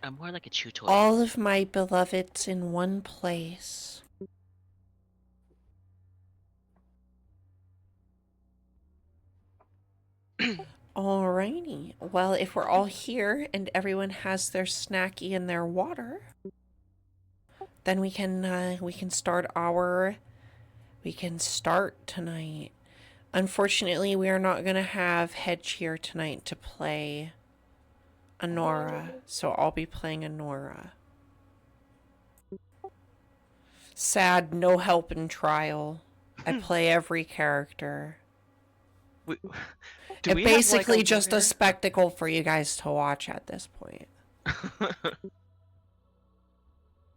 I'm more like a chew toy. All of my beloveds in one place. Alrighty. Well, if we're all here and everyone has their snacky and their water, then we can start tonight. Unfortunately, we are not gonna have Hedge here tonight to play Honora, so I'll be playing Honora. Sad, no help in trial. I play every character. We, It's we have like a basically just a lawyer? spectacle for you guys to watch at this point.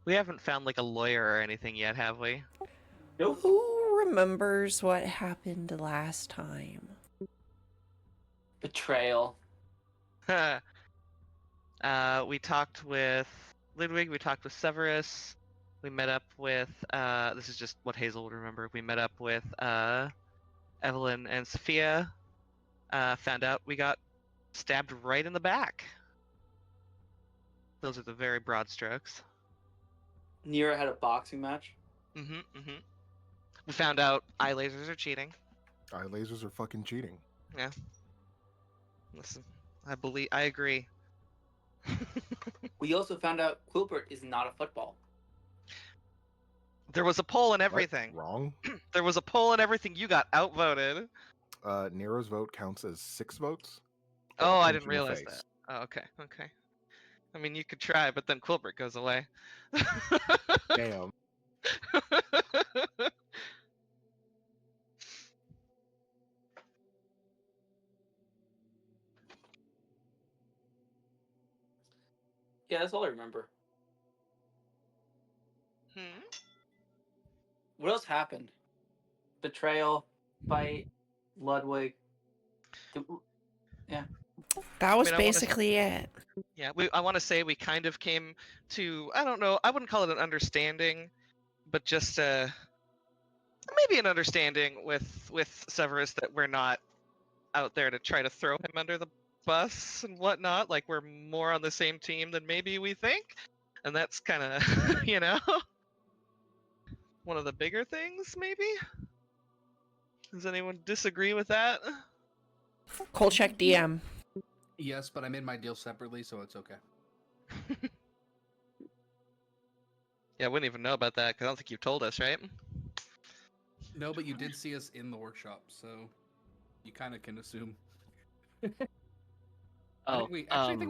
We haven't found like a lawyer or anything yet, have we? Nope. Who remembers what happened last time? Betrayal. We talked with Ludwig, we talked with Severus, we met up with, this is just what Hazel would remember. We met up with Evelyn and Sophia, found out we got stabbed right in the back. Those are the very broad strokes. Nira had a boxing match. Mm-hmm. We found out eye lasers are cheating. Eye lasers are fucking cheating. Yeah. Listen, I agree. We also found out Quilbert is not a football. There was a poll and What? everything. Wrong. There was a poll and everything. You got outvoted. Nero's vote counts as 6 votes. Oh, I punch didn't in the realize face. that. Oh, okay. I mean, you could try, but then Quilbert goes away. Damn. Yeah, that's all I remember. What else happened? Betrayal, fight, Ludwig. Yeah. That was I mean, I wanna- basically it. Yeah, I want to say we kind of came to, I don't know, I wouldn't call it an understanding, but just maybe an understanding with Severus that we're not out there to try to throw him under the bus and whatnot. Like, we're more on the same team than maybe we think, and that's kind of, one of the bigger things, maybe? Does anyone disagree with that? Kolchak DM. Yes, but I made my deal separately, so it's okay. Yeah, I wouldn't even know about that because I don't think you've told us, right? No, but you did see us in the workshop, so you kind of can assume. I think we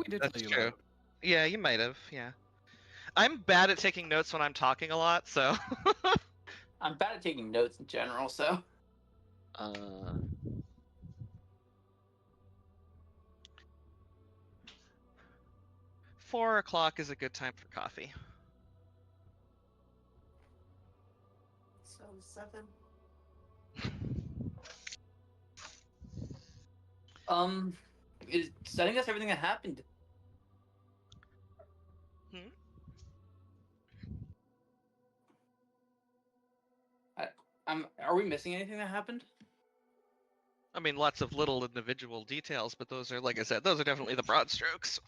did that's tell you true. about it. Yeah, you might have. Yeah, I'm bad at taking notes when I'm talking a lot, so. I'm bad at taking notes in general, so. 4 o'clock is a good time for coffee. So 7. I think that's everything that happened. Are we missing anything that happened? I mean, lots of little individual details, but those are, like I said, those are definitely the broad strokes.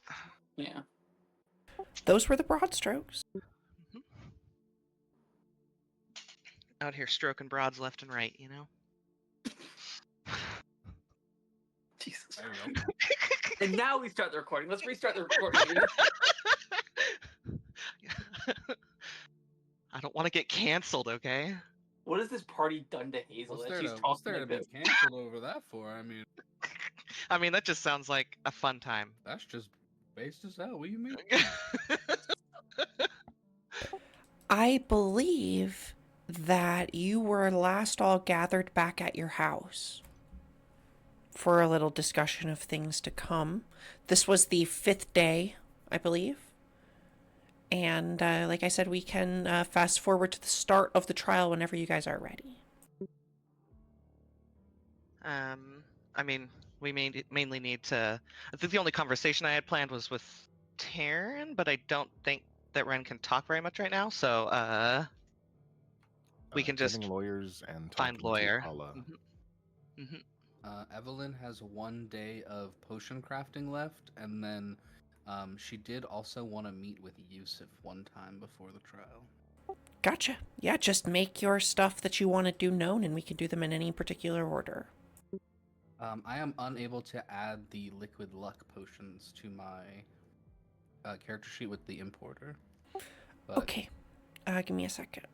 Yeah. Those were the broad strokes. Out here stroking broads left and right, you know? Jesus. There we go. And now we start the recording. Let's restart the recording. I don't want to get canceled, okay? What has this party done to Hazel What's that there she's to, talking like be this? canceled over that for? I mean, that just sounds like a fun time. That's just based as hell. What do you mean? I believe that you were last all gathered back at your house for a little discussion of things to come. This was the 5th day, I believe. And like I said, we can fast forward to the start of the trial whenever you guys are ready. I mean, we mainly need to. I think the only conversation I had planned was with Taryn, but I don't think that Ren can talk very much right now. So we can just Getting lawyers and find talking lawyer. to Paula. Evelyn has 1 day of potion crafting left, and then She did also want to meet with Yusuf one time before the trial. Gotcha. Yeah, just make your stuff that you want to do known, and we can do them in any particular order. I am unable to add the liquid luck potions to my character sheet with the importer. But Okay. Give me a second.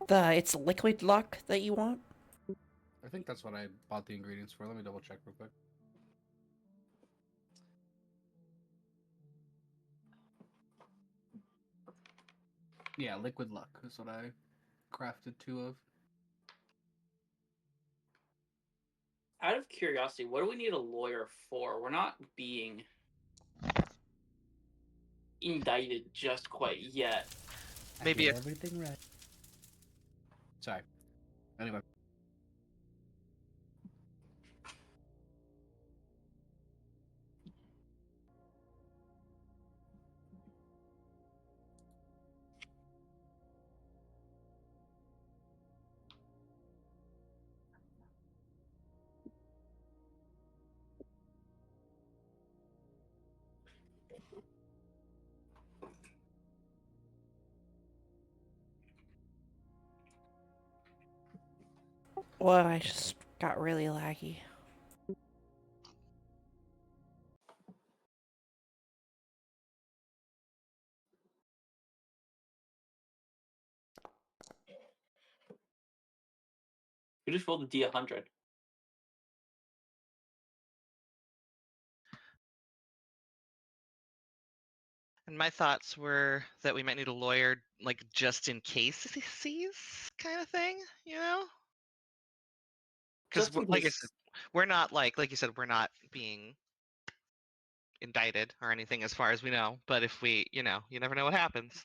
It's liquid luck that you want? I think that's what I bought the ingredients for. Let me double check real quick. Yeah, liquid luck is what I crafted 2 of. Out of curiosity, what do we need a lawyer for? We're not being indicted just quite yet. Maybe a everything right. Sorry. Anyway. Well, I just got really laggy. We just rolled a D100. And my thoughts were that we might need a lawyer, like just in case kind of thing, you know? Because, Just in like I case. said, we're not like you said, we're not being indicted or anything as far as we know. But if we, you never know what happens.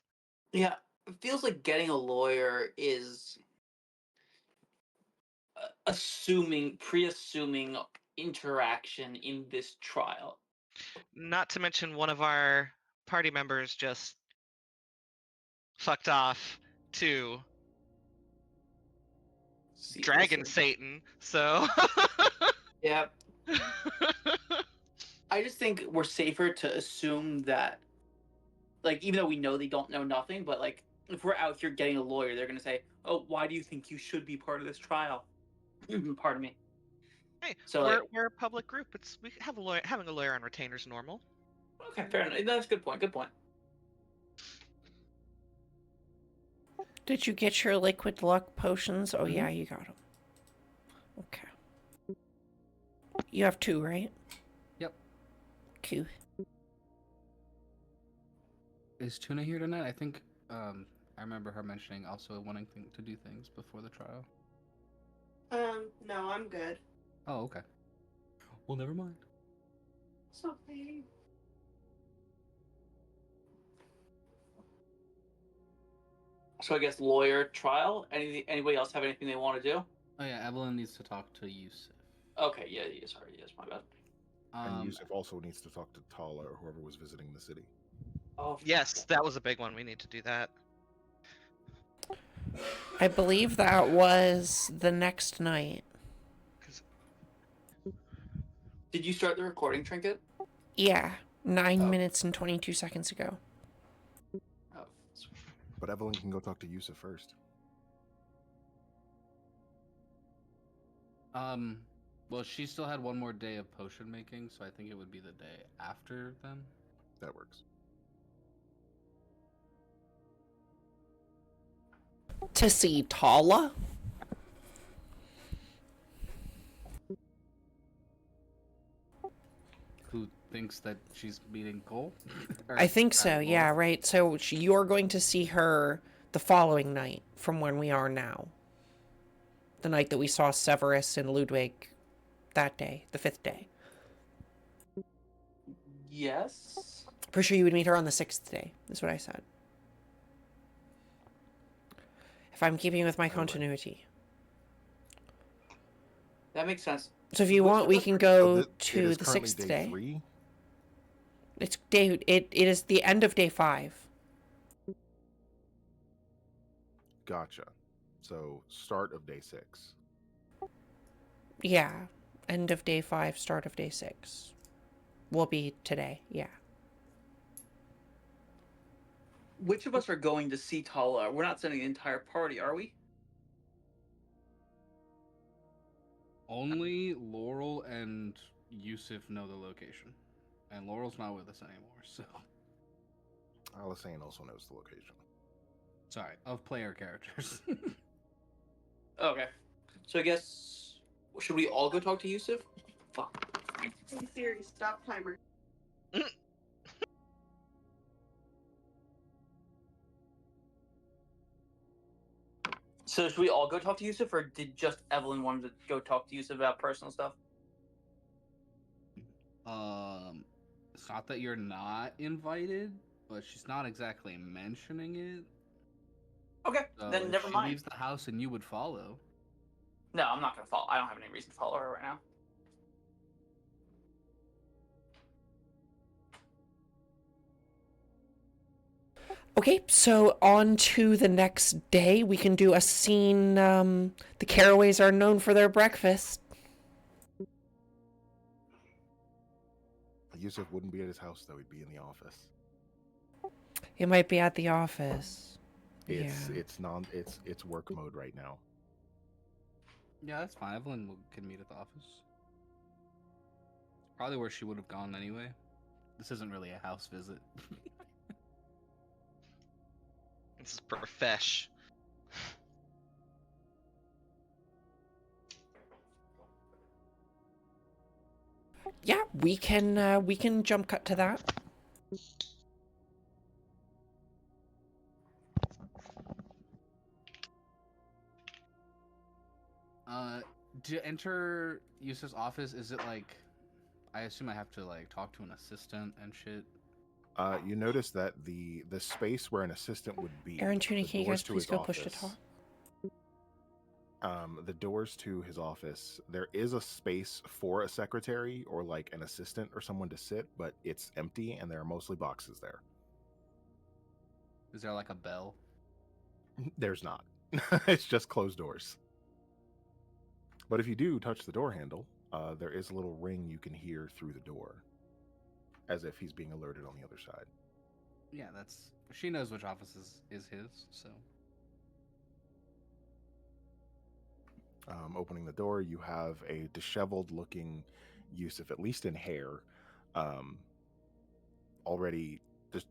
Yeah, it feels like getting a lawyer is pre-assuming interaction in this trial. Not to mention one of our party members just fucked off to Dragon Listen. Satan, so Yeah, I just think we're safer to assume that, like, even though we know they don't know nothing, but like, if we're out here getting a lawyer, they're gonna say, "Oh, why do you think you should be part of this trial?" Pardon me. hey, So, we're like, we're a public group. We have a lawyer. Having a lawyer on retainer is normal. okay, fair enough. That's a good point. Good point. Did you get your liquid luck potions? Oh, yeah, you got them. Okay. You have 2, right? Yep. Cool. Is Tuna here tonight? I think I remember her mentioning also wanting to do things before the trial. No, I'm good. Oh, okay. Well, never mind. Okay. So I guess lawyer trial. Anybody else have anything they want to do? Oh yeah, Evelyn needs to talk to Yusuf. Okay, yeah, sorry, yes, my bad. And Yusuf also needs to talk to Tala or whoever was visiting the city. Oh, Yes, that was a big one. We need to do that. I believe that was the next night. did you start the recording, Trinket? Yeah, 9 minutes and 22 seconds ago. Oh, But Evelyn can go talk to Yusuf first. Well, she still had one more day of potion making, so I think it would be the day after then. That works. To see Tala? Who thinks that she's meeting Cole? I think so, yeah, right. So you're going to see her the following night from when we are now. The night that we saw Severus and Ludwig that day, the 5th day. Yes. Pretty sure you would meet her on the 6th day, is what I said. If I'm keeping with my Oh, right. continuity. That makes sense. So if you Which want, of we us can are- go it to is the currently 6th day day. 3. It's day. It is the end of day 5. Gotcha. So start of day 6. Yeah, end of day 5, start of day 6. Will be today. Yeah. Which of us are going to see Tala? We're not sending the entire party, are we? Only Laurel and Yusuf know the location, and Laurel's not with us anymore. So Alisane also knows the location. sorry, of player characters. Okay. So I guess should we all go talk to Yusuf? Fuck. Hey Siri, stop timer. So should we all go talk to Yusuf, or did just Evelyn want to go talk to Yusuf about personal stuff? It's not that you're not invited, but she's not exactly mentioning it. Okay, So then if never she mind. leaves the house and you would follow. No, I'm not gonna follow. I don't have any reason to follow her right now. Okay, so on to the next day. We can do a scene. The Caraways are known for their breakfast. Yusuf wouldn't be at his house though; he'd be in the office. He might be at the office. It's Yeah. it's work mode right now. Yeah, that's fine. Can meet at the office. Probably where she would have gone anyway. This isn't really a house visit. This is profesh. Yeah, we can jump cut to that. To enter Yusuf's office, is it like? I assume I have to like talk to an assistant and shit. You notice that the space where an assistant would be, Aaron, Tuna, the can you doors guys to please his go push to office- talk? the doors to his office, there is a space for a secretary or like an assistant or someone to sit, but it's empty and there are mostly boxes there. Is there like a bell? There's not. It's just closed doors. But if you do touch the door handle, there is a little ring you can hear through the door, as if he's being alerted on the other side. Yeah, she knows which office is his, so. Opening the door, you have a disheveled-looking Yusuf, at least in hair, already just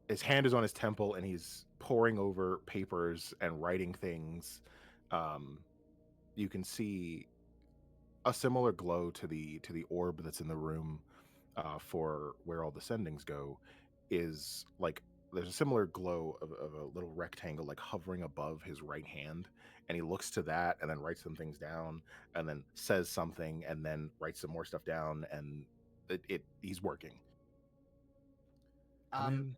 his hand is on his temple and he's poring over papers and writing things. You can see a similar glow to the orb that's in the room for where all the sendings go. Is like there's a similar glow of a little rectangle like hovering above his right hand, and he looks to that and then writes some things down and then says something and then writes some more stuff down, and he's working. Come in.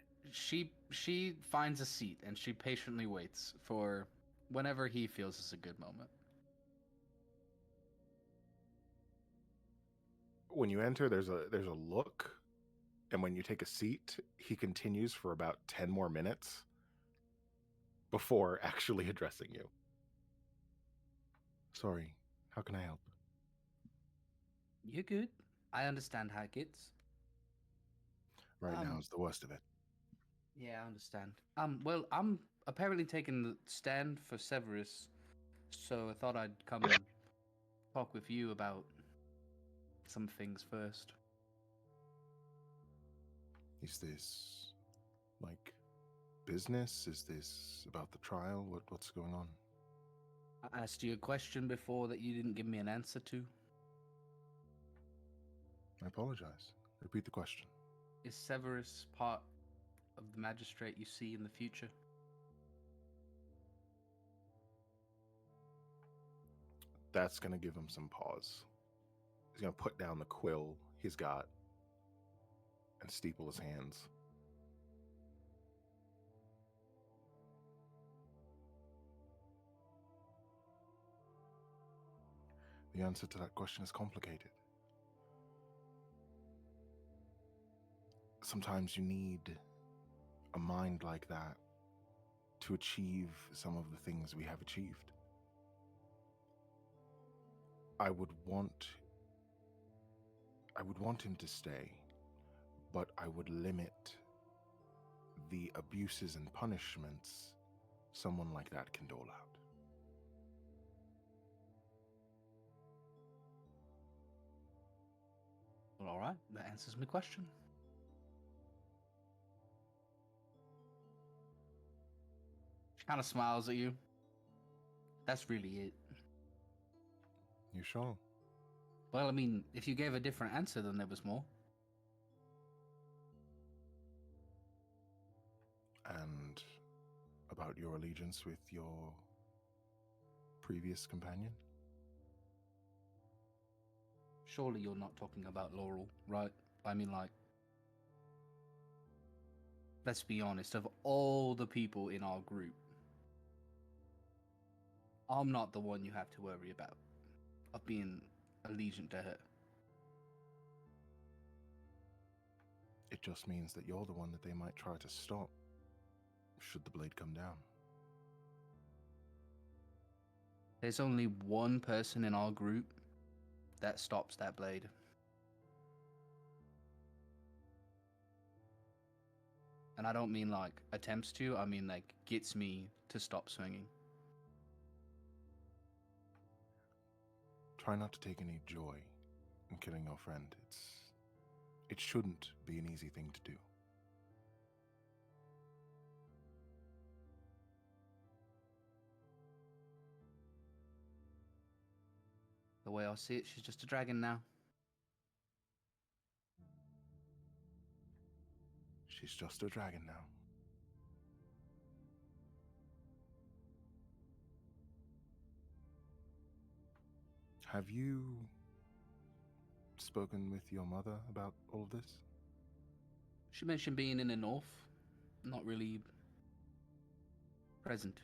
She finds a seat and she patiently waits for whenever he feels is a good moment. When you enter, there's a look, and when you take a seat, he continues for about 10 more minutes before actually addressing you. Sorry, how can I help? You're good. I understand how it gets. Right now is the worst of it. Yeah, I understand. Well, I'm apparently taking the stand for Severus, so I thought I'd come and talk with you about some things first. Is this like business? Is this about the trial? What's going on? I asked you a question before that you didn't give me an answer to. I apologize. Repeat the question. Is Severus part of the magistrate you see in the future? That's going to give him some pause. He's going to put down the quill he's got and steeple his hands. The answer to that question is complicated. Sometimes you need a mind like that to achieve some of the things we have achieved. I would want him to stay, but I would limit the abuses and punishments someone like that can dole out. Well, all right, that answers my question. She kind of smiles at you. That's really it. You sure? Well, I mean, if you gave a different answer, then there was more. And about your allegiance with your previous companion? Surely you're not talking about Laurel, right? I mean, like, let's be honest, of all the people in our group, I'm not the one you have to worry about of being allegiant to her. It just means that you're the one that they might try to stop should the blade come down. There's only one person in our group that stops that blade. And I don't mean like attempts to, I mean like gets me to stop swinging. Try not to take any joy in killing your friend. It shouldn't be an easy thing to do. The way I see it, she's just a dragon now. She's just a dragon now. Have you spoken with your mother about all of this? She mentioned being in the north, not really present.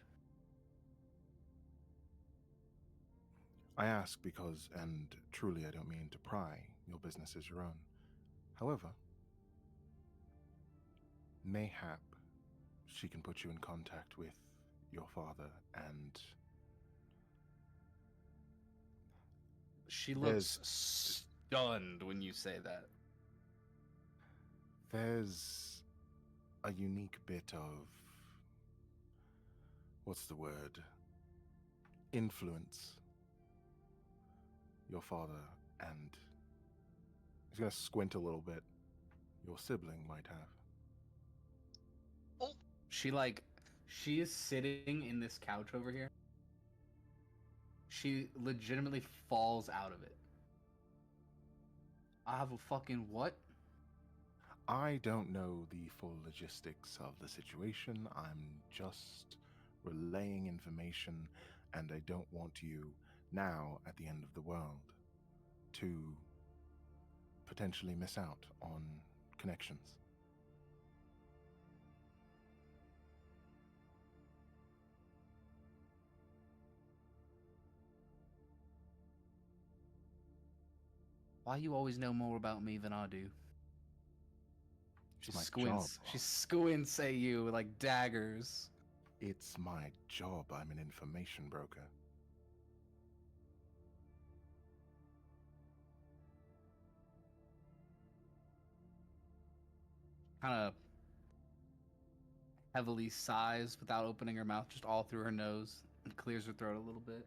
I ask because, and truly I don't mean to pry, your business is your own. However, mayhap she can put you in contact with your father, and She looks stunned when you say that. there's a unique bit of, what's the word, influence your father and, he's going to squint a little bit, your sibling might have. She is sitting in this couch over here. She legitimately falls out of it. I have a fucking what? I don't know the full logistics of the situation. I'm just relaying information, and I don't want you now at the end of the world to potentially miss out on connections. Why you always know more about me than I do? She It's my squints. job. She squints at you like daggers. It's my job. I'm an information broker. Kind of heavily sighs without opening her mouth, just all through her nose, and clears her throat a little bit.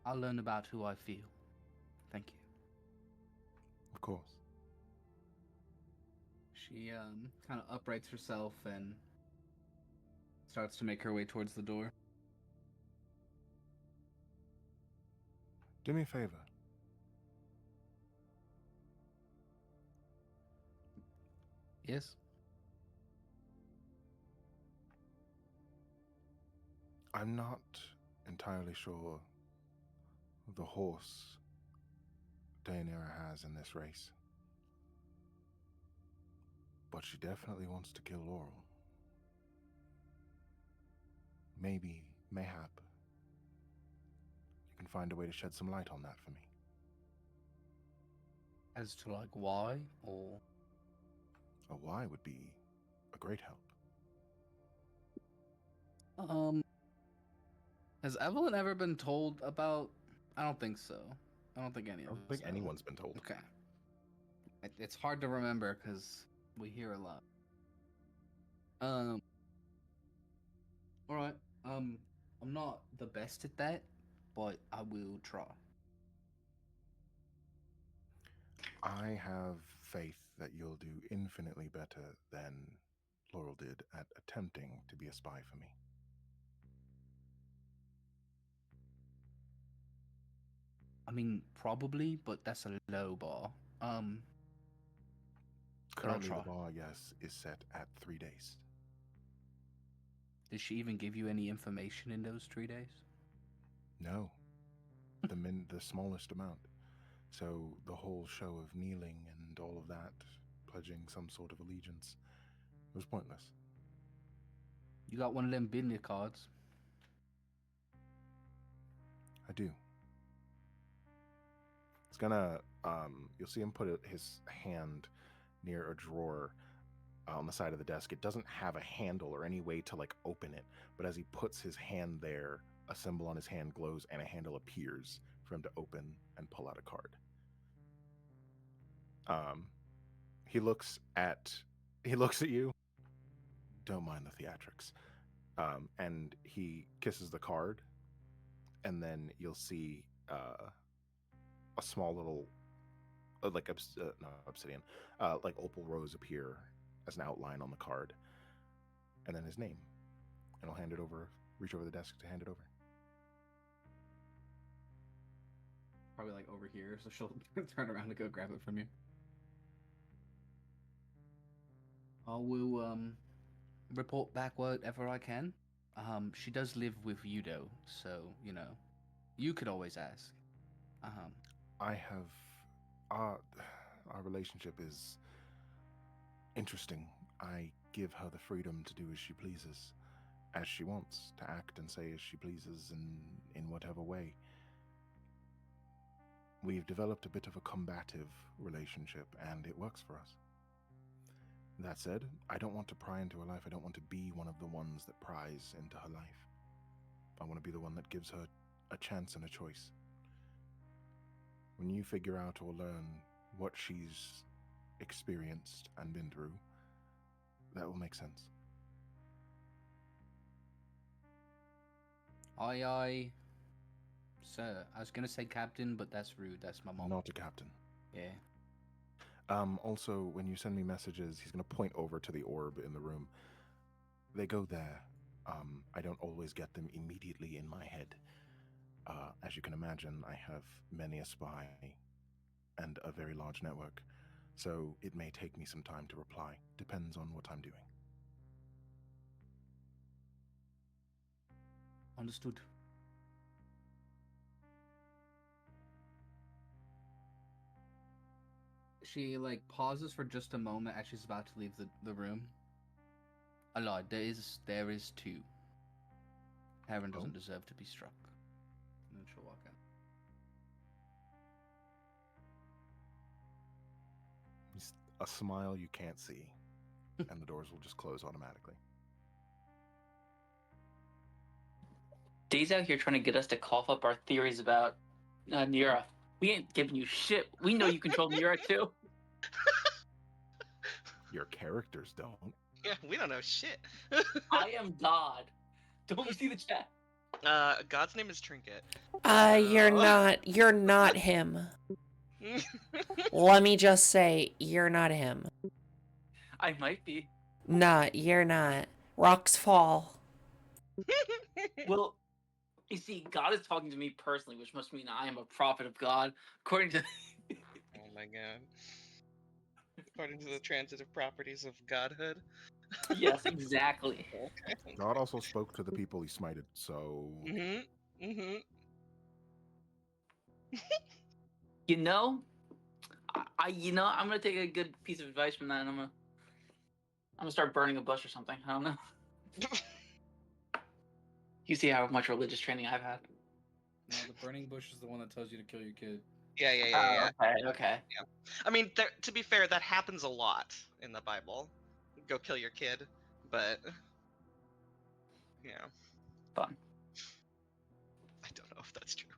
I'll learn about who I feel. Thank you. Of course. She kind of uprights herself and starts to make her way towards the door. Do me a favor. Yes? I'm not entirely sure the horse Daenerys has in this race, but she definitely wants to kill Laurel. Maybe, mayhap, you can find a way to shed some light on that for me. As to like why or A why would be a great help. has Evelyn ever been told about? I don't think so. I don't think any I of don't us think have. anyone's been told. Okay. It's hard to remember because we hear a lot. All right. I'm not the best at that, but I will try. I have faith that you'll do infinitely better than Laurel did at attempting to be a spy for me. I mean, probably, but that's a low bar. But I'll Currently, try. the bar, yes, is set at 3 days. Did she even give you any information in those 3 days? No, the smallest amount. So the whole show of kneeling and all of that, pledging some sort of allegiance, was pointless. You got one of them business cards. I do. It's gonna, you'll see him put his hand near a drawer on the side of the desk. It doesn't have a handle or any way to like open it, but as he puts his hand there, a symbol on his hand glows and a handle appears for him to open and pull out a card. He looks at you. Don't mind the theatrics. And he kisses the card, and then you'll see a small little like not obsidian, like opal rose appear as an outline on the card, and then his name. And I'll hand it over. Reach over the desk to hand it over. Probably like over here, so she'll turn around to go grab it from you. I will report back whatever I can. She does live with you though, so you could always ask. I have our relationship is interesting. I give her the freedom to do as she pleases, as she wants, to act and say as she pleases, and in whatever way. We've developed a bit of a combative relationship, and it works for us. That said, I don't want to pry into her life. I don't want to be one of the ones that pries into her life. I want to be the one that gives her a chance and a choice. When you figure out or learn what she's experienced and been through, that will make sense. Aye. Sir, I was gonna say captain, but that's rude. That's my mom. Not a captain. Yeah. Also, when you send me messages, he's going to point over to the orb in the room. They go there. I don't always get them immediately in my head. As you can imagine, I have many a spy and a very large network, so it may take me some time to reply. Depends on what I'm doing. Understood. She like pauses for just a moment as she's about to leave the room. I lied. There is two. Heron doesn't deserve to be struck. And then she'll walk out. Just a smile you can't see, and the doors will just close automatically. Dave's out here trying to get us to cough up our theories about Nira. We ain't giving you shit. We know you control Nira too. Your characters don't. Yeah, we don't know shit. I am God. Don't you see the chat? God's name is Trinket. You're not him. Let me just say, you're not him. I might be. Nah, you're not. Rocks fall. Well, you see, God is talking to me personally, which must mean I am a prophet of God, according to. Oh my god. According to the transitive properties of godhood. Yes, exactly. Okay. God also spoke to the people he smited, so Mm-hmm. You know, I'm gonna take a good piece of advice from that, and I'm gonna start burning a bush or something. I don't know. You see how much religious training I've had. No, the burning bush is the one that tells you to kill your kid. Yeah. Okay. I mean, to be fair, that happens a lot in the Bible. Go kill your kid, but yeah, Fun. I don't know if that's true.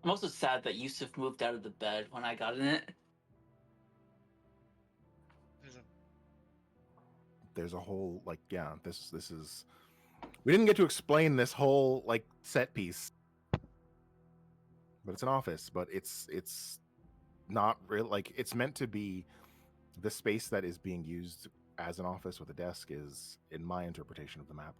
I'm also sad that Yusuf moved out of the bed when I got in it. there's a whole this is we didn't get to explain this whole set piece, but it's an office, but it's not real. It's meant to be the space that is being used as an office with a desk is, in my interpretation of the map,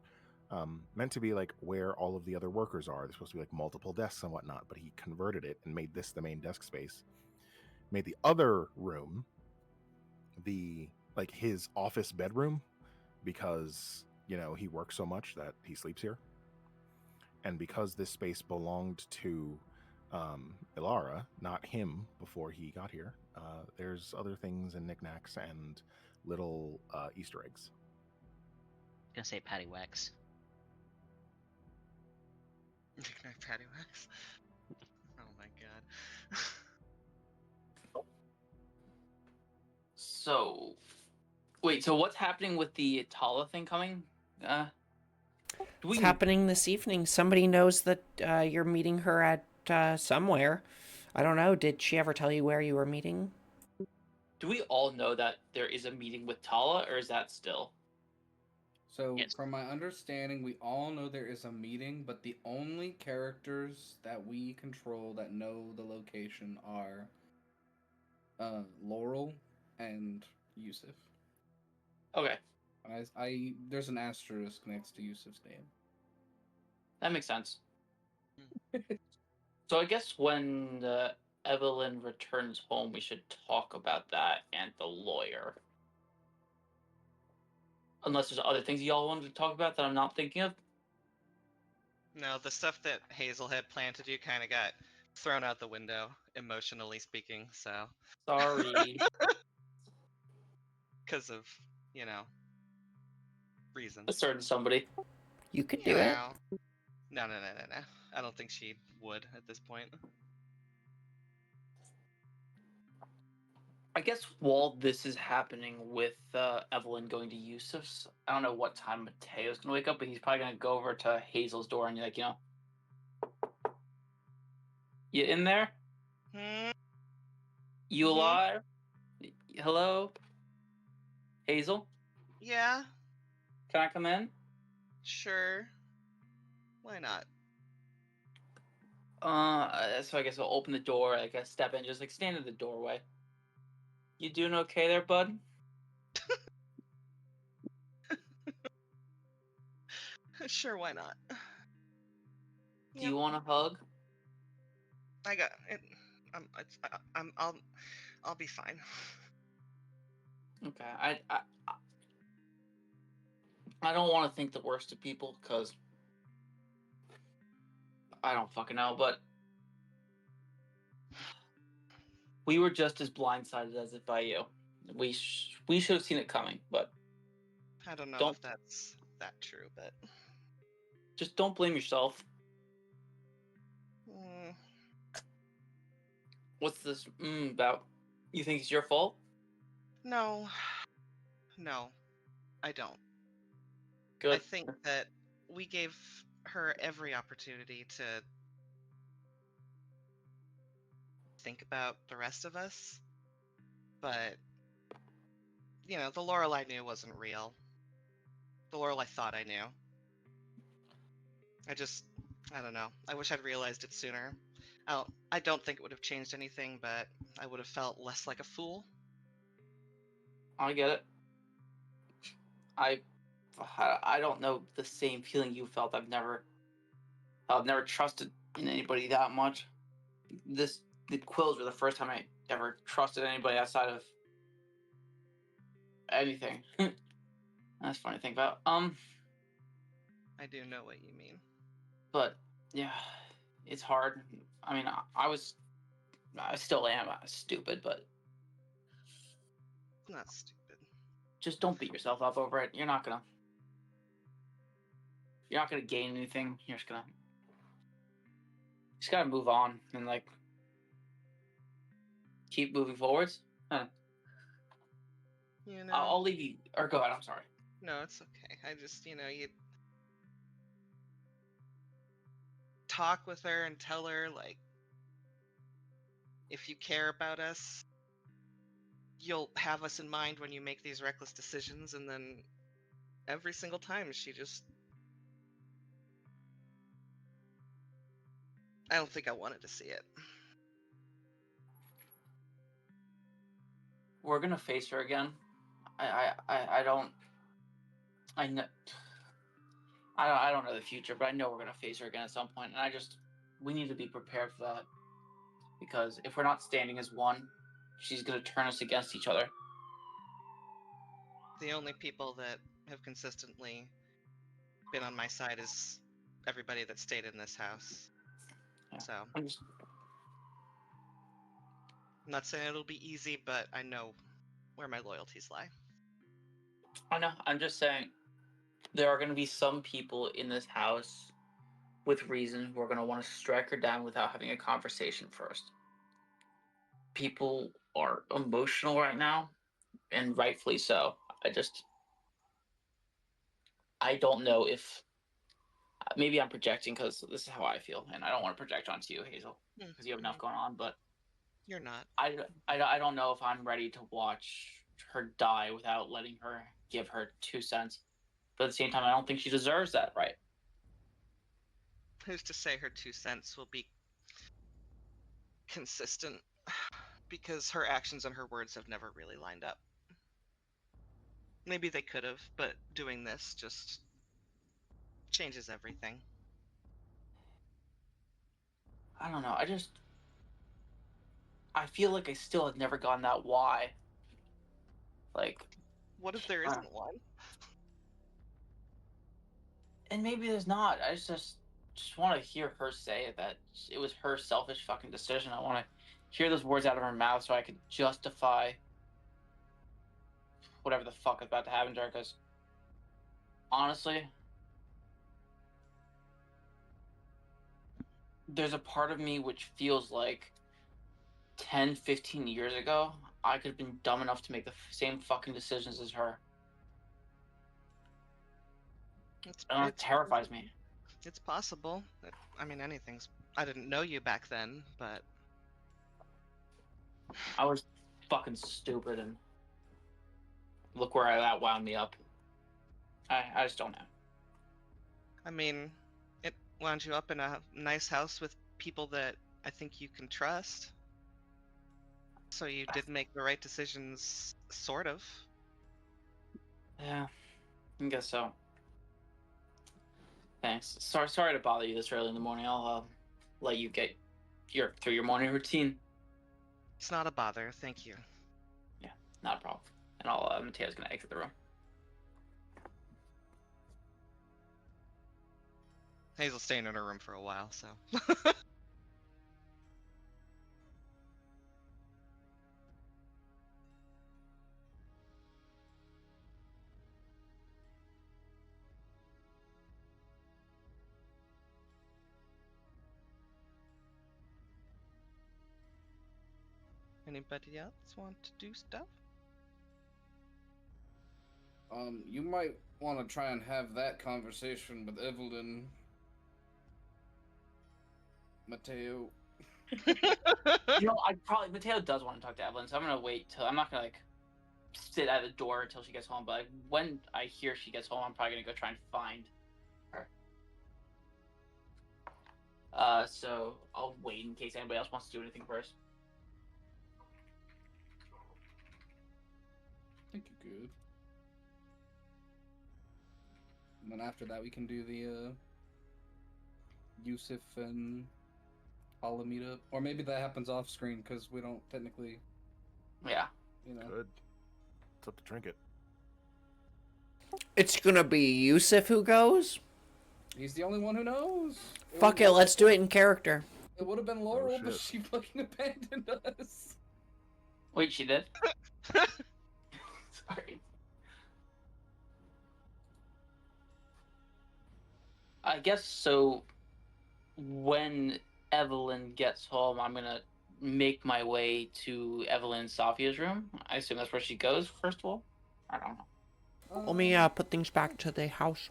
meant to be where all of the other workers are. There's supposed to be multiple desks and whatnot, but he converted it and made this the main desk space. Made the other room the his office bedroom, because he works so much that he sleeps here, and because this space belonged to Ilara, not him, before he got here. There's other things and knickknacks and little Easter eggs. Gonna say patty wax. Patty wax. Oh my god. So, wait. So what's happening with the Tala thing coming? It's happening this evening. Somebody knows that you're meeting her at somewhere. I don't know. Did she ever tell you where you were meeting? Do we all know that there is a meeting with Tala, or is that still? So, Yes. from my understanding, we all know there is a meeting, but the only characters that we control that know the location are Laurel and Yusuf. Okay, There's an asterisk next to Yusuf's name. that makes sense. So I guess when Evelyn returns home, we should talk about that and the lawyer. Unless there's other things y'all wanted to talk about that I'm not thinking of. No, the stuff that Hazel had planned to do kind of got thrown out the window, emotionally speaking. So, Sorry. because of reasons. A certain somebody. You could do it. No. I don't think she would at this point. I guess while this is happening with Evelyn going to Yusuf's, I don't know what time Mateo's gonna wake up, but he's probably gonna go over to Hazel's door and be like, you in there? Hmm? You Mhm. alive? Hello? Hazel? Yeah, Can I come in? sure. Why not? So I guess I'll open the door, step in, just stand in the doorway. You doing okay there, bud? Sure, why not? Do you want a hug? I got it. I'll be fine. Okay, I don't want to think the worst of people, because I don't fucking know, but we were just as blindsided as it by you. We should have seen it coming, but I don't know Don't- if that's that true, but just don't blame yourself. mm, What's this about? You think it's your fault? no, I don't. Good. I think that we gave her every opportunity to think about the rest of us, but the Laurel I knew wasn't real. The Laurel I thought I knew. I don't know. I wish I'd realized it sooner. I don't think it would have changed anything, but I would have felt less like a fool. I get it. I don't know the same feeling you felt. I've never trusted in anybody that much. The quills were the first time I ever trusted anybody outside of anything. That's funny to think about. I do know what you mean. But yeah, it's hard. I mean, I still am stupid, but Not stupid. just don't beat yourself up over it. You're not gonna gain anything. You're just gotta move on and like keep moving forwards. You know. I'll leave you. Or go ahead. I'm sorry. No, it's okay. I just, you talk with her and tell her, like, if you care about us, you'll have us in mind when you make these reckless decisions, and then every single time she just... I don't think I wanted to see it. We're gonna face her again. I don't. I know. I don't know the future, but I know we're gonna face her again at some point, and we need to be prepared for that. Because if we're not standing as one, she's gonna turn us against each other. The only people that have consistently been on my side is everybody that stayed in this house. Yeah. So, I'm just, I'm not saying it'll be easy, but I know where my loyalties lie. I know. I'm just saying, there are gonna be some people in this house with reason who are gonna want to strike her down without having a conversation first. People are emotional right now, and rightfully so. I don't know if maybe I'm projecting because this is how I feel, and I don't want to project onto you, Hazel, because you have enough going on. But You're not. I don't know if I'm ready to watch her die without letting her give her 2 cents. But at the same time, I don't think she deserves that, right? Who's to say her 2 cents will be consistent? Because her actions and her words have never really lined up. Maybe they could have, but doing this just changes everything. I don't know. I feel like I still have never gotten that why. Like, What if there isn't one? and maybe there's not. I just want to hear her say that it was her selfish fucking decision. I want to hear those words out of her mouth so I could justify whatever the fuck is about to happen to her. Because honestly, there's a part of me which feels like 10, 15 years ago, I could have been dumb enough to make the same fucking decisions as her. And that terrifies me. It's possible. I mean, anything's... I didn't know you back then, but... I was fucking stupid, and look where that wound me up. I just don't know. I mean, it wound you up in a nice house with people that I think you can trust. So you did make the right decisions, sort of. Yeah, I guess so. Thanks. Sorry to bother you this early in the morning. I'll let you get through your morning routine. It's not a bother, thank you. Yeah, not a problem. And Mateo's gonna exit the room. Hazel's staying in her room for a while, so... Anybody else want to do stuff? You might want to try and have that conversation with Evelyn, Mateo. Mateo does want to talk to Evelyn, so I'm gonna wait till I'm not gonna like sit at the door until she gets home. But like, when I hear she gets home, I'm probably gonna go try and find her. So I'll wait in case anybody else wants to do anything first. I think you're good. And then after that, we can do the Yusuf and I'll meet up, or maybe that happens off screen because we don't technically, Yeah. you know. Good. It's up to Trinket. It's gonna be Yusuf who goes. He's the only one who knows. Fuck it, let's do it in character. It would have been Laurel, but shit. she fucking abandoned us. Wait, she did? Sorry. I guess so. When Evelyn gets home, I'm gonna make my way to Evelyn and Sophia's room. I assume that's where she goes, first of all. I don't know. Let me put things back to the house.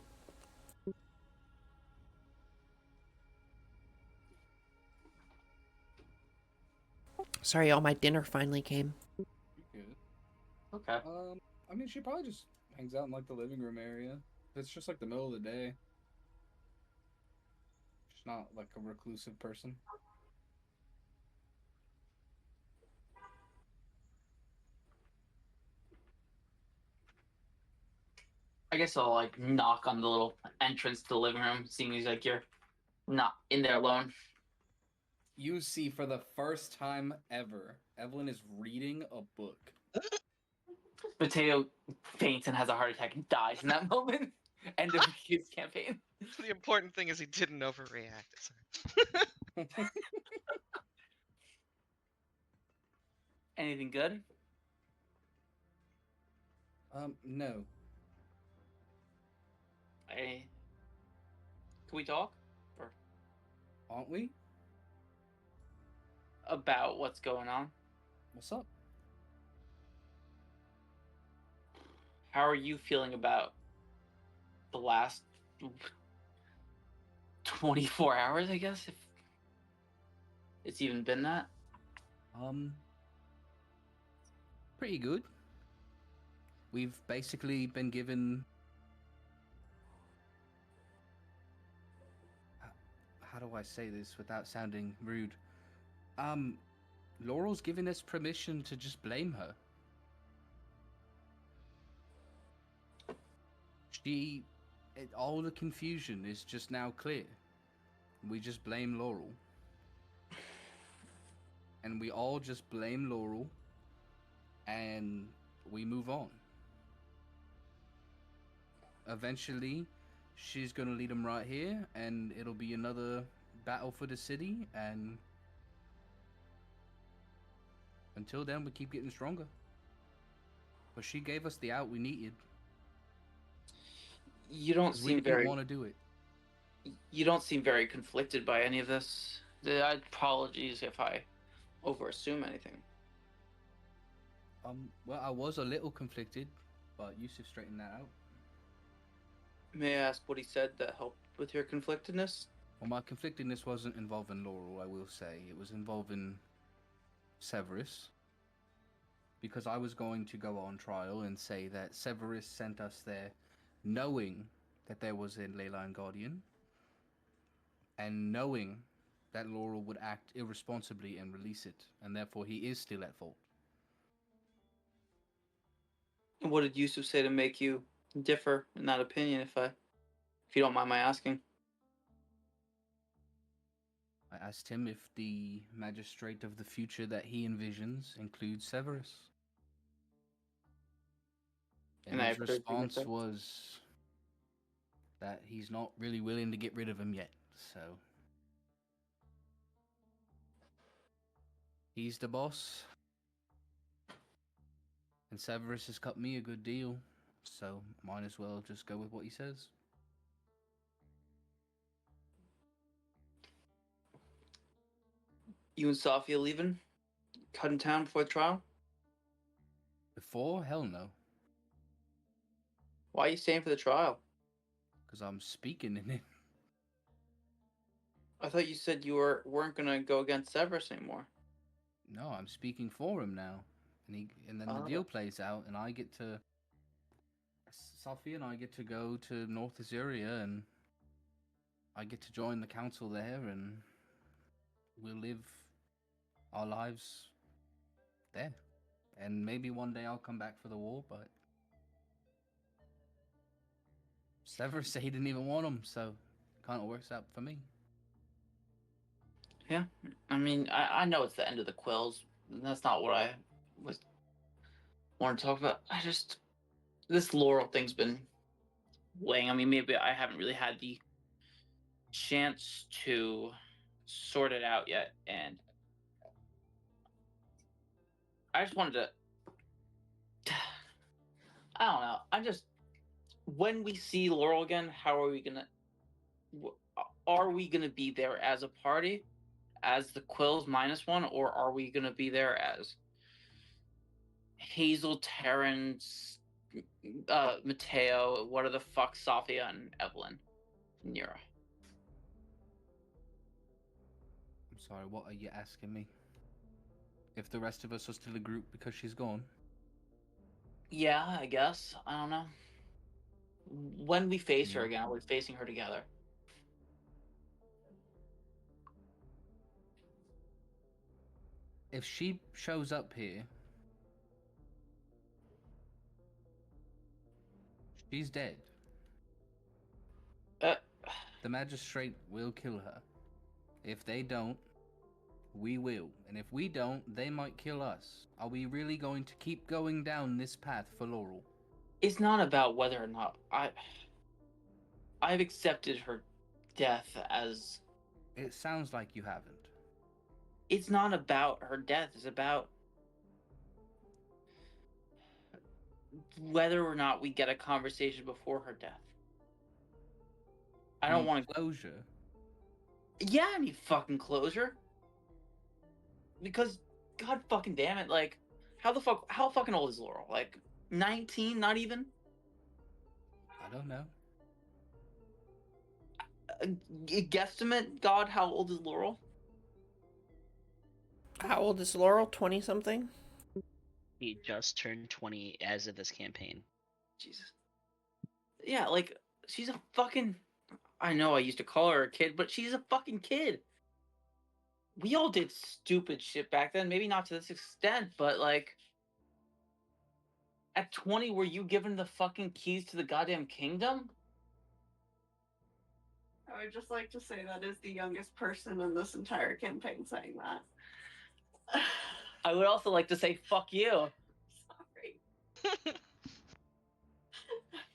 Sorry, all my dinner finally came. Good. Okay. I mean, she probably just hangs out in like the living room area. It's just like the middle of the day. She's not like a reclusive person. I guess I'll like knock on the little entrance to the living room, seeing as like you're not in there alone. You see, for the first time ever, Evelyn is reading a book. Mateo faints and has a heart attack and dies in that moment. End of his campaign. The important thing is he didn't overreact. Anything good? No. Can we talk? Or Aren't we? about what's going on? What's up? How are you feeling about the last 24 hours, I guess, if it's even been that? Pretty good. We've basically been given... How do I say this without sounding rude? Laurel's giving us permission to just blame her. All the confusion is just now clear. We just blame Laurel. And we all just blame Laurel, and we move on. Eventually, she's gonna lead them right here, and it'll be another battle for the city, and until then, we keep getting stronger. But she gave us the out we needed. You don't 'Cause we seem didn't very. want to do it. You don't seem very conflicted by any of this. Apologies if I overassume anything. Well, I was a little conflicted, but Yusuf straightened that out. May I ask what he said that helped with your conflictedness? Well, my conflictedness wasn't involving Laurel, I will say. It was involving Severus. Because I was going to go on trial and say that Severus sent us there knowing that there was a Leyline Guardian, and knowing that Laurel would act irresponsibly and release it, and therefore he is still at fault. And what did Yusuf say to make you differ in that opinion, if you don't mind my asking? I asked him if the magistrate of the future that he envisions includes Severus. And I his appreciate response that. was that he's not really willing to get rid of him yet, so... He's the boss. And Severus has cut me a good deal, so might as well just go with what he says. You and Sophia leaving? Cutting town before the trial? Before? Hell no. Why are you staying for the trial? Because I'm speaking in it. I thought you said you weren't gonna go against Severus anymore. No, I'm speaking for him now. And then the deal plays out, and I get to... Sophia and I get to go to North Azuria, and I get to join the council there, and we'll live our lives there. And maybe one day I'll come back for the war, but Severus said he didn't even want him, so it kind of works out for me. Yeah, I mean, I know it's the end of the quills. That's not what I was wanted to talk about. This Laurel thing's been weighing. I mean, maybe I haven't really had the chance to sort it out yet, and I just wanted to. I don't know. When we see Laurel again, how are we gonna? Are we gonna be there as a party, as the Quills -1, or are we gonna be there as Hazel, Terrence, Mateo, what are the fuck, Sophia and Evelyn, Nira? I'm sorry, what are you asking me? If the rest of us are still a group because she's gone? Yeah, I guess. I don't know. When we face her Mm. again, are we facing her together? If she shows up here, she's dead. Uh, The magistrate will kill her. If they don't, we will. And if we don't, they might kill us. Are we really going to keep going down this path for Laurel? it's not about whether or not I've accepted her death as. It sounds like you haven't. It's not about her death. It's about whether or not we get a conversation before her death. I don't want to. Closure. Yeah, I need fucking closure. Because, god fucking damn it, like, how fucking old is Laurel? Like, 19, not even? I don't know. Guesstimate, God, how old is Laurel? How old is Laurel? 20 something? He just turned 20 as of this campaign. Jesus. Yeah, like, she's a fucking. I know I used to call her a kid, but she's a fucking kid. We all did stupid shit back then. Maybe not to this extent, but like. At 20, were you given the fucking keys to the goddamn kingdom? I would just like to say that is the youngest person in this entire campaign saying that. I would also like to say fuck you. Sorry. I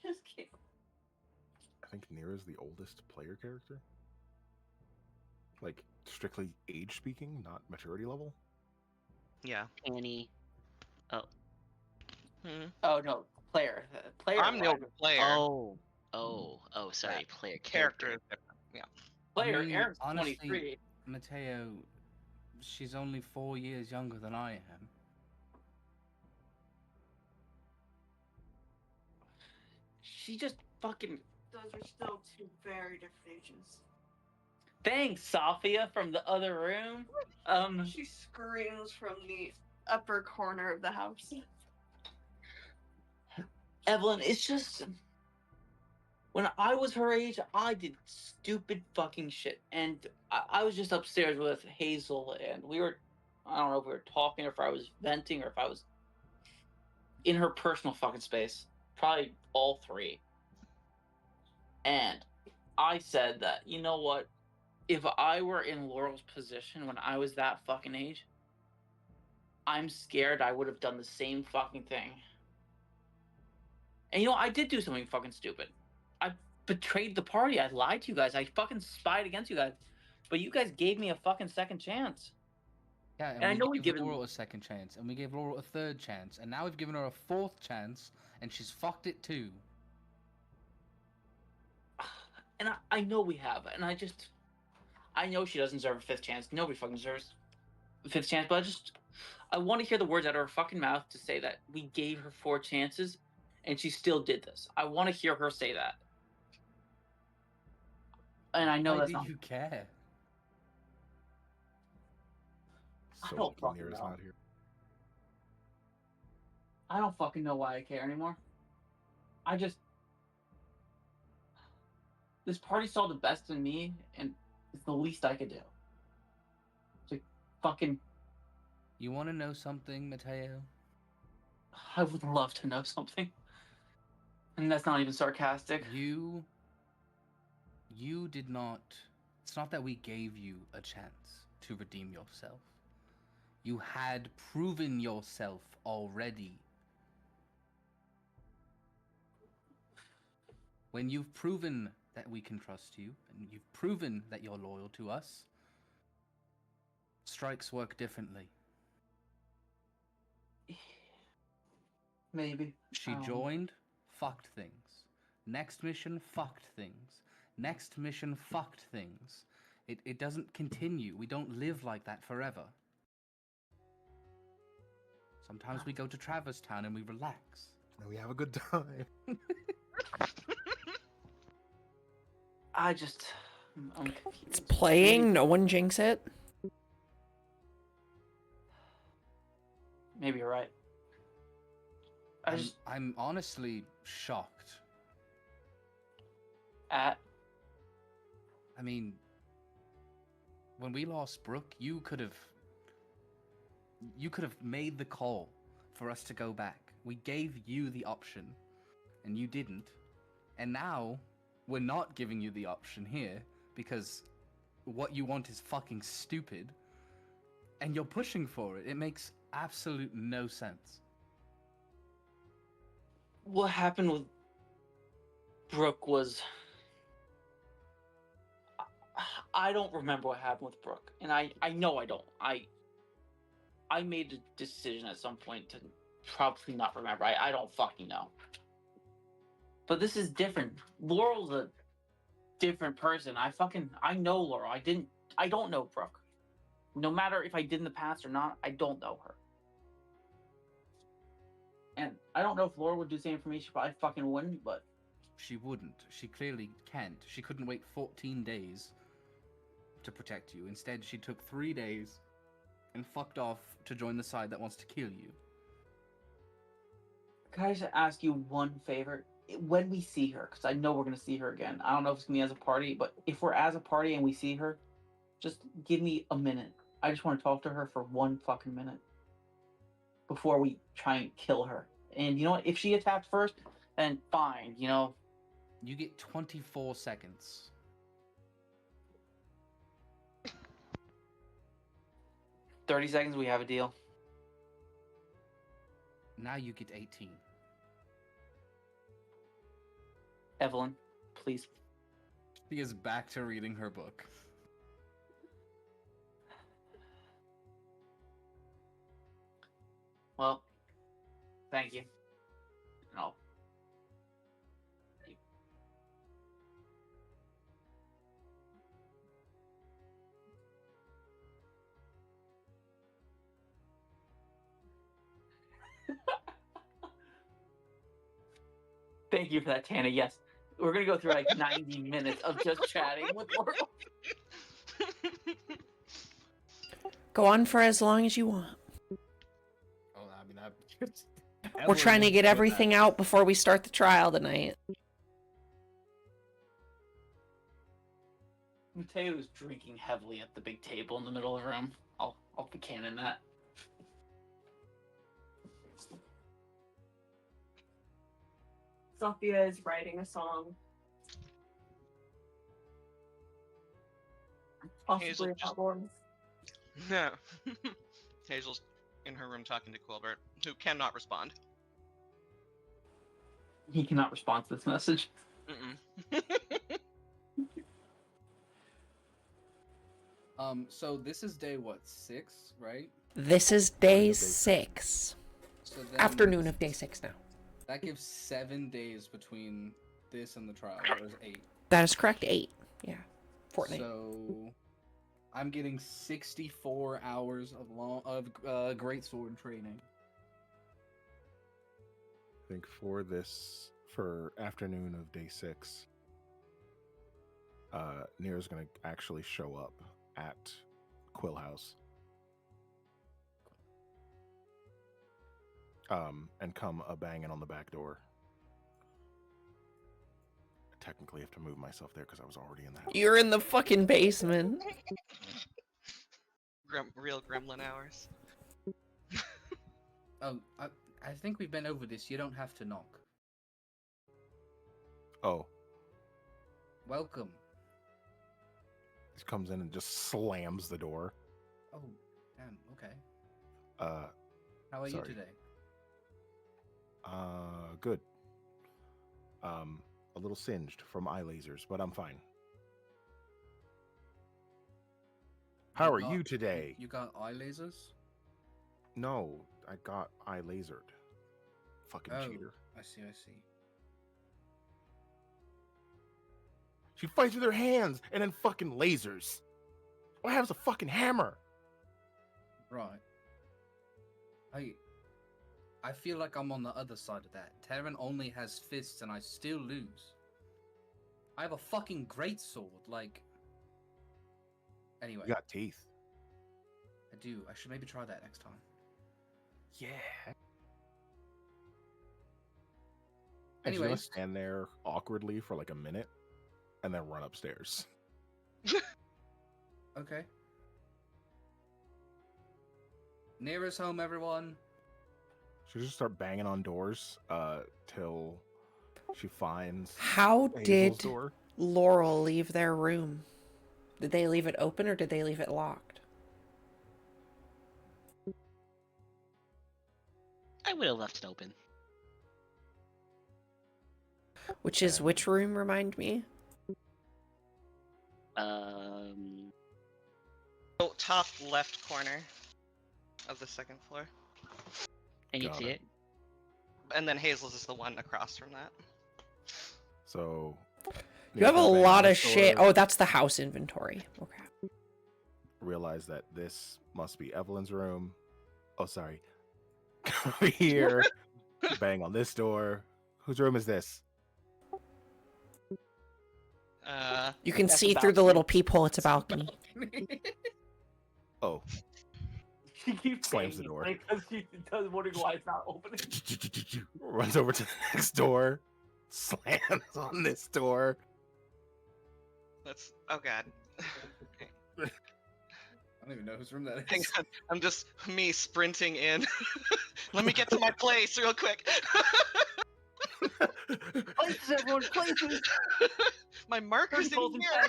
just can't. I think Nira's the oldest player character. Like, strictly age speaking, not maturity level. Yeah. Annie. Oh. Hmm. Oh no, player. Player. I'm the older player. Oh. Sorry. Player Character character. is different. Yeah. Player. I mean, Aaron's honestly, 23. Mateo, she's only 4 years younger than I am. She just fucking. Those are still two very different ages. Thanks, Sophia from the other room. She screams from the upper corner of the house. Evelyn, it's just. When I was her age, I did stupid fucking shit. And I was just upstairs with Hazel, and we were. I don't know if we were talking, or if I was venting, or if I was in her personal fucking space. Probably all three. And I said that, you know what? If I were in Laurel's position when I was that fucking age, I'm scared I would have done the same fucking thing. And you know, I did do something fucking stupid. I betrayed the party. I lied to you guys. I fucking spied against you guys. But you guys gave me a fucking second chance. Yeah, And I know we've gave given Laurel a second chance, and we gave Laurel a third chance, and now we've given her a fourth chance, and she's fucked it too. And I know we have. And I know she doesn't deserve a fifth chance. Nobody fucking deserves a fifth chance. But I want to hear the words out of her fucking mouth to say that we gave her 4 chances, and she still did this. I want to hear her say that. And I know Why that's do not. you care? I So don't lucky fucking Nira's know. not here. I don't fucking know why I care anymore. This party saw the best in me, and it's the least I could do. To fucking. You want to know something, Mateo? I would love to know something. And that's not even sarcastic. You did not. It's not that we gave you a chance to redeem yourself. You had proven yourself already. When you've proven that we can trust you, and you've proven that you're loyal to us, strikes work differently. Maybe. She joined, fucked things. Next mission, fucked things. Next mission, fucked things. It doesn't continue. We don't live like that forever. Sometimes we go to Traverse Town and we relax. And we have a good time. I'm confused. It's playing. No one jinx it. Maybe you're right. I'm honestly shocked. At I mean, when we lost Brooke, you could have made the call for us to go back. We gave you the option, and you didn't. And now, we're not giving you the option here, because what you want is fucking stupid, and you're pushing for it. It makes absolute no sense. what happened with Brooke was I don't remember what happened with Brooke, and I know I don't. I made a decision at some point to probably not remember. I don't fucking know. But this is different. Laurel's a different person. I know Laurel. I don't know Brooke. No matter if I did in the past or not, I don't know her. And I don't know if Laurel would do the same for me. She probably fucking wouldn't, but She wouldn't. She clearly can't. She couldn't wait 14 days to protect you. Instead, she took 3 days and fucked off to join the side that wants to kill you. can I just ask you one favor? When we see her, because I know we're going to see her again. I don't know if it's going to be as a party, but if we're as a party and we see her, just give me a minute. I just want to talk to her for 1 fucking minute before we try and kill her. And you know what? If she attacked first, then fine, you know. You get 24 seconds. 30 seconds, we have a deal. Now you get 18. Evelyn, please. She is back to reading her book. Well, thank you. No. Thank you for that, Tana. Yes. We're going to go through like 90 minutes of just chatting with Laurel. Go on for as long as you want. Oh, I mean, We're trying to get everything out before we start the trial tonight. Mateo's drinking heavily at the big table in the middle of the room. I'll be canning that. Sophia is writing a song. Possibly Hazel about just- Lawrence. No. Hazel's in her room talking to Quilbert, who cannot respond. He cannot respond to this message. Mm-mm. So this is day what, 6, right? This is day 6. So then Afternoon of day 6 now. that gives 7 days between this and the trial. Or is 8? That is correct. 8. Yeah. Fortnite. So I'm getting 64 hours of greatsword training. I think for afternoon of day 6, Nira's gonna actually show up at Quill House. And come a banging on the back door. I technically have to move myself there because I was already in the house. You're in the fucking basement. Real gremlin hours. Oh, I think we've been over this. You don't have to knock. Oh, Welcome. he comes in and just slams the door. Oh, damn. Okay. Uh, How are you sorry. today? Good. A little singed from eye lasers, but I'm fine. How are you today? You got eye lasers? No, I got eye lasered. Fucking Oh, cheater. I see. I see. She fights with her hands and then fucking lasers. All I have is a fucking hammer. Right. I feel like I'm on the other side of that. Terran only has fists and I still lose. I have a fucking greatsword, like... Anyway, You got teeth. I do. I should maybe try that next time. Yeah. And she's gonna Anyways. stand there awkwardly for like a minute and then run upstairs. Okay. Nearest home, everyone. She'll just start banging on doors till she finds How Hazel's did door. Laurel leave their room? Did they leave it open or did they leave it locked? I would have left it open. Which is which room, remind me? Oh, top left corner of the second floor. And you Got see it. it? And then Hazel's is the one across from that. So You have a Nathan bangs on lot the of shit. door, Oh, that's the house inventory. Okay. realize that this must be Evelyn's room. Oh, sorry. Over here. Bang on this door. Whose room is this? You can That's see a through the balcony. little peephole. It's a balcony. Oh. She keeps Slams the banging, door. because she does wondering why it's not opening. Runs over to the next door. Slams on this door. That's oh god. I don't even know whose room that Hang is. on. I'm just me sprinting in. Let me get to my place real quick. Places, everyone, places! My marker's in Circles and here.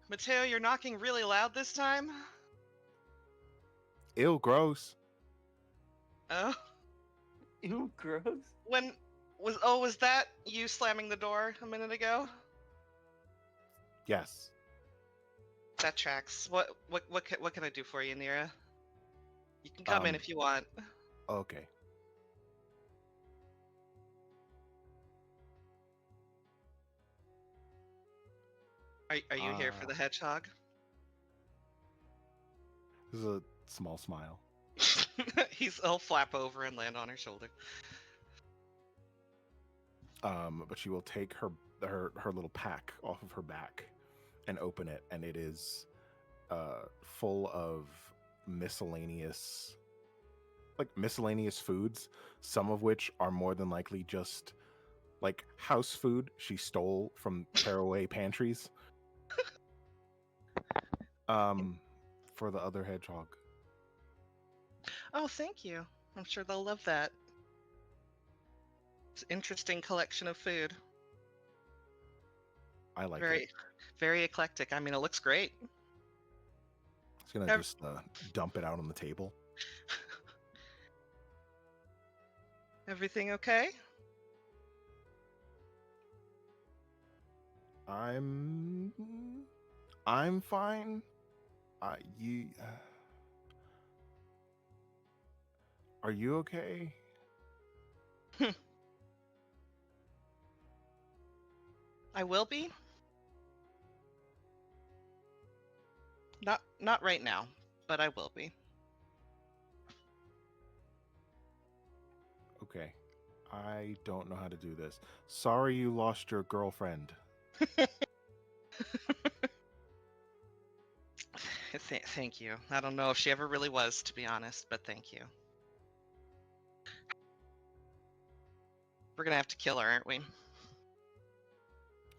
Mateo, you're knocking really loud this time. Ew, gross. Oh, Ew, gross. was that you slamming the door a minute ago? Yes. That tracks. What can I do for you, Nira? You can come in if you want. Okay. Are you here for the hedgehog? This is a small smile. He'll flap over and land on her shoulder. But she will take her little pack off of her back and open it, and it is full of miscellaneous foods, some of which are more than likely just like house food she stole from tearaway pantries. For the other hedgehog. Oh, thank you. I'm sure they'll love that. It's an interesting collection of food. I like Very, it. very eclectic. I mean, it looks great. It's gonna just dump it out on the table. Everything okay? I'm fine. Are you okay? I will be. Not right now, but I will be. Okay. I don't know how to do this. Sorry you lost your girlfriend. Thank you. I don't know if she ever really was, to be honest, but thank you. We're gonna have to kill her, aren't we?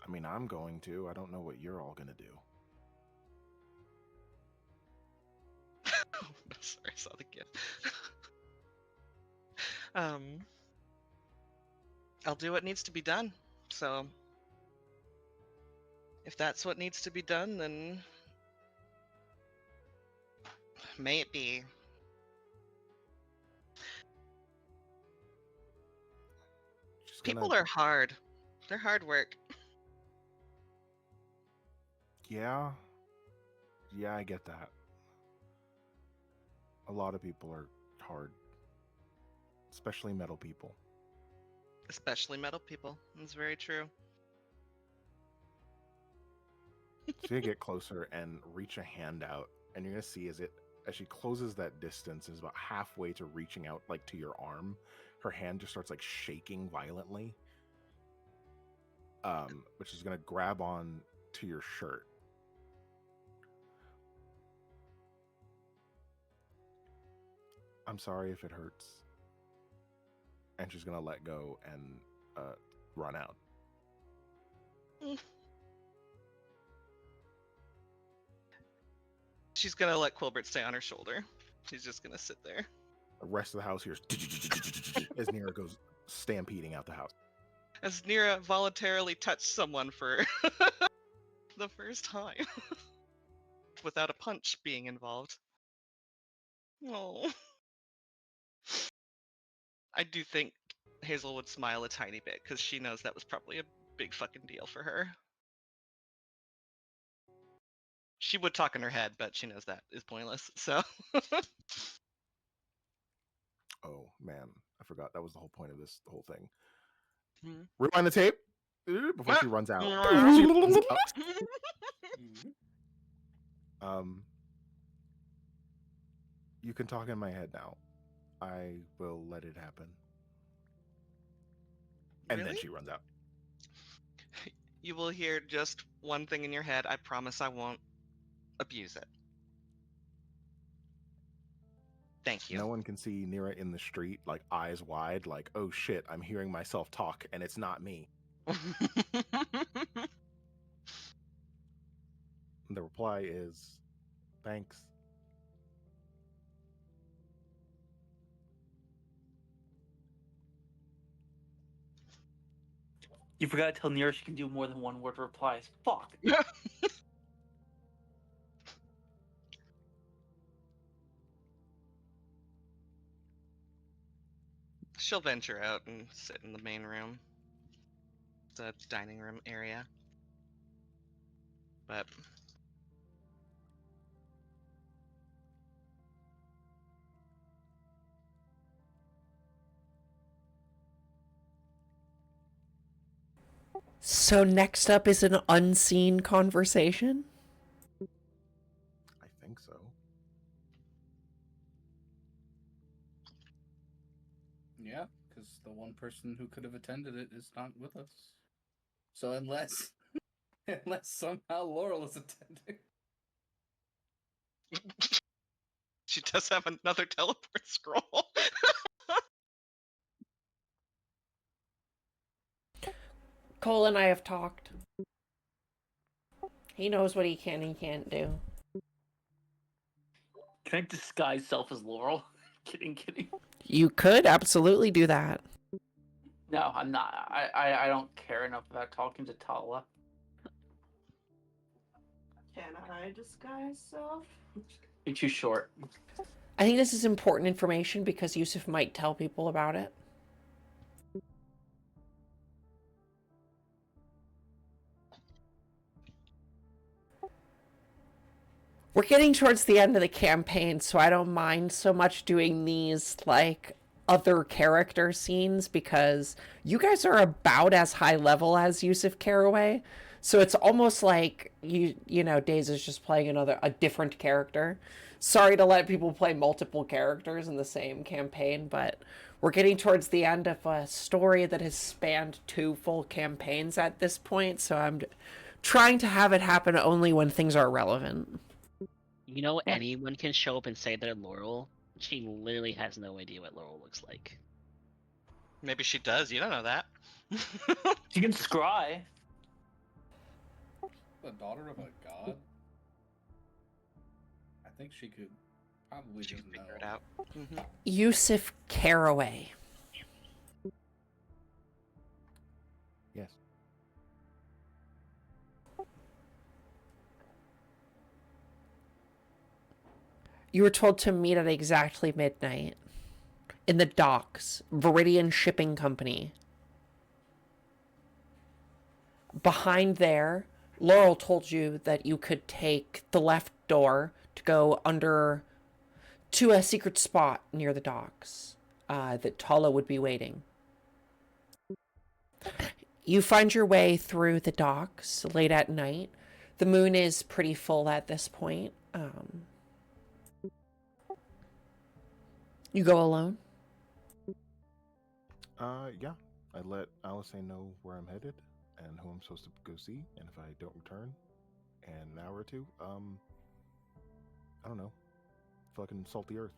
I mean, I'm going to. I don't know what you're all gonna do. Sorry, I saw the gift. I'll do what needs to be done. So if that's what needs to be done, then may it be. She's People gonna, are hard. They're hard work. yeah, I get that. A lot of people are hard, especially metal people. Especially metal people. That's very true. She's gonna get closer and reach a hand out, and you're gonna see as she closes that distance and is about halfway to reaching out like to your arm, her hand just starts like shaking violently. Which is gonna grab on to your shirt. I'm sorry if it hurts. And she's gonna let go and run out. She's gonna let Quilbert stay on her shoulder. She's just gonna sit there. The rest of the house hears as Nira goes stampeding out the house. As Nira voluntarily touched someone for the first time. Without a punch being involved. Oh. I do think Hazel would smile a tiny bit, because she knows that was probably a big fucking deal for her. She would talk in her head, but she knows that is pointless, so... Oh man, I forgot that was the whole point of the whole thing. Hmm. Rewind the tape before she runs out. You can talk in my head now. I will let it happen. And Really? then she runs out. You will hear just one thing in your head. I promise I won't abuse it. Thank you. No one can see Nira in the street, like eyes wide, like, oh shit, I'm hearing myself talk and it's not me. And the reply is, thanks. You forgot to tell Nira she can do more than one word replies. Fuck. She'll venture out and sit in the main room. The dining room area. But... So next up is an unseen conversation? I think so. Yeah, because the one person who could have attended it is not with us. So unless somehow Laurel is attending. She does have another teleport scroll. Cole and I have talked. He knows what he can and can't do. Can I disguise self as Laurel? Kidding. You could absolutely do that. No, I'm not. I don't care enough about talking to Tala. Can I disguise self? You're too short. I think this is important information because Yusuf might tell people about it. We're getting towards the end of the campaign, so I don't mind so much doing these, like, other character scenes because you guys are about as high level as Yusuf Caraway. So it's almost like you know, Days is just playing a different character. Sorry to let people play multiple characters in the same campaign, but we're getting towards the end of a story that has spanned 2 full campaigns at this point, so I'm trying to have it happen only when things are relevant. You know, anyone can show up and say they're Laurel. She literally has no idea what Laurel looks like. Maybe she does, you don't know that. She can scry. The daughter of a god? I think she could probably She just can figure know. it out. Mm-hmm. Yusuf Caraway. Yes. You were told to meet at exactly midnight in the docks, Viridian Shipping Company. Behind there, Laurel told you that you could take the left door to go under to a secret spot near the docks, that Tala would be waiting. You find your way through the docks late at night. The moon is pretty full at this point. You go alone? Yeah. I let Alice know where I'm headed and who I'm supposed to go see, and if I don't return in an hour or two, I don't know, fucking salt the earth.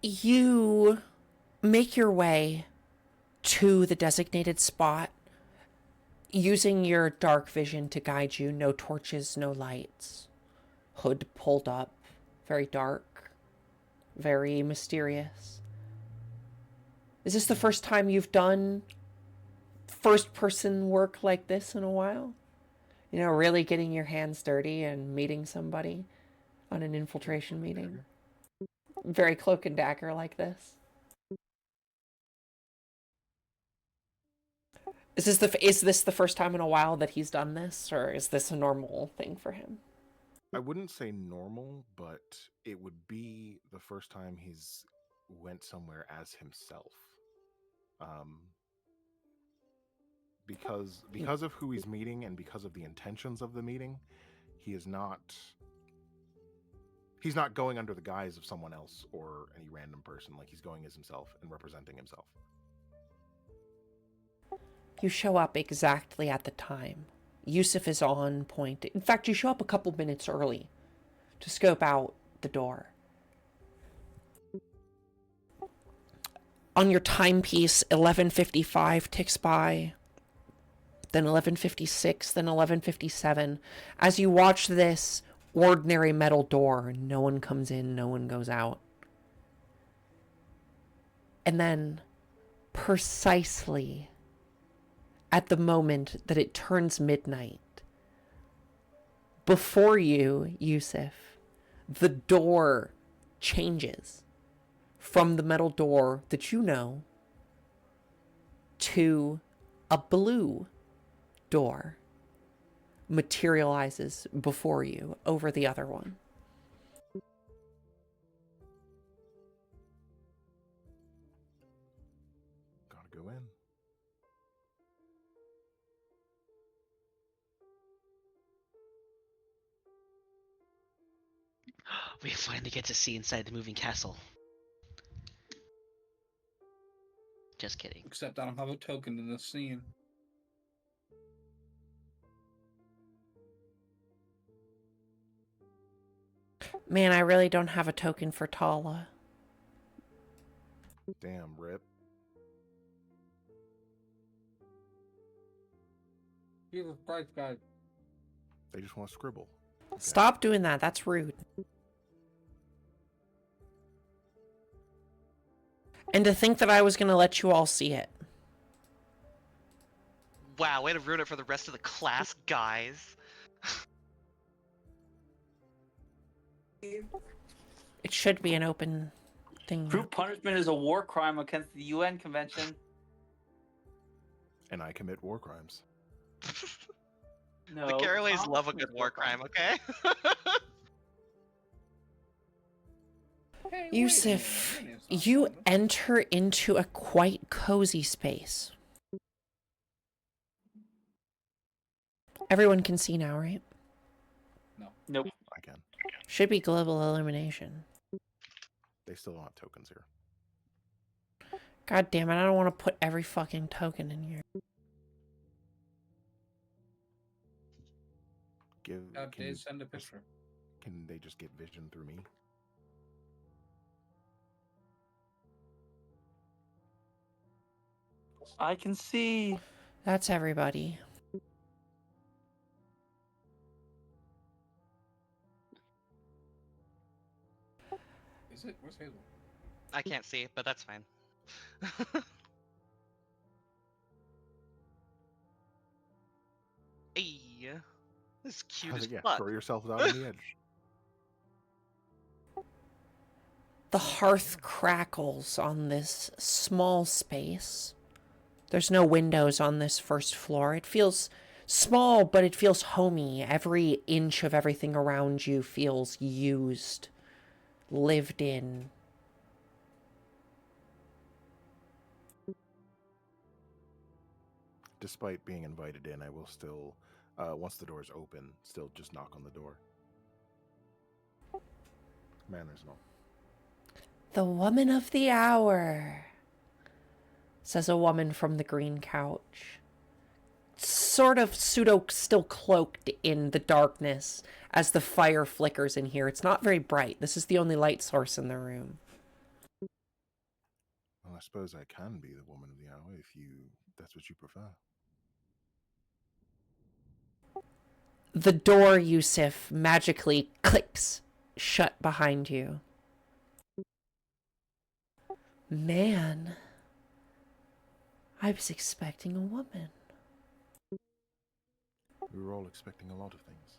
You make your way to the designated spot using your dark vision to guide you. No torches, no lights. Hood pulled up. Very dark. Very mysterious. Is this the first time you've done first-person work like this in a while? You know, really getting your hands dirty and meeting somebody on an infiltration meeting? Very cloak and dagger like this? Is this the first time in a while that he's done this, or is this a normal thing for him? I wouldn't say normal, but it would be the first time he's went somewhere as himself. Because of who he's meeting and because of the intentions of the meeting, he's not going under the guise of someone else or any random person. Like, he's going as himself and representing himself. You show up exactly at the time. Yusuf is on point. In fact, you show up a couple minutes early to scope out the door. On your timepiece, 11:55 ticks by, then 11:56, then 11:57. As you watch this ordinary metal door, no one comes in, no one goes out. And then, precisely at the moment that it turns midnight, before you, Yusuf, the door changes from the metal door that you know to a blue door materializes before you over the other one. Gotta go in. We finally get to see inside the moving castle. Just kidding. Except I don't have a token in this scene. Man, I really don't have a token for Tala. Damn, Rip. Jesus Christ, guys. They just want to scribble. Okay. Stop doing that. That's rude. And to think that I was going to let you all see it. Wow, way to ruin it for the rest of the class, guys. It should be an open thing. Group punishment is a war crime against the UN Convention. And I commit war crimes. No, The Garrelays Tom love a commits good war crime, okay? Hey, Yusuf, wait a minute. Your name's not you Sandra. enter into a quite cozy space. Everyone can see now, right? Nope. I can. Should be global illumination. They still don't have tokens here. God damn it, I don't want to put every fucking token in here. Have Can, Days send a picture. can they just get vision through me? I can see. That's everybody. Is it? Where's Hazel? I can't see, but that's fine. Hey, this is cute as Yeah, fuck. throw yourself down on the edge. The hearth crackles on this small space. There's no windows on this first floor. It feels small, but it feels homey. Every inch of everything around you feels used, lived in. Despite being invited in, I will still, once the doors open, still just knock on the door. Manners and all. The woman of the hour, says a woman from the green couch. Sort of pseudo still cloaked in the darkness as the fire flickers in here. It's not very bright. This is the only light source in the room. Well, I suppose I can be the woman of the hour if that's what you prefer. The door, Yusuf, magically clicks shut behind you. Man, I was expecting a woman. We were all expecting a lot of things.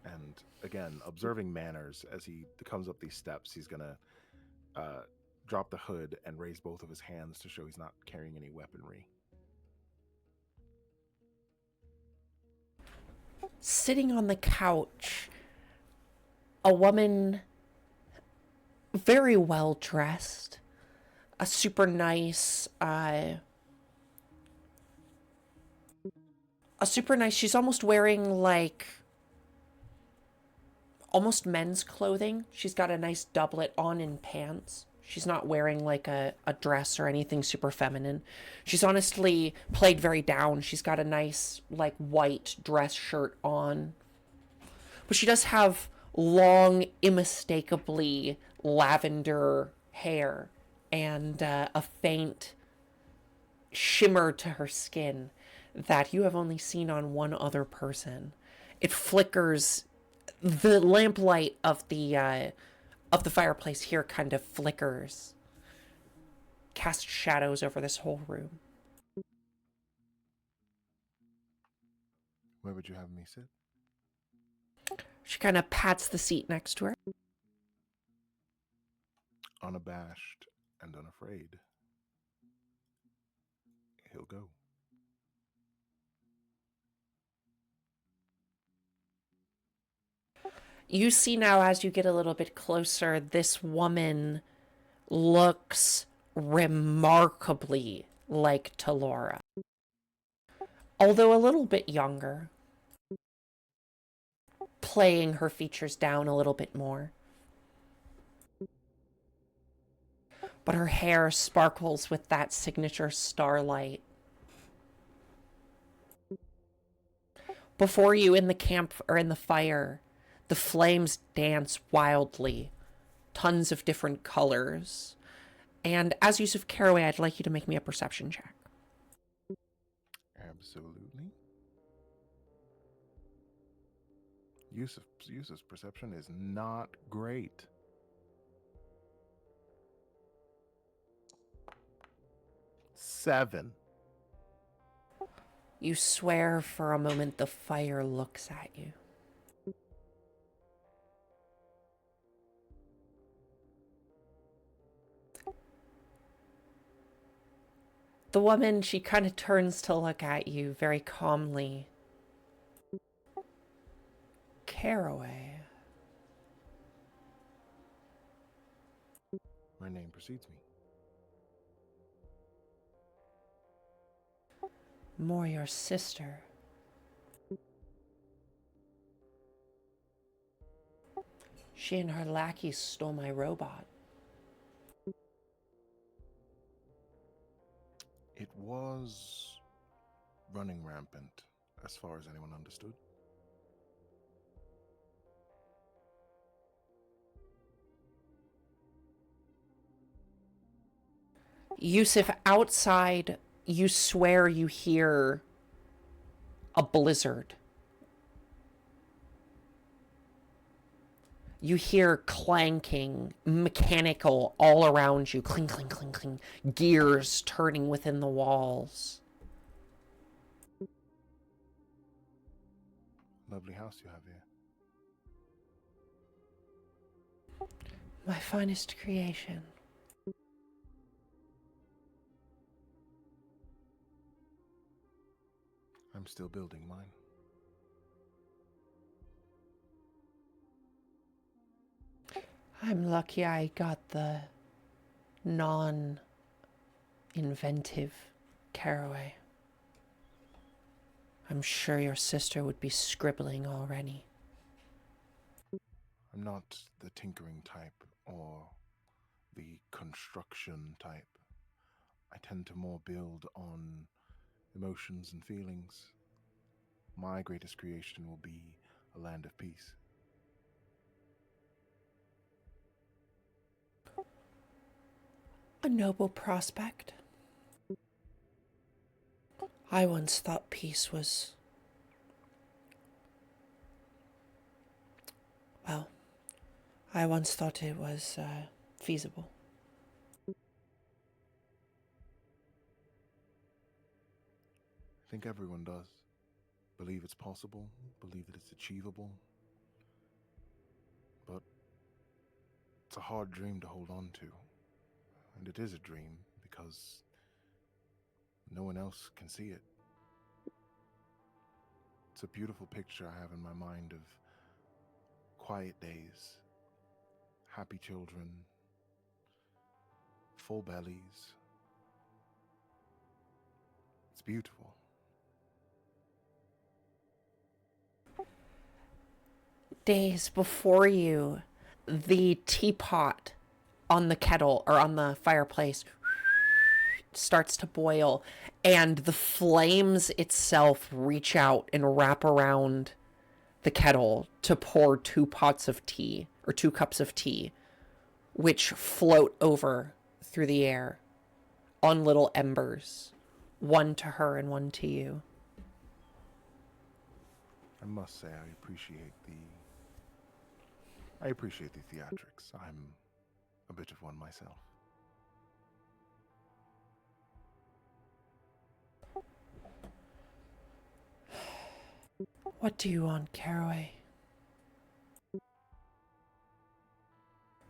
And again, observing Manners as he comes up these steps, he's gonna drop the hood and raise both of his hands to show he's not carrying any weaponry. Sitting on the couch, a woman very well dressed, a super nice, she's almost wearing like almost men's clothing. She's got a nice doublet on and pants. She's not wearing like a dress or anything super feminine. She's honestly played very down. She's got a nice like white dress shirt on. But she does have long, unmistakably lavender hair and a faint shimmer to her skin that you have only seen on one other person. It flickers. The lamplight of the fireplace here kind of flickers, casts shadows over this whole room. Where would you have me sit? She kind of pats the seat next to her. Unabashed and unafraid. He'll go. You see now, as you get a little bit closer, this woman looks remarkably like Talora. Although a little bit younger. Playing her features down a little bit more. But her hair sparkles with that signature starlight. Before you in the camp or in the fire, the flames dance wildly. Tons of different colors. And as Yusuf Caraway, I'd like you to make me a perception check. Absolutely. Yusuf's perception is not great. Seven. You swear for a moment the fire looks at you. The woman, she kind of turns to look at you very calmly. Caraway. My name precedes me. More your sister. She and her lackeys stole my robot. It was running rampant, as far as anyone understood. Yusuf, outside, you swear you hear a blizzard. You hear clanking, mechanical all around you. Cling, cling, cling, cling. Gears turning within the walls. Lovely house you have here. My finest creation. I'm still building mine. I'm lucky I got the non-inventive caraway. I'm sure your sister would be scribbling already. I'm not the tinkering type or the construction type. I tend to more build on emotions and feelings. My greatest creation will be a land of peace. A noble prospect. I once thought peace was, well, I once thought it was feasible. I think everyone does. Believe it's possible, believe that it's achievable. But it's a hard dream to hold on to. And it is a dream because no one else can see it. It's a beautiful picture I have in my mind of quiet days, happy children, full bellies. It's beautiful. Days before you, the teapot on the kettle or on the fireplace starts to boil, and the flames itself reach out and wrap around the kettle to pour 2 pots of tea or 2 cups of tea, which float over through the air on little embers, one to her and one to you. I must say I appreciate the theatrics. I'm a bit of one myself. What do you want, Caraway?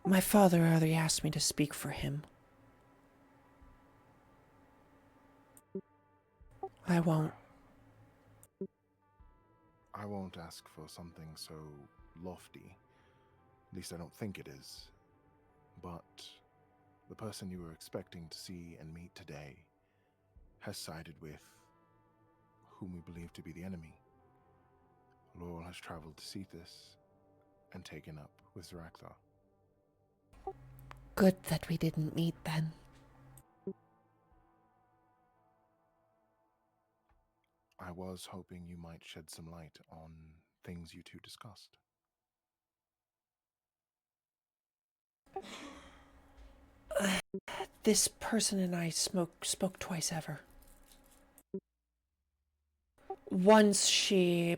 My father already asked me to speak for him. I won't. I won't ask for something so lofty. At least I don't think it is. But the person you were expecting to see and meet today has sided with whom we believe to be the enemy. Laurel has traveled to Cetus and taken up with Zarakthar. Good that we didn't meet then. I was hoping you might shed some light on things you two discussed. This person and I spoke twice ever. Once she,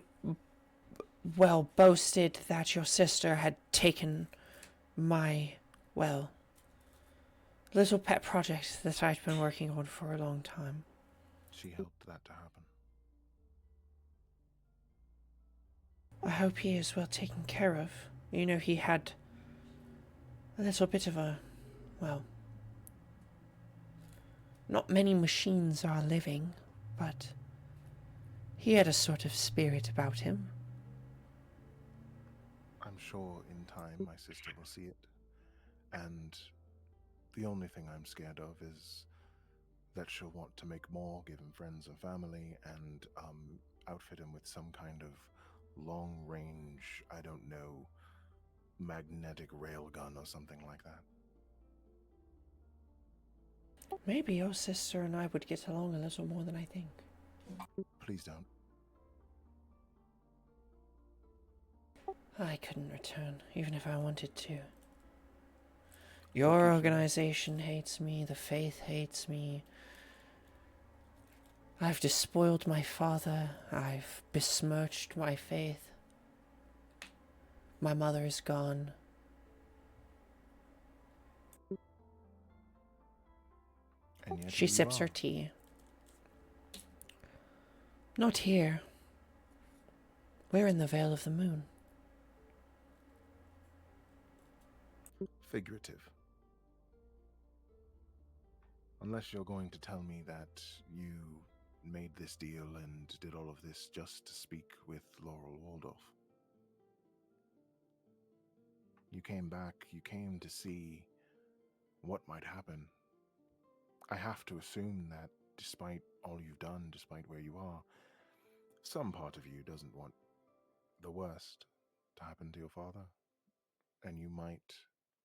well, boasted that your sister had taken my, well, little pet project that I'd been working on for a long time. She helped that to happen. I hope he is well taken care of. You know, he had a little bit of a, well, not many machines are living, but he had a sort of spirit about him. I'm sure in time my sister will see it. And the only thing I'm scared of is that she'll want to make more, give him friends and family, and outfit him with some kind of long range, I don't know, magnetic railgun or something like that. Maybe your sister and I would get along a little more than I think. Please don't. I couldn't return, even if I wanted to. Your keeps you- organization hates me, the faith hates me. I've despoiled my father, I've besmirched my faith. My mother is gone. And yet She here you sips her are. tea. Not here. We're in the Vale of the Moon. Figurative. Unless you're going to tell me that you made this deal and did all of this just to speak with Laurel Waldorf. You came back, you came to see what might happen. I have to assume that despite all you've done, despite where you are, some part of you doesn't want the worst to happen to your father. And you might,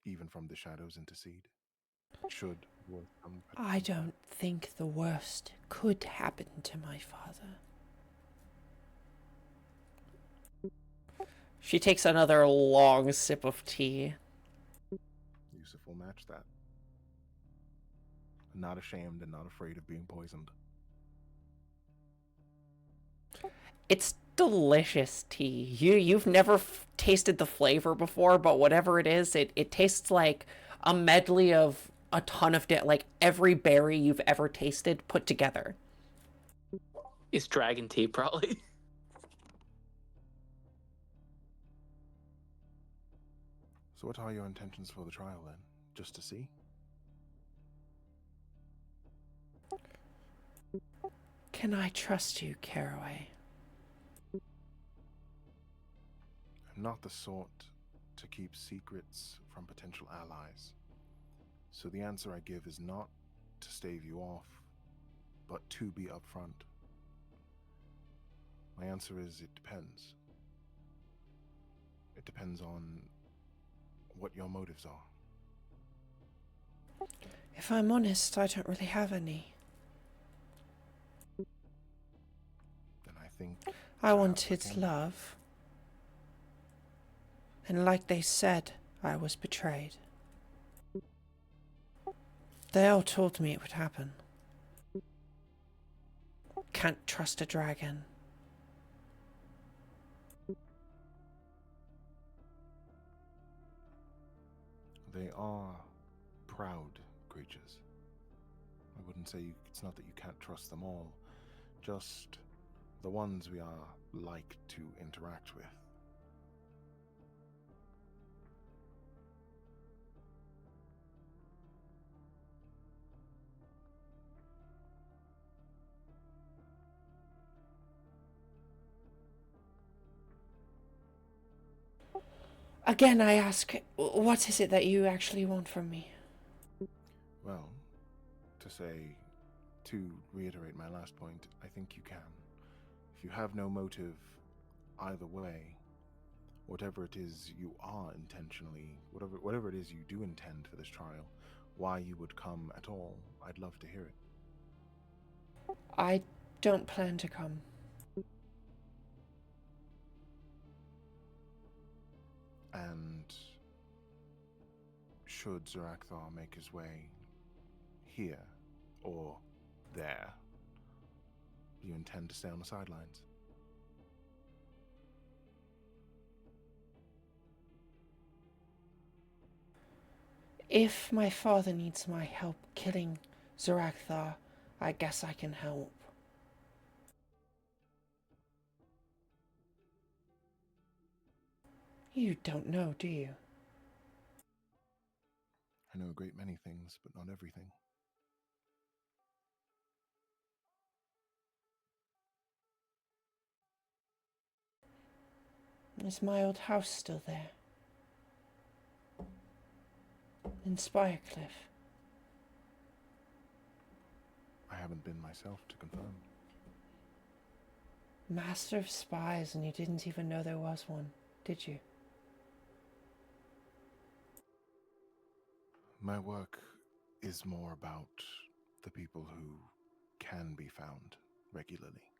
even from the shadows, intercede. Should worst come to I pass. don't think the worst could happen to my father. She takes another long sip of tea. Yusuf will match that. Not ashamed and not afraid of being poisoned. It's delicious tea. You've never tasted the flavor before, but whatever it is, it tastes like a medley of a ton of like every berry you've ever tasted put together. It's dragon tea, probably. So what are your intentions for the trial then? Just to see? Can I trust you, Caraway? I'm not the sort to keep secrets from potential allies. So the answer I give is not to stave you off, but to be upfront. My answer is it depends. It depends on what your motives are. If I'm honest, I don't really have any. Then I think I perhaps wanted can- love. And like they said, I was betrayed. They all told me it would happen. Can't trust a dragon. They are proud creatures. I wouldn't say it's not that you can't trust them all, just the ones we are like to interact with. Again, I ask, what is it that you actually want from me? Well, to reiterate my last point, I think you can. If you have no motive either way, whatever it is you are intentionally, whatever it is you do intend for this trial, why you would come at all, I'd love to hear it. I don't plan to come. And should Zarakthar make his way here or there, do you intend to stay on the sidelines? If my father needs my help killing Zarakthar, I guess I can help. You don't know, do you? I know a great many things, but not everything. Is my old house still there? In Spirecliff? I haven't been myself to confirm. Master of Spies, and you didn't even know there was one, did you? My work is more about the people who can be found regularly.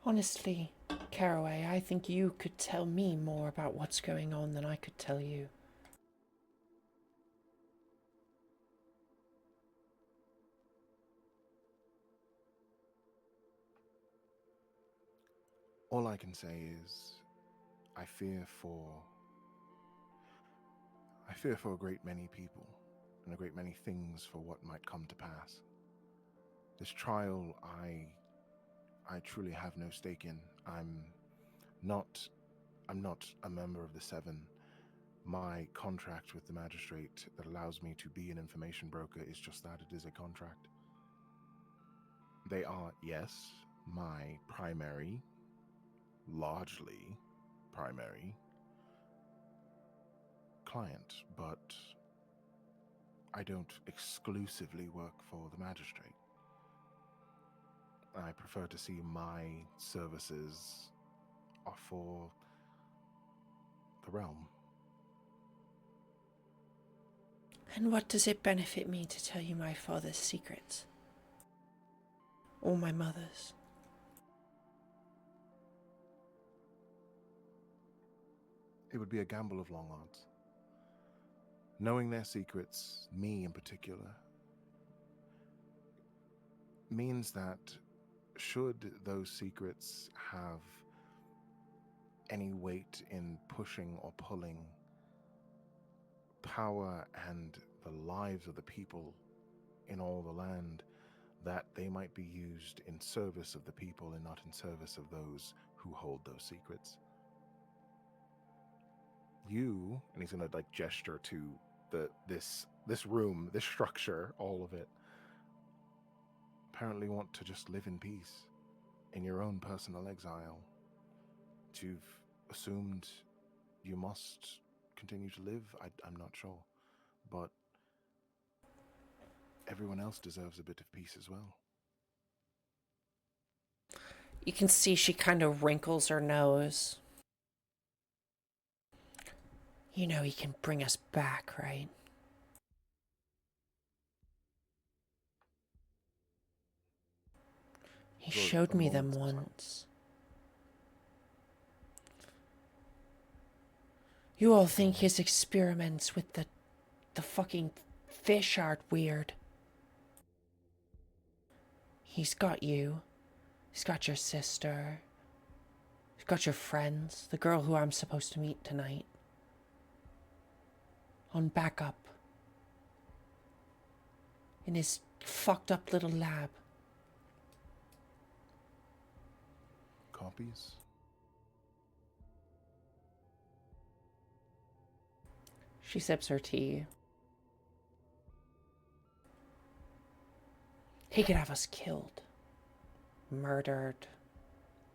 Honestly, Caraway, I think you could tell me more about what's going on than I could tell you. All I can say is I fear for a great many people and a great many things for what might come to pass. This trial I truly have no stake in. Not I'm not a member of the Seven. My contract with the magistrate that allows me to be an information broker is just that, it is a contract. They are, yes, my largely primary client, but I don't exclusively work for the magistrate. I prefer to see my services are for the realm. And what does it benefit me to tell you my father's secrets? Or my mother's? It would be a gamble of long odds. Knowing their secrets, me in particular, means that should those secrets have any weight in pushing or pulling power and the lives of the people in all the land, that they might be used in service of the people and not in service of those who hold those secrets. You, and he's gonna like gesture to this room, this structure, all of it, apparently want to just live in peace in your own personal exile. You've assumed you must continue to live. I'm not sure, but everyone else deserves a bit of peace as well. You can see she kind of wrinkles her nose. You know he can bring us back, right? He For showed a me them moment's once. You all think his experiments with the fucking fish aren't weird. He's got you. He's got your sister. He's got your friends. The girl who I'm supposed to meet tonight. On backup. In his fucked up little lab. Copies? She sips her tea. He could have us killed. Murdered.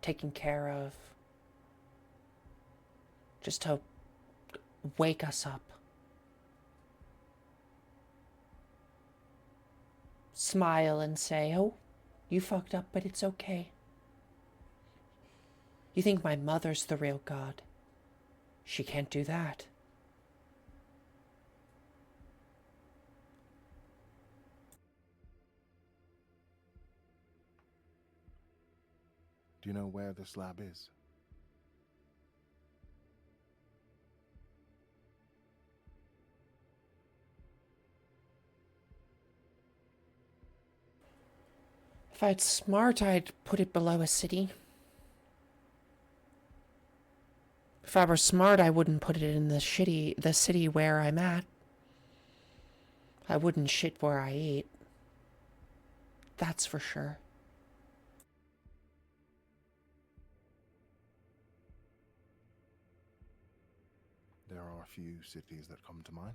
Taken care of. Just to wake us up. Smile and say, oh, you fucked up, but it's okay. You think my mother's the real god? She can't do that. Do you know where this lab is? If I'd smart, I'd put it below a city. If I were smart, I wouldn't put it in the city where I'm at. I wouldn't shit where I eat. That's for sure. There are a few cities that come to mind.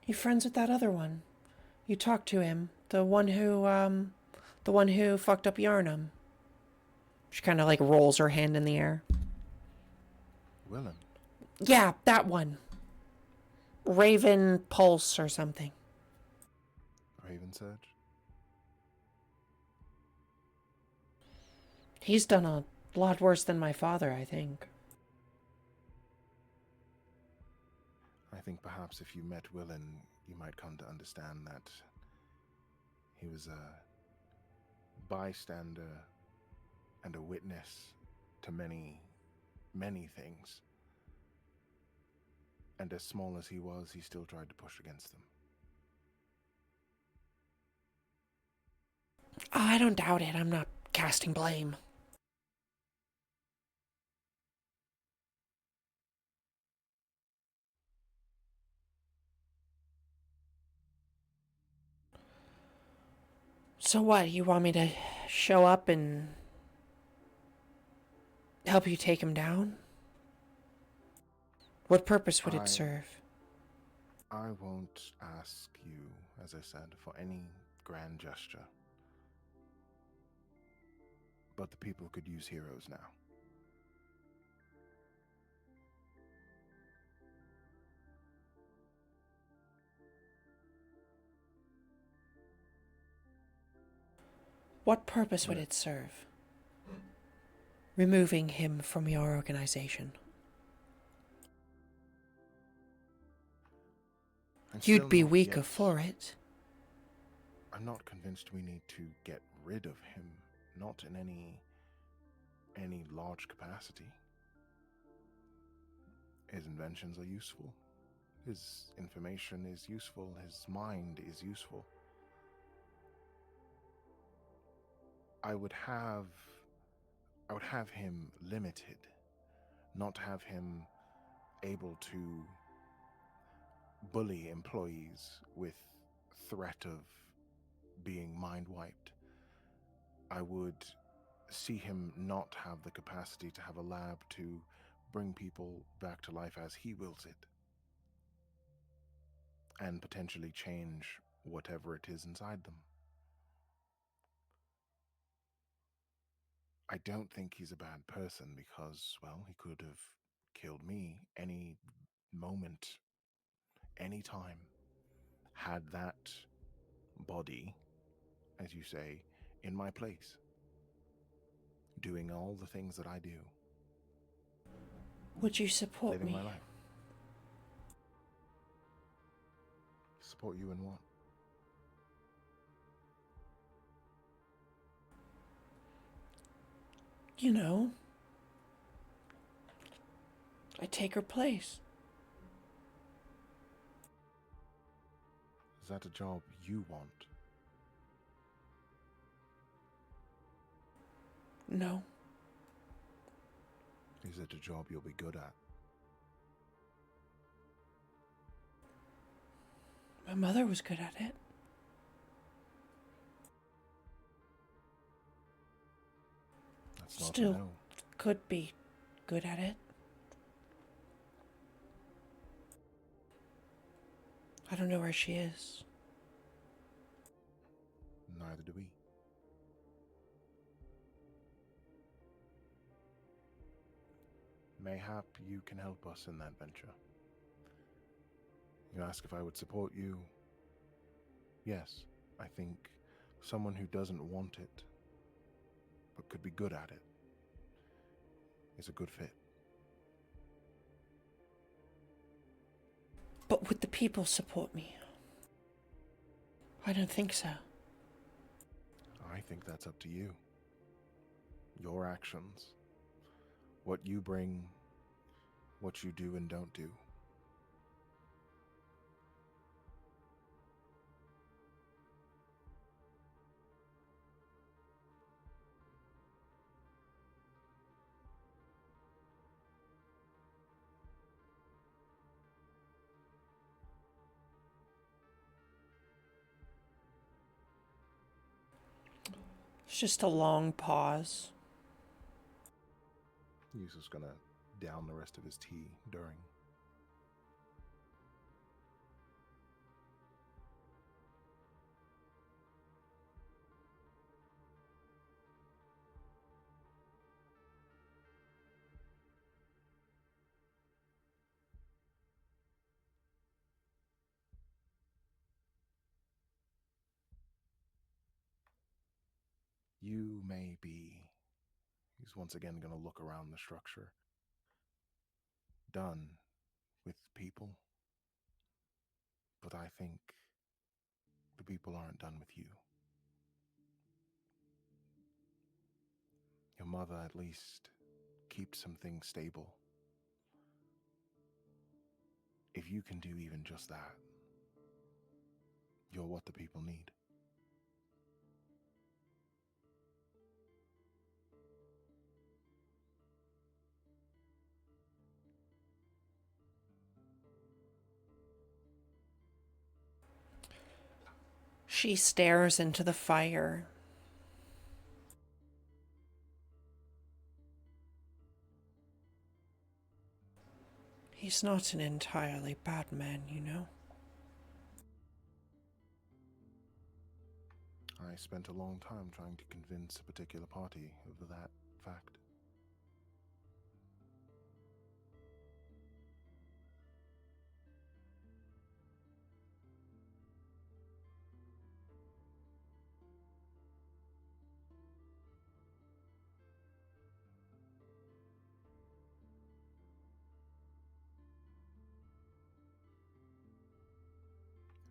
You friends with that other one? You talked to him, the one who fucked up Yarnum. She kind of like rolls her hand in the air. Willem. Yeah, that one. Raven Pulse or something. Raven Surge. He's done a lot worse than my father, I think. I think perhaps if you met Willen, you might come to understand that he was a bystander and a witness to many, many things. And as small as he was, he still tried to push against them. I don't doubt it. I'm not casting blame. So what? You want me to show up and help you take him down? What purpose would it serve? I won't ask you, as I said, for any grand gesture. But the people could use heroes now. What purpose would it serve? Removing him from your organization. You'd be weaker for it. I'm not convinced we need to get rid of him, not in any large capacity. His inventions are useful. His information is useful. His mind is useful. I would have him limited, not have him able to bully employees with threat of being mind wiped. I would see him not have the capacity to have a lab to bring people back to life as he wills it, and potentially change whatever it is inside them. I don't think he's a bad person because, well, he could have killed me any moment, any time, had that body, as you say, in my place, doing all the things that I do. Would you support living me? my life. Support you in what? You know, I take her place. Is that a job you want? No. Is it a job you'll be good at? My mother was good at it. That's not Still a no. could be good at it. I don't know where she is. Neither do we. Mayhap you can help us in that venture. You ask if I would support you. Yes, I think someone who doesn't want it, but could be good at it, is a good fit. But would the people support me? I don't think so. I think that's up to you. Your actions. What you bring, what you do and don't do. It's just a long pause. He's just gonna down the rest of his tea during. You may be. He's once again going to look around the structure. Done with people, think the people aren't done with you. Your mother at least keeps some things stable. If you can do even just that, you're what the people need. She stares into the fire. He's not an entirely bad man, you know. I spent a long time trying to convince a particular party of that fact.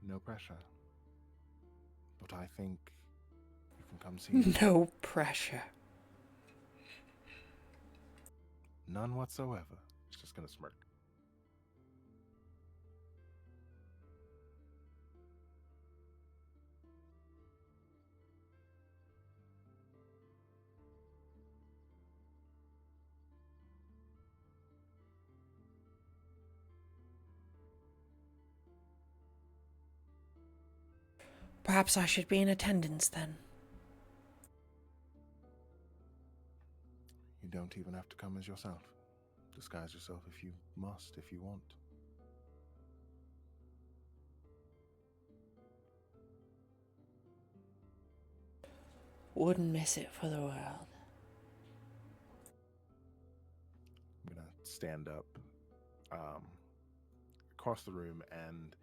No pressure. But I think you can come see me. No pressure. None whatsoever. He's just gonna smirk. Perhaps I should be in attendance then. You don't even have to come as yourself. Disguise yourself if you must, if you want. Wouldn't miss it for the world. I'm gonna stand up across the room, and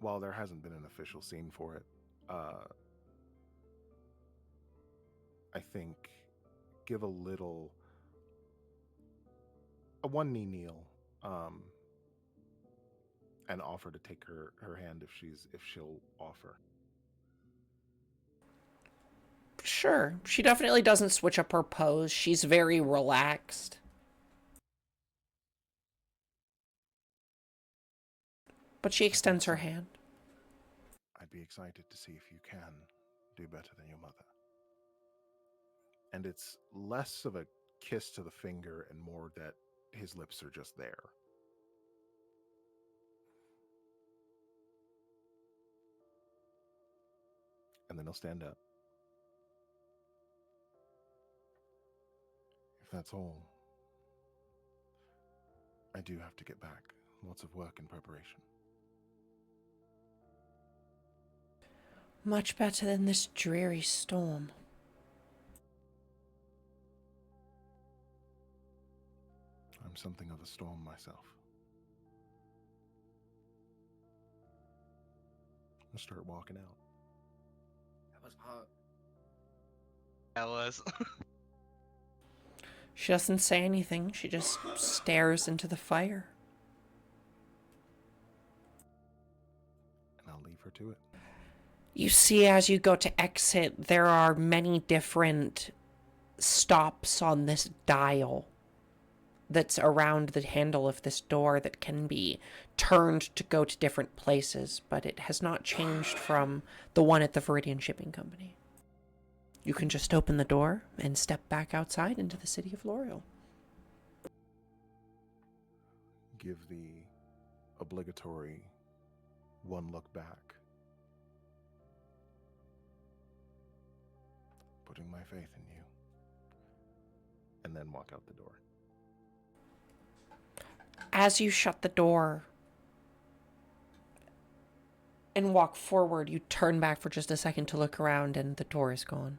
while there hasn't been an official scene for it, I think give a one knee kneel, and offer to take her hand if she'll offer. Sure, she definitely doesn't switch up her pose. She's very relaxed. But she extends her hand. I'd be excited to see if you can do better than your mother. And it's less of a kiss to the finger and more that his lips are just there. And then he'll stand up. If that's all, I do have to get back. Lots of work and preparation. Much better than this dreary storm. I'm something of a storm myself. I'll start walking out. That was hot. That was. She doesn't say anything. She just stares into the fire. And I'll leave her to it. You see, as you go to exit, there are many different stops on this dial that's around the handle of this door that can be turned to go to different places, but it has not changed from the one at the Viridian Shipping Company. You can just open the door and step back outside into the city of L'Oreal. Give the obligatory one look back. Putting my faith in you. And then walk out the door. As you shut the door and walk forward, you turn back for just a second to look around, and the door is gone.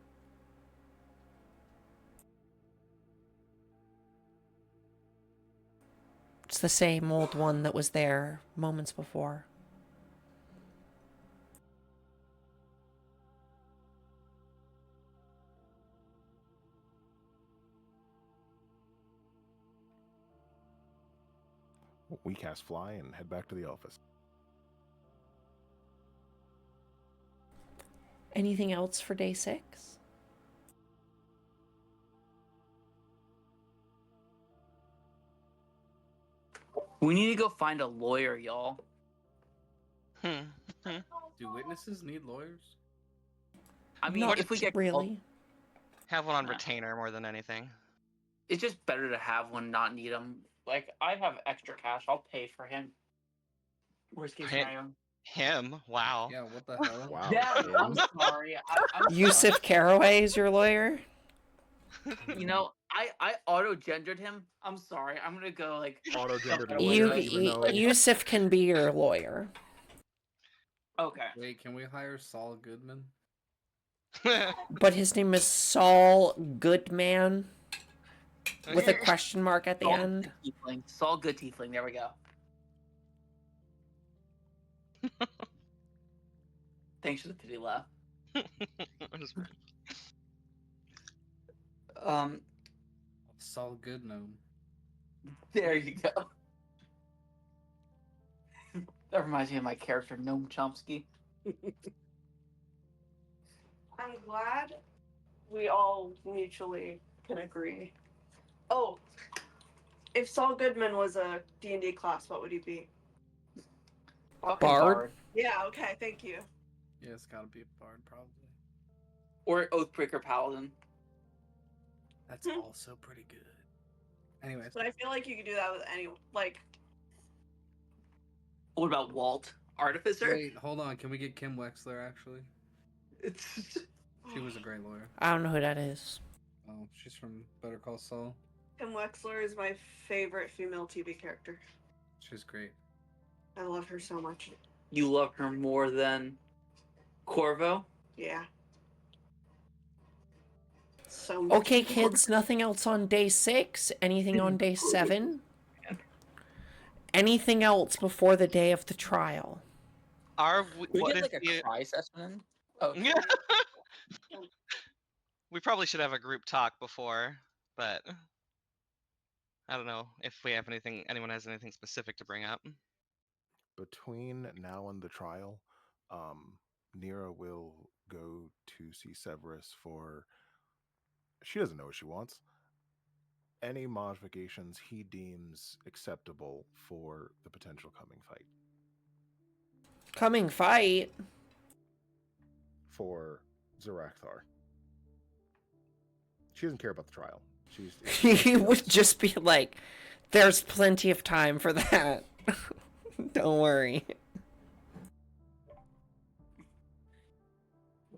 It's the same old one that was there moments before. We cast fly and head back to the office. Anything else for day 6? We need to go find a lawyer, y'all. Do witnesses need lawyers? I mean, Not if we get called, really. Have one on Nah. retainer more than anything. it's just better to have one, not need them. Like, I have extra cash. I'll pay for him. Worst case Hey. scenario. Him? Wow. Yeah, what the hell? Wow. Yeah, I'm Tim. sorry. I'm Yusuf Caraway is your lawyer? You know, I auto-gendered him. I'm sorry. I'm gonna go like Auto-gendered something lawyer, like- even though Yusuf can be your lawyer. Okay. Wait, can we hire Saul Goodman? But his name is Saul Goodman with a question mark at the Saul end. Good Tiefling. Saul Good Tiefling. There we go. Thanks for the pity laugh. Saul Goodman. There you go. That reminds me of my character, Noam Chomsky. I'm glad we all mutually can agree. Oh, if Saul Goodman was a D&D class, what would he be? Fucking Bard? Yeah, okay, thank you. Yeah, it's gotta be a bard, probably. Or Oathbreaker Paladin. That's also pretty good. Anyways, But I feel like you could do that with any, like, What about Walt? Artificer? wait, hold on. Can we get Kim Wexler, actually? She was a great lawyer. I don't know who that is. Oh, she's from Better Call Saul. Kim Wexler is my favorite female TV character. She's great. I love her so much. You love her more than Corvo? Yeah. So much. Okay, kids, nothing else on day 6? Anything on day 7? Anything else before the day of the trial? We what get is like a the- try session in? Oh, We probably should have a group talk before, but I don't know if we have anyone has anything specific to bring up. between now and the trial, Nira will go to see Severus for. She doesn't know what she wants. Any modifications he deems acceptable for the potential coming fight. Coming fight? For Zarakthar. She doesn't care about the trial. He would just be like, there's plenty of time for that. Don't worry.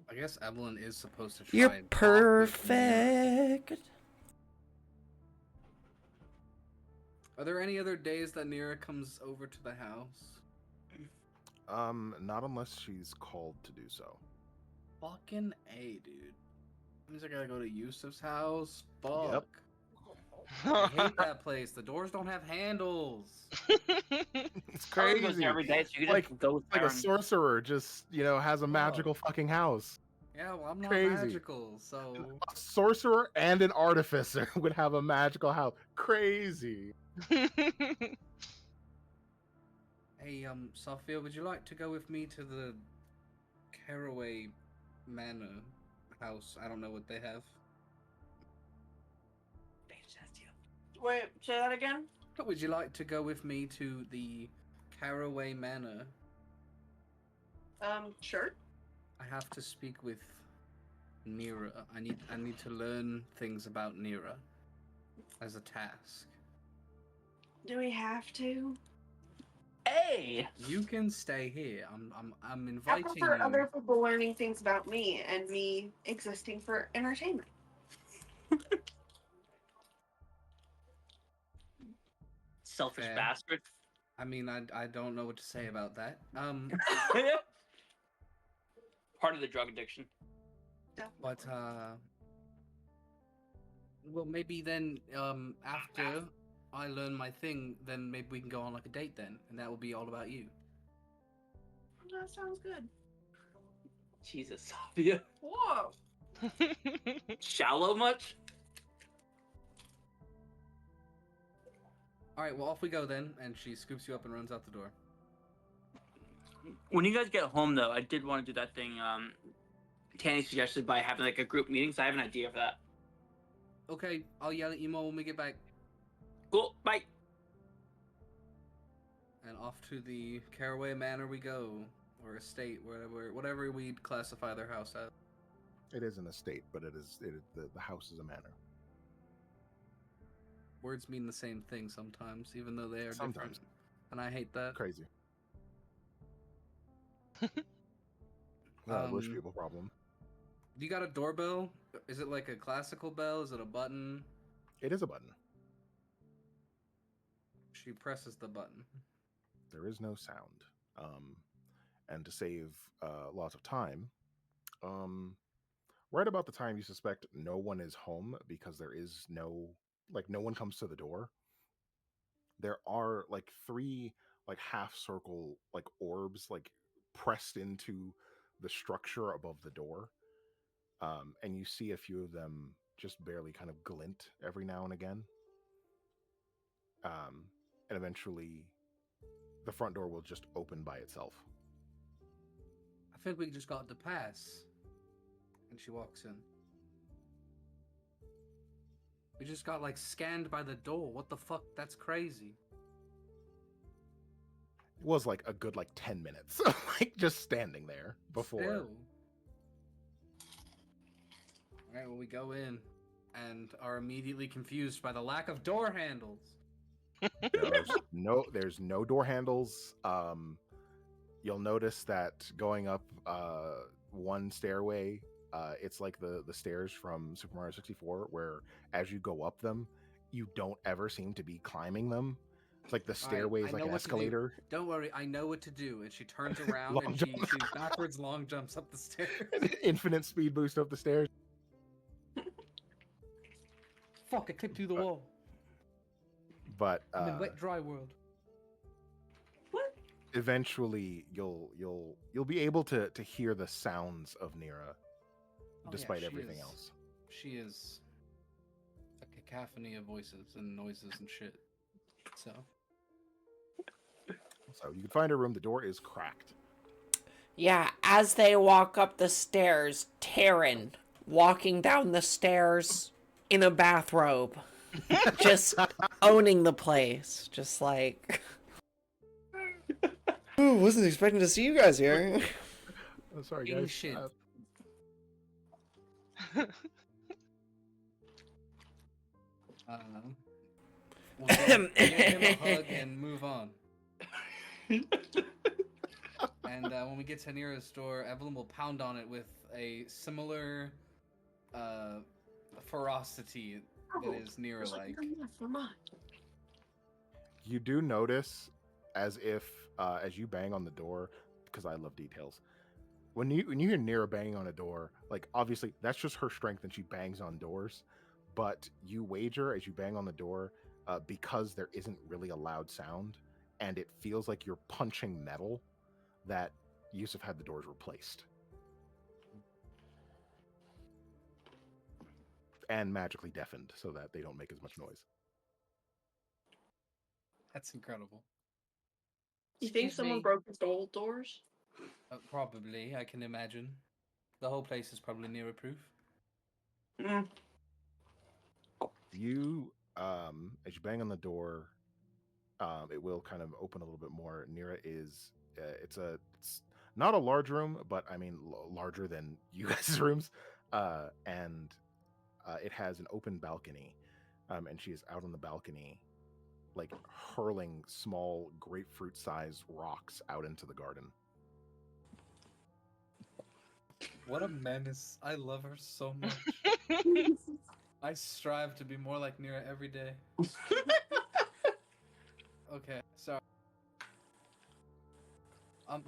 I guess Evelyn is supposed to try You're and talk with Nira. perfect. Are there any other days that Nira comes over to the house? Not unless she's called to do so. Fucking A, dude. Means I gotta go to Yusuf's house? Fuck. Yep. I hate that place. The doors don't have handles. It's Charlie goes crazy. there every day, so you can Like- just go Like there a and- sorcerer just, has a magical fucking house. Yeah, well, I'm not Crazy. magical, so A sorcerer and an artificer would have a magical house. Crazy. hey, Sophia, would you like to go with me to the Caraway Manor house? I don't know what they have. Wait, say that again? Would you like to go with me to the Caraway Manor? Sure. I have to speak with Nira. I need to learn things about Nira as a task. Do we have to? Hey! You can stay here. I'm I inviting prefer you. other people learning things about me and me existing for entertainment. Selfish Fair. bastard. I mean, I don't know what to say about that. Part of the drug addiction. But well, maybe then after I learn my thing, then maybe we can go on like a date then, and that will be all about you. That sounds good. Jesus, Sophia. Whoa. Shallow much? All right, well off we go then, and she scoops you up and runs out the door. When you guys get home, though, I did want to do that thing. Tanny suggested by having like a group meeting, so I have an idea for that. Okay, I'll yell at Emo when we get back. Cool, bye. And off to the Caraway Manor we go, or estate, whatever we'd classify their house as. It is an estate, but the house is a manor. Words mean the same thing sometimes, even though they are Sometimes. different. And I hate that. Crazy. Rich people problem. You got a doorbell? Is it like a classical bell? Is it a button? It is a button. She presses the button. There is no sound. And to save lots of time, right about the time you suspect no one is home because there is no one comes to the door, there are like 3 like half circle like orbs like pressed into the structure above the door. And you see a few of them just barely kind of glint every now and again. And eventually the front door will just open by itself. I think we just got the pass. And she walks in. We just got like scanned by the door. What the fuck? That's crazy. It was like a good 10 minutes like just standing there before. Still. Alright, well we go in and are immediately confused by the lack of door handles. There's no door handles. You'll notice that going up one stairway, it's like the stairs from Super Mario 64, where as you go up them, you don't ever seem to be climbing them. It's like the stairway is like an escalator. Don't worry, I know what to do. And she turns around and she backwards long jumps up the stairs. Infinite speed boost up the stairs. Fuck! I clipped through the wall. But I'm in wet dry world. What? Eventually, you'll be able to hear the sounds of Nira, despite everything else. She is a cacophony of voices and noises and shit. So you can find her room. The door is cracked. Yeah, as they walk up the stairs, Taryn walking down the stairs in a bathrobe, just owning the place, just like. Ooh, wasn't expecting to see you guys here. Oh, sorry, guys. Shit. We'll give him a hug and move on. And when we get to Nira's door, Evelyn will pound on it with a similar ferocity that is Nira-like. You do notice, as you bang on the door, because I love details. When you hear Nira banging on a door, like obviously that's just her strength and she bangs on doors. But you wager as you bang on the door, because there isn't really a loud sound, and it feels like you're punching metal, that Yusuf had the doors replaced. And magically deafened so that they don't make as much noise. That's incredible. You think someone broke the old doors? Probably, I can imagine. The whole place is probably Nira-proof. Mm. You, as you bang on the door, it will kind of open a little bit more. Nira is, it's not a large room, but I mean larger than you guys' rooms, and it has an open balcony, and she is out on the balcony, like hurling small grapefruit-sized rocks out into the garden. What a menace. I love her so much. I strive to be more like Nira every day. Okay, sorry.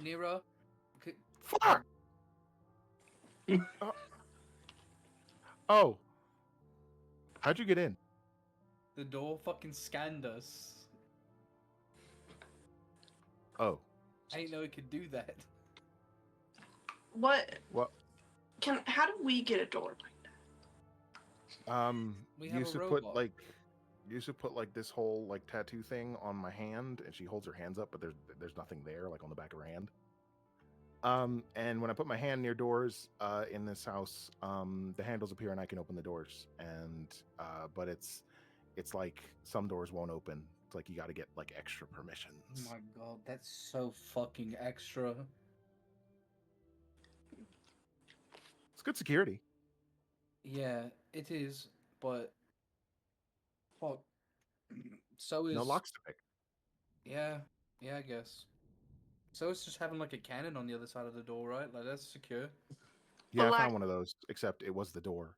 Nira? Fuck! Oh. How'd you get in? The door fucking scanned us. Oh. I didn't know it could do that. What? What? How do we get a door like that? We have a robot. You should put like this whole like tattoo thing on my hand, and she holds her hands up, but there's nothing there, like on the back of her hand. And when I put my hand near doors in this house, the handles appear and I can open the doors. And but it's like some doors won't open. It's like you got to get like extra Oh permissions. my god, that's so fucking extra. It's good security. Yeah, it is, but fuck. So No is locks to pick. yeah, yeah, I guess. So it's just having like a cannon on the other side of the door, right? Like that's secure. Yeah, I Black. found one of those. Except it was the door.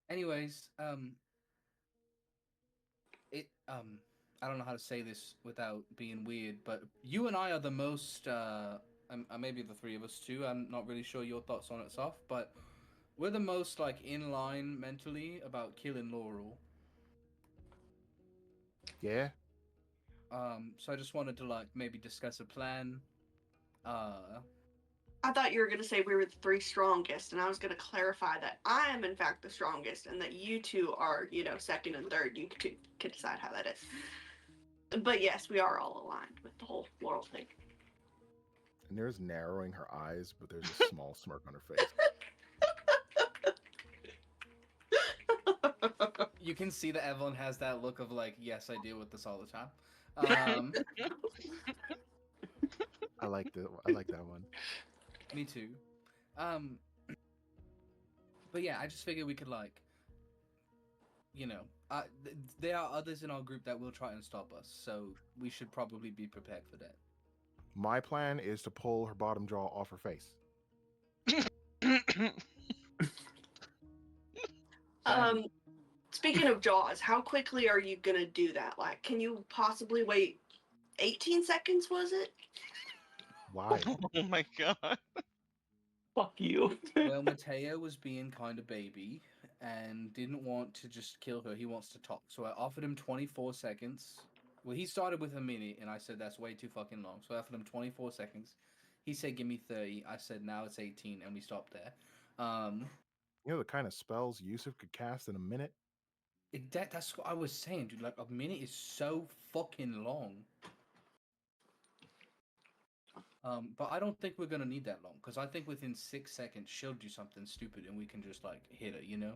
Anyways, I don't know how to say this without being weird, but you and I are the most maybe the three of us too. I'm not really sure your thoughts on it, Soph, but we're the most like in line mentally about killing Laurel. Yeah. So I just wanted to like maybe discuss a plan. I thought you were going to say we were the three strongest, and I was going to clarify that I am, in fact, the strongest, and that you two are, second and third. You can decide how that is. But yes, we are all aligned with the whole Laurel thing. And there's narrowing her eyes, but there's a small smirk on her face. You can see that Evelyn has that look of like, yes, I deal with this all the time. I like that one. Me too. But yeah, I just figured we could like, there are others in our group that will try and stop us, so we should probably be prepared for that. My plan is to pull her bottom jaw off her face. Speaking of Jaws, how quickly are you going to do that? Like, can you possibly wait 18 seconds, was it? Why? Oh my god. Fuck you. Well, Mateo was being kind of baby and didn't want to just kill her. He wants to talk. So I offered him 24 seconds. Well, he started with a minute, and I said that's way too fucking long. So I offered him 24 seconds. He said, give me 30. I said, now it's 18, and we stopped there. You know the kind of spells Yusuf could cast in a minute? That's what I was saying, dude. Like, a minute is so fucking long. But I don't think we're gonna need that long, because I think within 6 seconds she'll do something stupid and we can just like hit her, you know?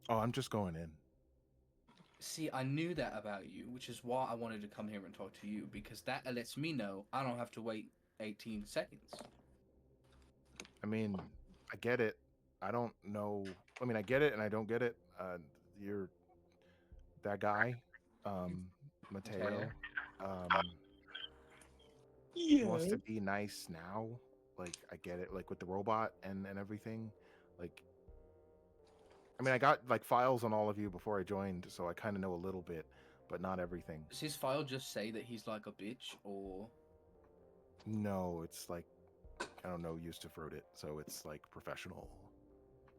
Oh, I'm just going in. See, I knew that about you, which is why I wanted to come here and talk to you, because that lets me know I don't have to wait 18 seconds. I mean, I get it. I don't know. I mean, I get it and I don't get it. You're that guy, Mateo. He wants to be nice now. Like, I get it. Like with the robot and everything. Like, I mean, I got like files on all of you before I joined, so I kind of know a little bit, but not everything. Does his file just say that he's like a bitch, or? No, it's like, I don't know, Yusuf wrote it, so it's like professional.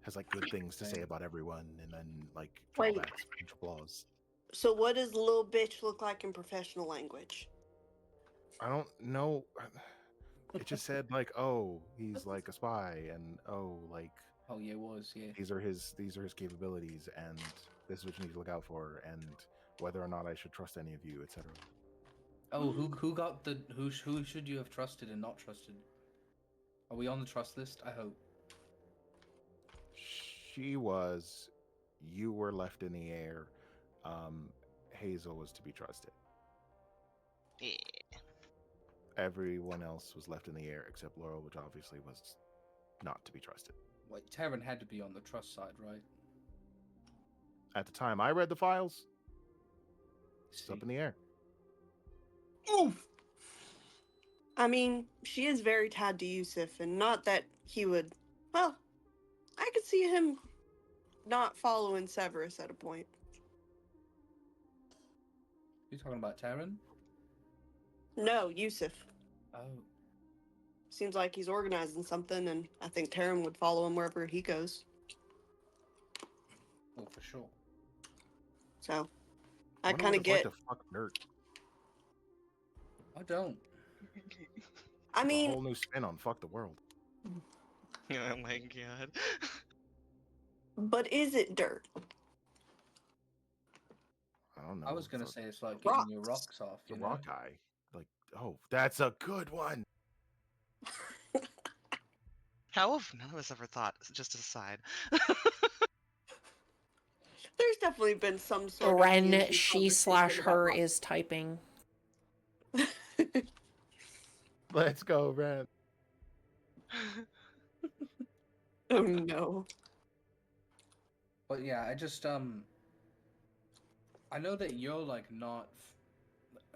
Has like good things to say about everyone, and then like Wait. drawbacks, potential flaws. So what does little bitch look like in professional language? I don't know. It just said like, oh, he's like a spy, and oh, like, Oh yeah, it was, yeah. these are his capabilities, and this is what you need to look out for, and whether or not I should trust any of you, etc. Oh, who should you have trusted and not trusted? Are we on the trust list? I hope. She was. You were left in the air. Hazel was to be trusted. Yeah. Everyone else was left in the air except Laurel, which obviously was not to be trusted. Wait, Terran had to be on the trust side, right? At the time I read the files, it's up in the air. Oof. I mean, she is very tied to Yusuf, and not that he would. Well, I could see him not following Severus at a point. You talking about Terran? No, Yusuf. Oh. Seems like he's organizing something, and I think Tarim would follow him wherever he goes. Oh, for sure. So, I wonder kind what of it's like get. to fuck dirt. I don't. I A mean, whole new spin on fuck the world. Oh my god. but is it dirt? I don't know. I was gonna it's say it's like getting your Rocks. rocks off. the You know? rock guy. Like, oh, that's a good one. How have none of us ever thought? Just aside. There's definitely been some sort of Ren, D&D she conversation slash about her rocks. is typing. Let's go, Ren. Oh no. But yeah, I just I know that you're like not,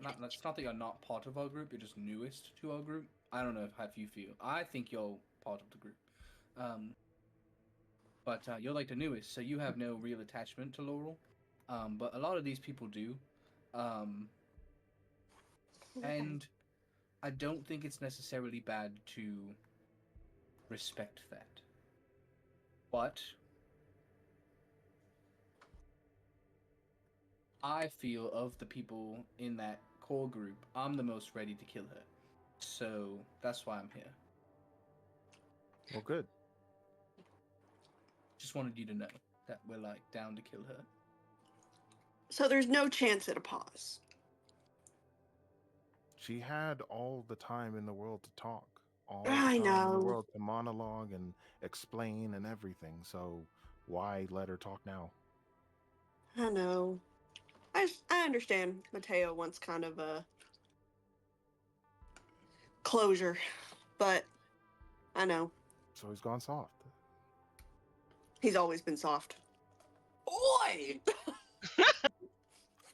not. It's not that you're not part of our group. You're just newest to our group. I don't know how you feel. I think you're part of the group. But you're like the newest, so you have no real attachment to Laurel. But a lot of these people do. Um, and I don't think it's necessarily bad to respect that. But I feel of the people in that core group, I'm the most ready to kill her. So that's why I'm here. Well, good. Just wanted you to know that we're like down to kill her. So there's no chance at a pause. She had all the time in the world to talk, all I the time in the know. world to monologue and explain and everything. So why let her talk now? I know. I understand Mateo wants kind of a closure, but I know. So he's gone soft. He's always been soft. Oi!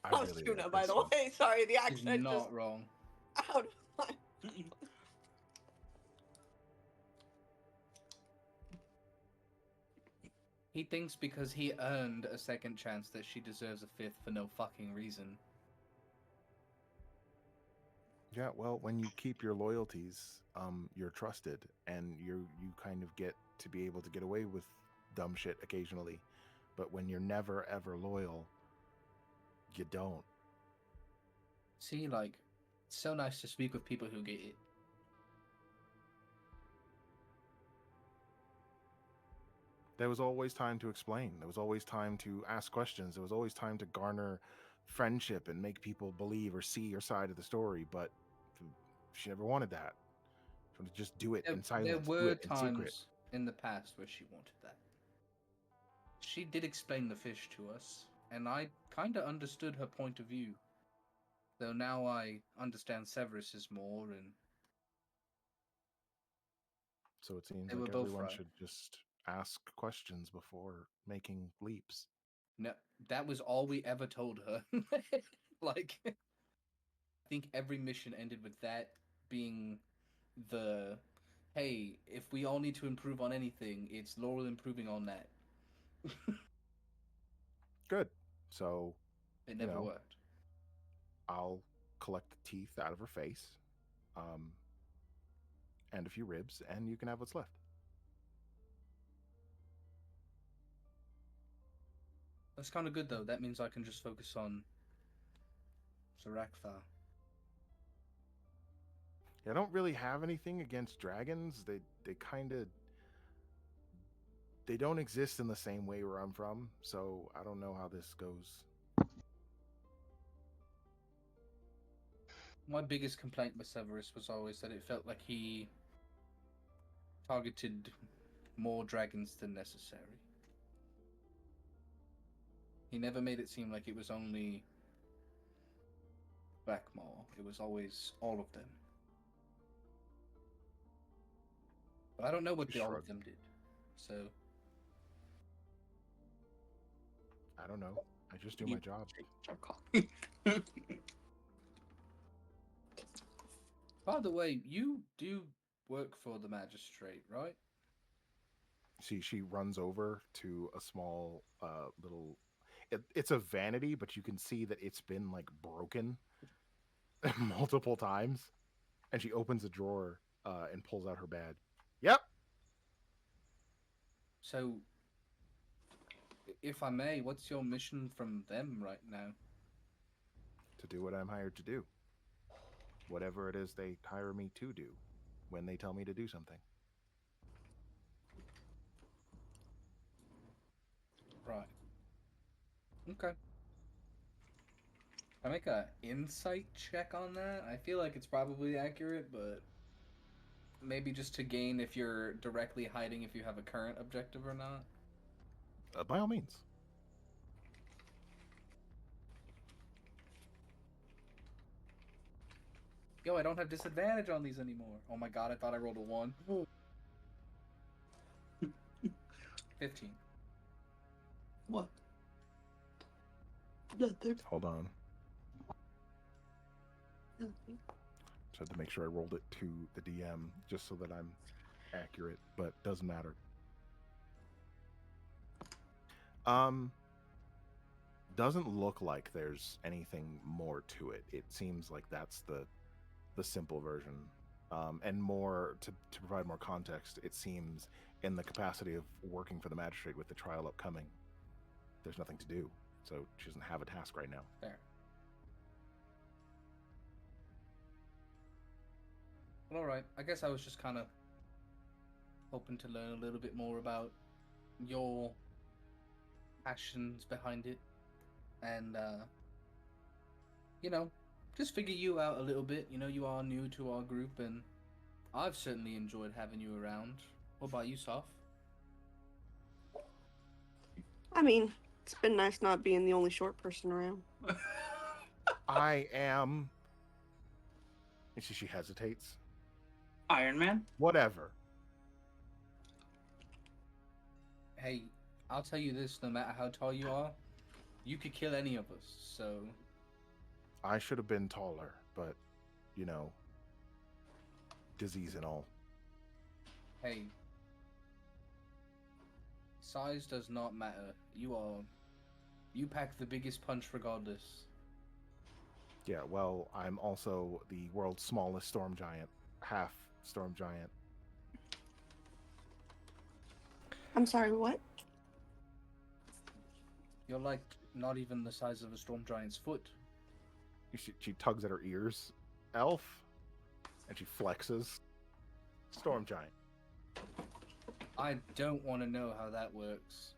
I Oh, really Tuna, like by this the one. way. Sorry, the He's accent just not wrong. out of my... He thinks because he earned a second chance that she deserves a fifth for no fucking reason. Yeah, well, when you keep your loyalties, you're trusted, and you kind of get to be able to get away with dumb shit occasionally. But when you're never ever loyal, you don't. See, like, it's so nice to speak with people who get it. There was always time to explain. There was always time to ask questions. There was always time to garner friendship and make people believe or see your side of the story. But she never wanted that. She wanted to just do it in There silence, do were it in secret. times in the past where she wanted that. She did explain the fish to us, and I kind of understood her point of view. Though now I understand Severus's more, and So it seems they were like both everyone right. should just ask questions before making leaps. No, that was all we ever told her. Like, I think every mission ended with that being the, hey, if we all need to improve on anything, it's Laurel improving on that. Good. So, It you never know, worked. I'll collect the teeth out of her face, um, and a few ribs, and you can have what's left. That's kind of good, though. That means I can just focus on Zarakthar. I don't really have anything against dragons. They kind of they don't exist in the same way where I'm from, so I don't know how this goes. My biggest complaint with Severus was always that it felt like he targeted more dragons than necessary. He never made it seem like it was only Blackmaw. It was always all of them. But I don't know what He all of shrugged. them did. So I don't know. I just do my job. by the way, you do work for the magistrate, right? See, she runs over to a small little. It's a vanity, but you can see that it's been like broken multiple times. And she opens a drawer and pulls out her badge. Yep. So, if I may, what's your mission from them right now? To do what I'm hired to do. Whatever it is they hire me to do when they tell me to do something. Right. Okay. I make a insight check on that? I feel like it's probably accurate, but maybe just to gain if you're directly hiding if you have a current objective or not. By all means. Yo, I don't have disadvantage on these anymore. Oh my god, I thought I rolled a 1. 15. What? Nothing. Hold on. Nothing. Just had to make sure I rolled it to the DM just so that I'm accurate, but doesn't matter. Doesn't look like there's anything more to it. It seems like that's the simple version. And more to provide more context, it seems in the capacity of working for the magistrate with the trial upcoming, there's nothing to do. So she doesn't have a task right now. There. Well, alright. I guess I was just kind of hoping to learn a little bit more about your passions behind it. And, just figure you out a little bit. You are new to our group, and I've certainly enjoyed having you around. What about you, Soph? I mean, it's been nice not being the only short person around. I am. And she hesitates. Iron Man? Whatever. Hey, I'll tell you this, no matter how tall you are, you could kill any of us, so... I should have been taller, but, disease and all. Hey, size does not matter. You pack the biggest punch regardless. Yeah, well, I'm also the world's smallest storm giant, half storm giant. I'm sorry, what? You're like not even the size of a storm giant's foot. She tugs at her ears. Elf. And she flexes. Storm giant. I don't want to know how that works.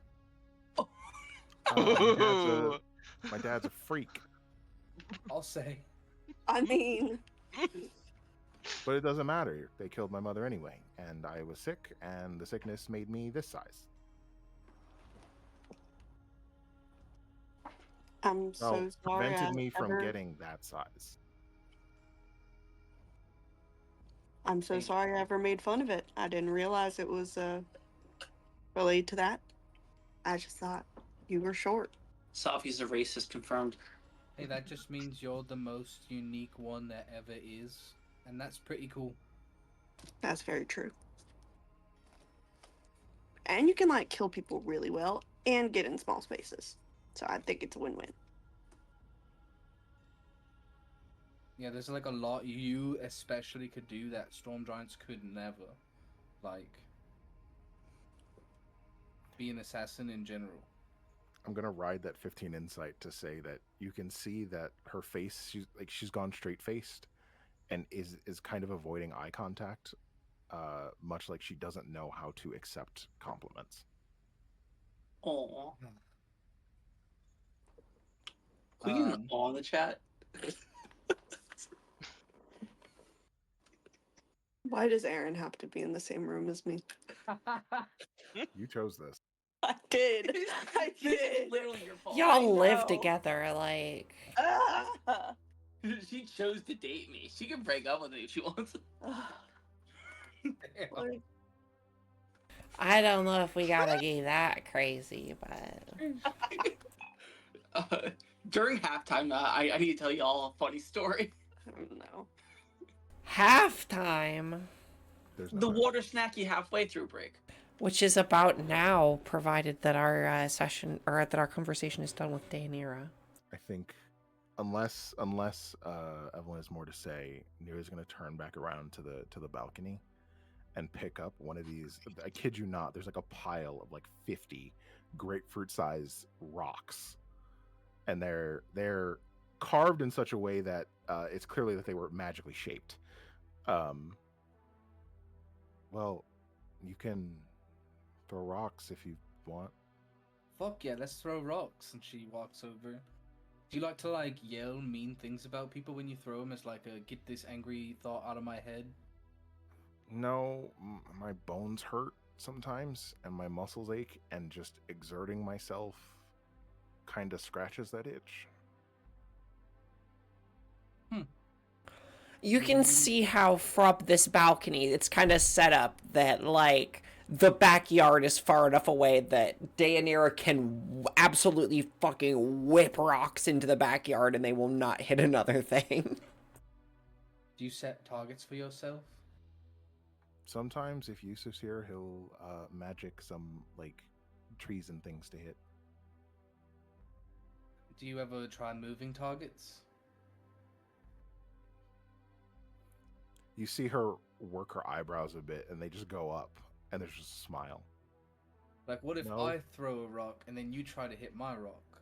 My dad's a freak. I'll say. I mean, But it doesn't matter. They killed my mother anyway. And I was sick, and the sickness made me this size. I'm so Well, sorry. prevented me from getting that size. I'm so sorry I ever made fun of it. I didn't realize it was related to that. I just thought you were short. Sophie's a racist, confirmed. Hey, that just means you're the most unique one that ever is. And that's pretty cool. That's very true. And you can kill people really well and get in small spaces. So I think it's a win-win. Yeah, there's a lot you especially could do that storm giants could never. Be an assassin in general. I'm gonna ride that 15 insight to say that you can see that her face, she's gone straight faced, and is kind of avoiding eye contact, much like she doesn't know how to accept compliments. Aww. Can we get an aw in the chat? Why does Aaron have to be in the same room as me? You chose this. I did. I This did. is literally your fault. Y'all live know. together, Ah. She chose to date me. She can break up with me if she wants. Like, I don't know if we gotta get that crazy, but During halftime, I need to tell you all a funny story. I don't know. halftime, There's The no water snacky halfway through break. which is about now, provided that our session or that our conversation is done with Daenerys. I think unless Evelyn has more to say, Nira's going to turn back around to the balcony and pick up one of these. I kid you not. There's a pile of 50 grapefruit-sized rocks, and they're carved in such a way that it's clearly that they were magically shaped. Well, you can throw rocks if you want. Fuck yeah, let's throw rocks. And she walks over Do you like to like yell mean things about people when you throw them as like a get this angry thought out of my head? No, my bones hurt sometimes and my muscles ache, and just exerting myself kind of scratches that itch. You can see how from this balcony it's kind of set up that, like, the backyard is far enough away that Daenerys can absolutely fucking whip rocks into the backyard and they will not hit another thing. Do you set targets for yourself? Sometimes, if Yusuf's here, he'll magic some like trees and things to hit. Do you ever try moving targets? You see her work her eyebrows a bit, and they just go up, and there's just a smile. Like, what if No. I throw a rock and then you try to hit my rock?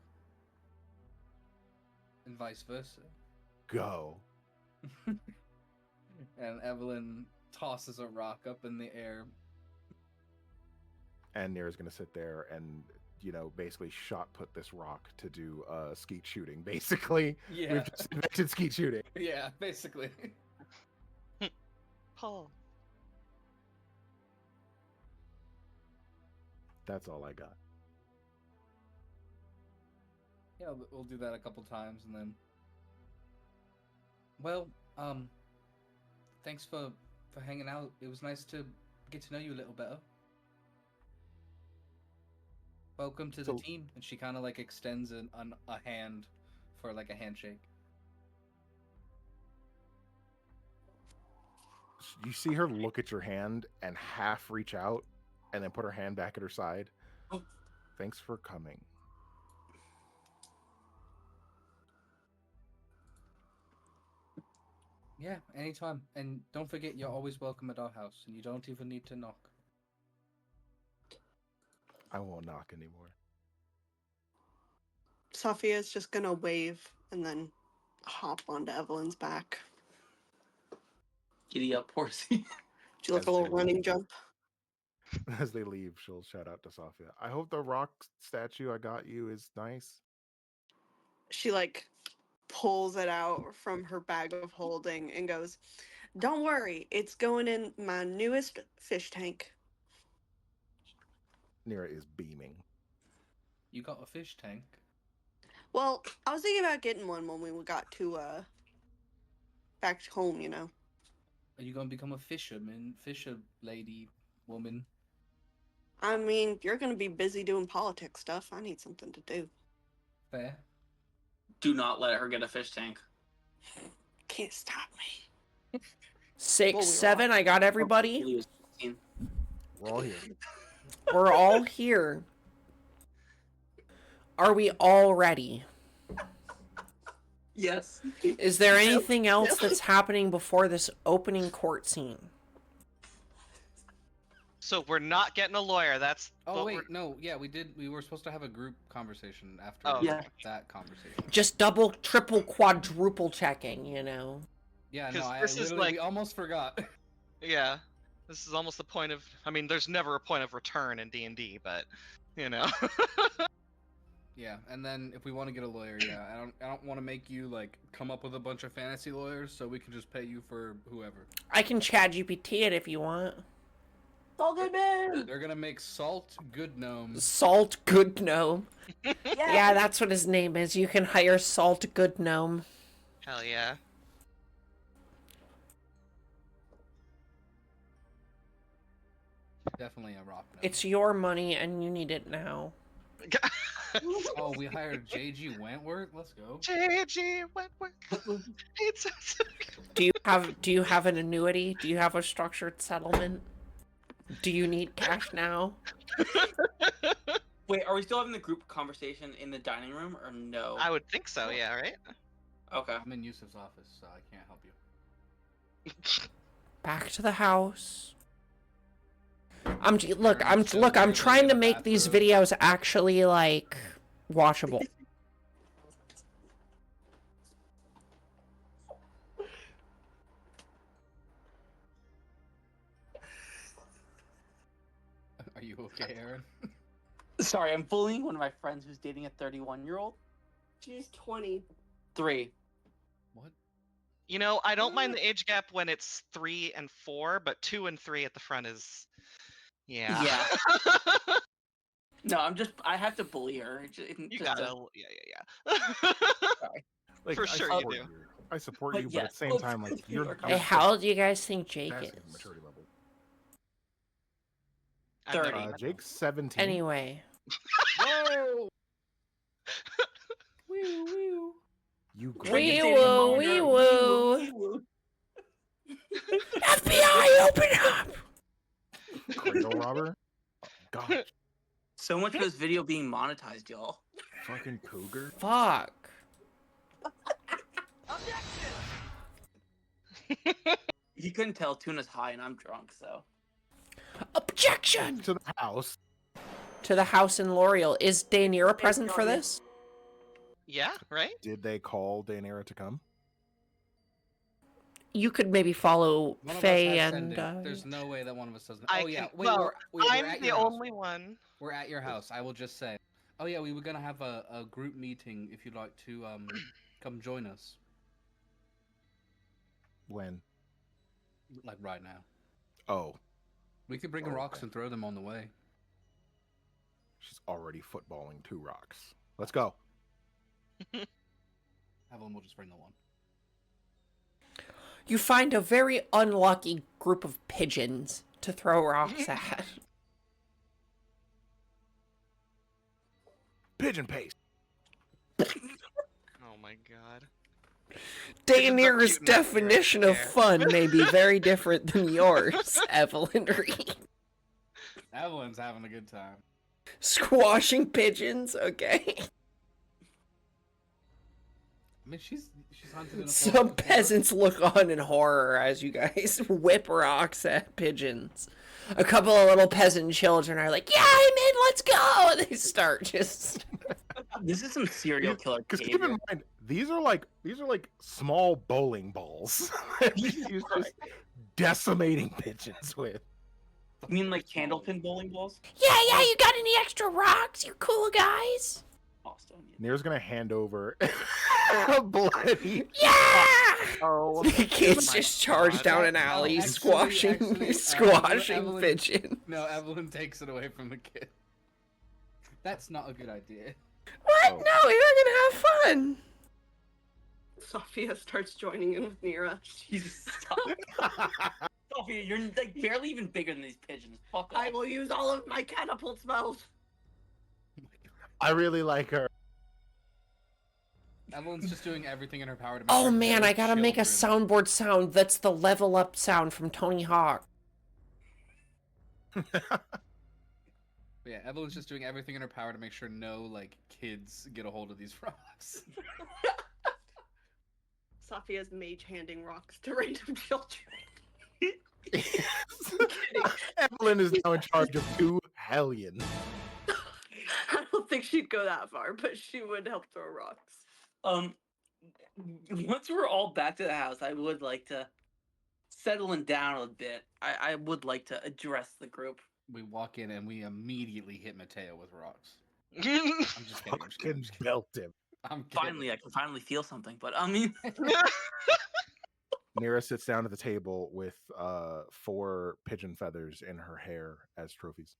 And vice versa. Go. And Evelyn tosses a rock up in the air. And Nira's gonna sit there and, you know, basically shot put this rock to do skeet shooting. Basically, Yeah. we've just invented skeet shooting. Yeah, basically. Paul. That's all I got. Yeah, we'll do that a couple times and then. Well, thanks for hanging out. It was nice to get to know you a little better. Welcome to the So- team. And she kind of like extends a hand for like a handshake. You see her look at your hand and half reach out, and then put her hand back at her side. Oh. Thanks for coming. Yeah, anytime. And don't forget, you're always welcome at our house, and you don't even need to knock. I won't knock anymore. Sophia's just gonna wave and then hop onto Evelyn's back. Giddy up, horsey. Do you like As a little they running leave. jump? As they leave, she'll shout out to Sophia. I hope the rock statue I got you is nice. She like pulls it out from her bag of holding and goes, "Don't worry, it's going in my newest fish tank." Nira is beaming. You got a fish tank. Well, I was thinking about getting one when we got to back home, you know. Are you gonna become a fisherman, fisher lady, woman? I mean, you're gonna be busy doing politics stuff. I need something to do. Fair. Do not let her get a fish tank. Can't stop me. 6, Well, we were 7, I got everybody. He was 15. We're all here. We're all here. Are we all ready? Yes. Is there anything else that's happening before this opening court scene? So we're not getting a lawyer. That's Oh what wait, we're... no, yeah, we did. We were supposed to have a group conversation after Oh, Yeah. that conversation. Just double, triple, quadruple checking, you know? Yeah, no, 'Cause I this is literally like- we almost forgot. Yeah, this is almost the point of. I mean, there's never a point of return in D&D, but you know. Yeah, and then if we want to get a lawyer, yeah, I don't want to make you like come up with a bunch of fantasy lawyers, so we can just pay you for whoever. I can chat GPT it if you want. All good, man. They're gonna make Salt Good Gnome. Salt Good Gnome. Yeah, that's what his name is. You can hire Salt Good Gnome. Hell yeah. Definitely a rock gnome. It's your money and you need it now. Oh, we hired J.G. Wentworth. Let's go. JG Wentworth. It's Do you have an annuity? Do you have a structured settlement? Do you need cash now? Wait, are we still having the group conversation in the dining room or no? I would think so. Yeah. Right. Okay. I'm in Yusuf's office, so I can't help you. Back to the house. I'm trying to make these videos actually like watchable. Are you okay, Aaron? Sorry, I'm bullying one of my friends who's dating a 31-year-old. She's 20. 3. What? You know, I don't mind the age gap when it's 3 and 4, but 2 and 3 at the front is, yeah. Yeah. No, I have to bully her. You gotta, yeah. Like, For I sure you support do. I support But you, but yeah, at the same both time, like of you are Hey, how old do you guys think Jake passing the is? maturity level. I'm 30. 30. Jake's 17. Anyway. Whoa! You Wee great. woo, wee woo. FBI, open up! Cradle robber? Oh, God. So much for this video being monetized, y'all. Fucking cougar. Fuck. You couldn't tell Tuna's high and I'm drunk, so. Objection! To the house. To the house in L'Oreal. Is Daenerys present for this? Yeah, right? Did they call Daenerys to come? You could maybe follow One of us Faye has and. sending. There's no way that one of us doesn't. I Oh yeah, can, wait, well, we're I'm at the your house. only one. We're at your house. I will just say. Oh yeah, we were gonna have a group meeting if you'd like to come join us. When? Like right now. Oh, We could bring Oh, rocks okay. and throw them on the way. she's already footballing 2 rocks. Let's go. Evelyn will just bring the one. You find a very unlucky group of pigeons to throw rocks at. Pigeon paste. Oh my god. Pigeons are Daenerys' cute enough to definition of care. fun may be very different than yours, Evelyn Reed. Evelyn's having a good time. Squashing pigeons, okay. I mean, she's hunted in a Some forest before. peasants look on in horror as you guys whip rocks at pigeons. A couple of little peasant children are like, "Yeah, I'm in, let's go!" And they start just... This is some serial killer Because keep behavior. in mind, these are like small bowling balls. He's just decimating pigeons with. You mean like candlepin bowling balls? Yeah, you got any extra rocks, you cool guys? Austin. Near's gonna hand over a bloody. Yeah! Oh, The kids my just charge God. down an No, alley, actually, squashing Evelyn- pigeon. No, Evelyn takes it away from the kid. That's not a good idea. What? Oh. No, you're not gonna have fun. Sophia starts joining in with Nira. Jesus, stop. Sophia, you're like barely even bigger than these pigeons. Fuck off. I will use all of my catapult spells. I really like her. Evelyn's just doing everything in her power to make Oh her man, no I gotta make a children. soundboard sound that's the level up sound from Tony Hawk. But yeah, Evelyn's just doing everything in her power to make sure no like kids get a hold of these rocks. Sophia's mage handing rocks to random children. Evelyn is now in charge of 2 hellions. I don't think she'd go that far, but she would help throw rocks. Once we're all back to the house, I would like to settling down a bit. I would like to address the group. We walk in and we immediately hit Mateo with rocks. I'm just kidding. I'm just kidding. I'm Fucking just kidding. belt him. I'm kidding. Finally, I can finally feel something. But I mean, Nira sits down at the table with 4 pigeon feathers in her hair as trophies.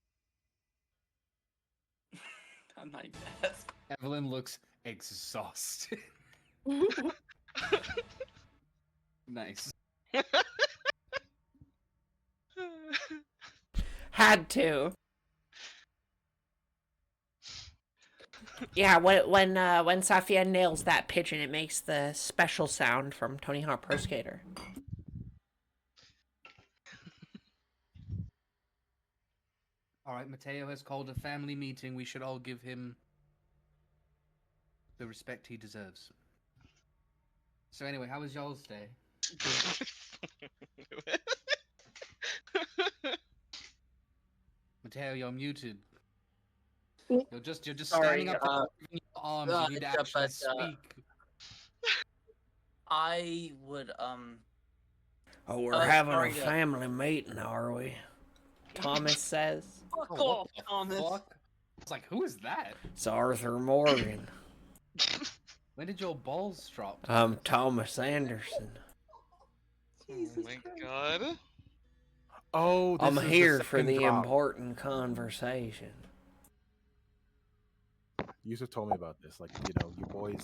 I'm not even. That's... Evelyn looks exhausted. Nice. Had to. Yeah, when Safia nails that pigeon, it makes the special sound from Tony Hawk Pro Skater. All right, Mateo has called a family meeting. We should all give him the respect he deserves. So anyway, how was y'all's day? Mateo, you're muted. You're just Sorry, standing up, waving your arms. You need to actually speak. I would Oh, we're Uh, having sorry a to- family meeting, are we? Thomas says. fuck Oh, off, what the Thomas. fuck? It's like, who is that? It's Arthur Morgan. When did your balls drop? I'm Thomas Anderson. Oh my god. Oh, this I'm is here the for second the drop. important conversation. Yusuf told me about this. Like, you know, you boys,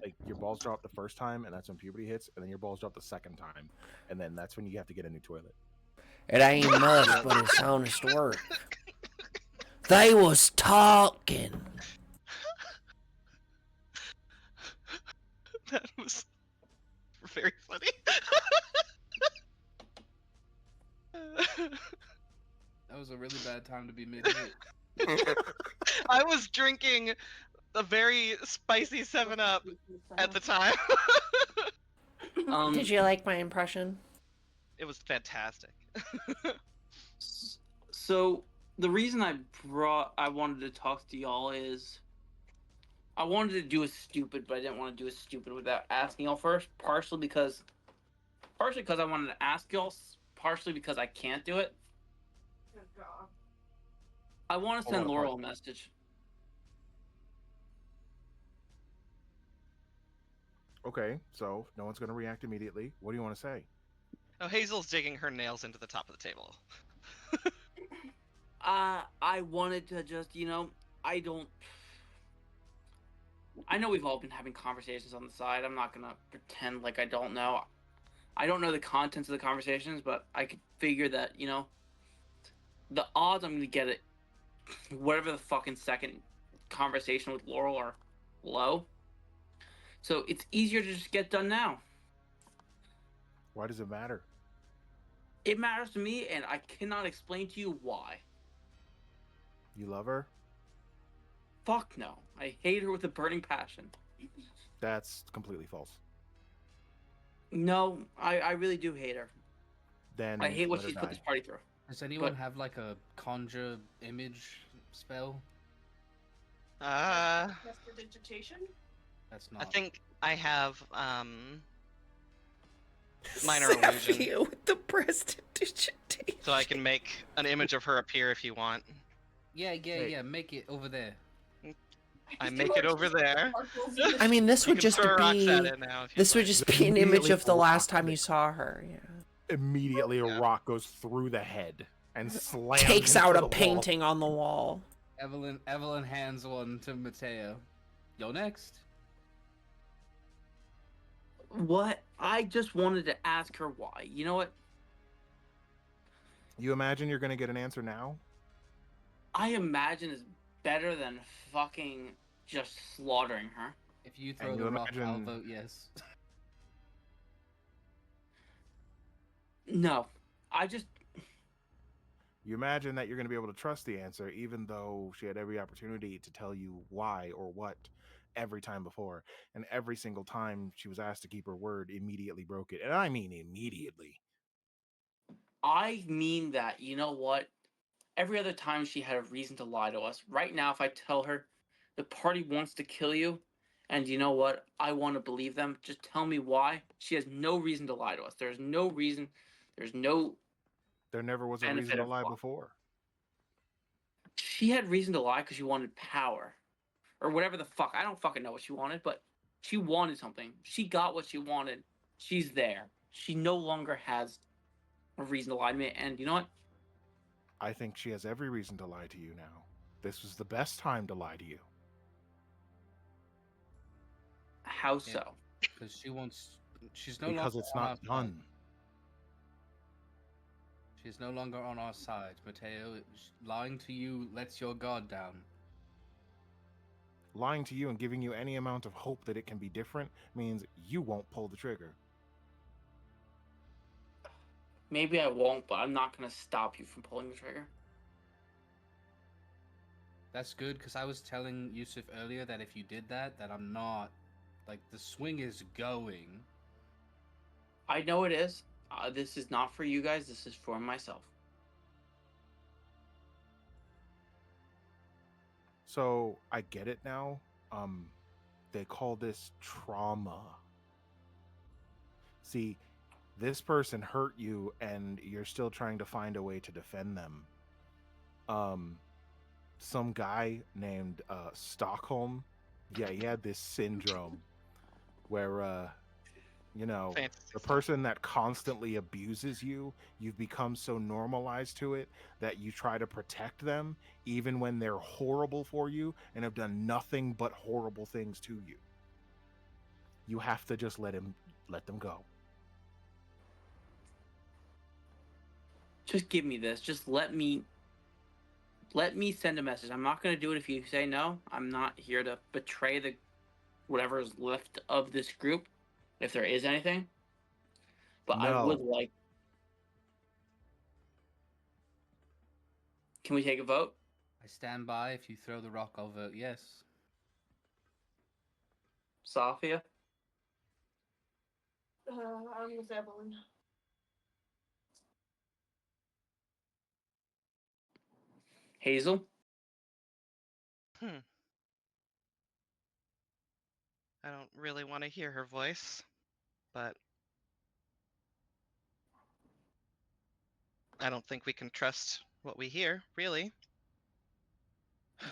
like your balls drop the first time, and that's when puberty hits, and then your balls drop the second time, and then that's when you have to get a new toilet. It ain't much, but it's honest work. They was talking. That was very funny. That was a really bad time to be mid-hit. I was drinking a very spicy 7-Up at the time. Did you like my impression? It was fantastic. So the reason I wanted to talk to y'all is I wanted to do a stupid, but I didn't want to do a stupid without asking y'all first. Partially because I wanted to ask y'all. Partially because I can't do it. I want to Hold on, send Laurel a apart. message. Okay, so no one's gonna react immediately. What do you want to say? Oh, Hazel's digging her nails into the top of the table. I wanted to just, I don't. I know we've all been having conversations on the side. I'm not gonna pretend like I don't know. I don't know the contents of the conversations, but I could figure that, the odds I'm gonna get it, whatever the fucking second conversation with Laurel are low. So it's easier to just get done now. Why does it matter? It matters to me, and I cannot explain to you why. You love her? Fuck no. I hate her with a burning passion. That's completely false. No, I really do hate her. Then I hate what let her she's put die. this party through. Does anyone have like a conjure image spell? Prestidigitation? That's I not. think I have minor illusion, Savia with the prestidigitation. so I can make an image of her appear if you want. Yeah, Hey. yeah. Make it over there. I make it over there. I mean, this You would can just throw rocks be. at it now if you'd This would like. just be an image Immediately of the a last rock time you that- saw her. Yeah. Immediately, a Yeah. rock goes through the head and slams. Takes into out the a wall. painting on the wall. Evelyn hands one to Mateo. Yo, next. What? I just wanted to ask her why. You know what? You imagine you're gonna get an answer now? I imagine is better than fucking just slaughtering her. If you throw And the you rock, I'll imagine- vote yes. No. I just You imagine that you're going to be able to trust the answer, even though she had every opportunity to tell you why or what every time before. And every single time she was asked to keep her word, immediately broke it. And I mean immediately. I mean that, you know what? Every other time she had a reason to lie to us. Right now, if I tell her the party wants to kill you, and you know what? I want to believe them. Just tell me why. She has no reason to lie to us. There's no reason. There's no. There never was a Benefit reason to of lie why. before. She had reason to lie because she wanted power. Or whatever the fuck. I don't fucking know what she wanted, but she wanted something. She got what she wanted. She's there. She no longer has a reason to lie to me. And you know what? I think she has every reason to lie to you now. This was the best time to lie to you. How Yeah. so? Because she wants. She's no Because longer it's on our not side. done. She's no longer on our side, Mateo. Lying to you lets your guard down. Lying to you and giving you any amount of hope that it can be different means you won't pull the trigger. Maybe I won't, but I'm not going to stop you from pulling the trigger. That's good, because I was telling Yusuf earlier that if you did that, that I'm not. Like, the swing is going. I know it is. This is not for you guys. This is for myself. So I get it now. They call this trauma. See, this person hurt you and you're still trying to find a way to defend them. Some guy named Stockholm, yeah, he had this syndrome where you know, Fantasy the stuff. person that constantly abuses you, you've become so normalized to it that you try to protect them even when they're horrible for you and have done nothing but horrible things to you. You have to just let them go. Just give me this. Just let me send a message. I'm not gonna do it if you say no. I'm not here to betray the whatever is left of this group, if there is anything. But I would No. like. Can we take a vote? I stand by. If you throw the rock, I'll vote yes. Sophia? I'm with Evelyn. Hazel? Hmm. I don't really want to hear her voice, but I don't think we can trust what we hear, really.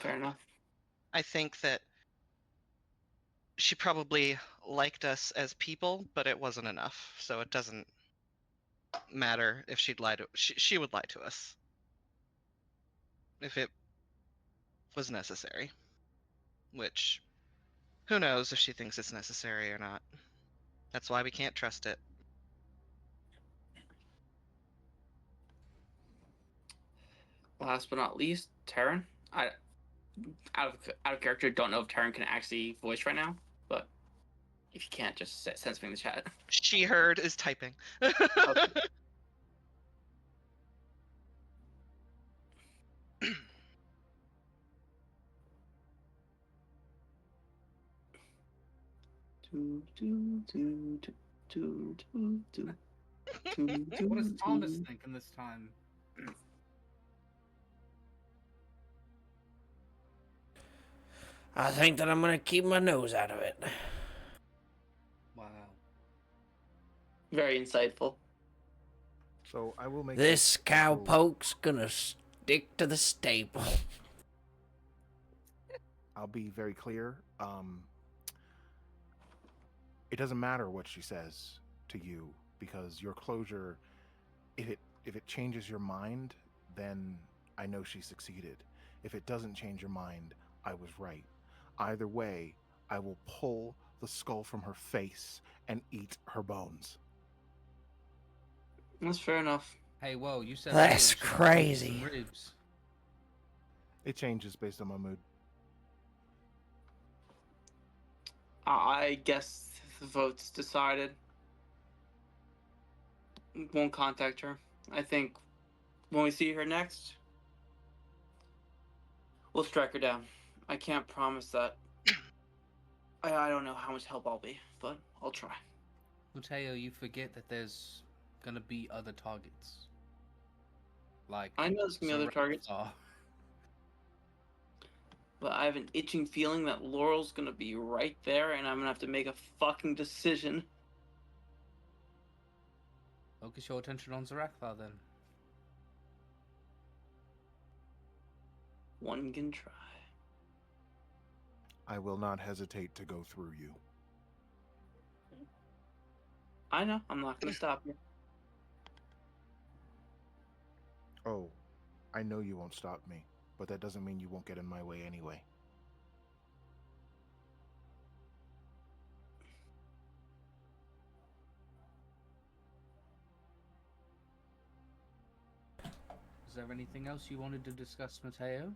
Fair enough. I think that she probably liked us as people, but it wasn't enough. So it doesn't matter if she'd lie to she would lie to us if it was necessary. Which who knows if she thinks it's necessary or not. That's why we can't trust it. Last but not least, Taryn. I out of character, don't know if Taryn can actually voice right now, but if you can't, just send something in the chat. She heard is typing. Okay. What does Thomas think in this time? I think that I'm gonna keep my nose out of it. Wow. Very insightful. So I will make This also- cowpoke's gonna stick to the stable. I'll be very clear. It doesn't matter what she says to you because your closure, if it changes your mind, then I know she succeeded. If it doesn't change your mind, I was right. Either way, I will pull the skull from her face and eat her bones. That's fair enough. Hey, whoa! You said That's earlier she got crazy. some ribs. It changes based on my mood. I guess the vote's decided. Won't contact her. I think when we see her next, we'll strike her down. I can't promise that. I don't know how much help I'll be, but I'll try. Mateo, you forget that there's gonna be other targets. Like I know there's gonna be other targets, Zarethar. but I have an itching feeling that Laurel's gonna be right there, and I'm gonna have to make a fucking decision. Focus your attention on Zarethar then. One can try. I will not hesitate to go through you. I know. I'm not gonna stop you. Oh, I know you won't stop me, but that doesn't mean you won't get in my way anyway. Is there anything else you wanted to discuss, Mateo?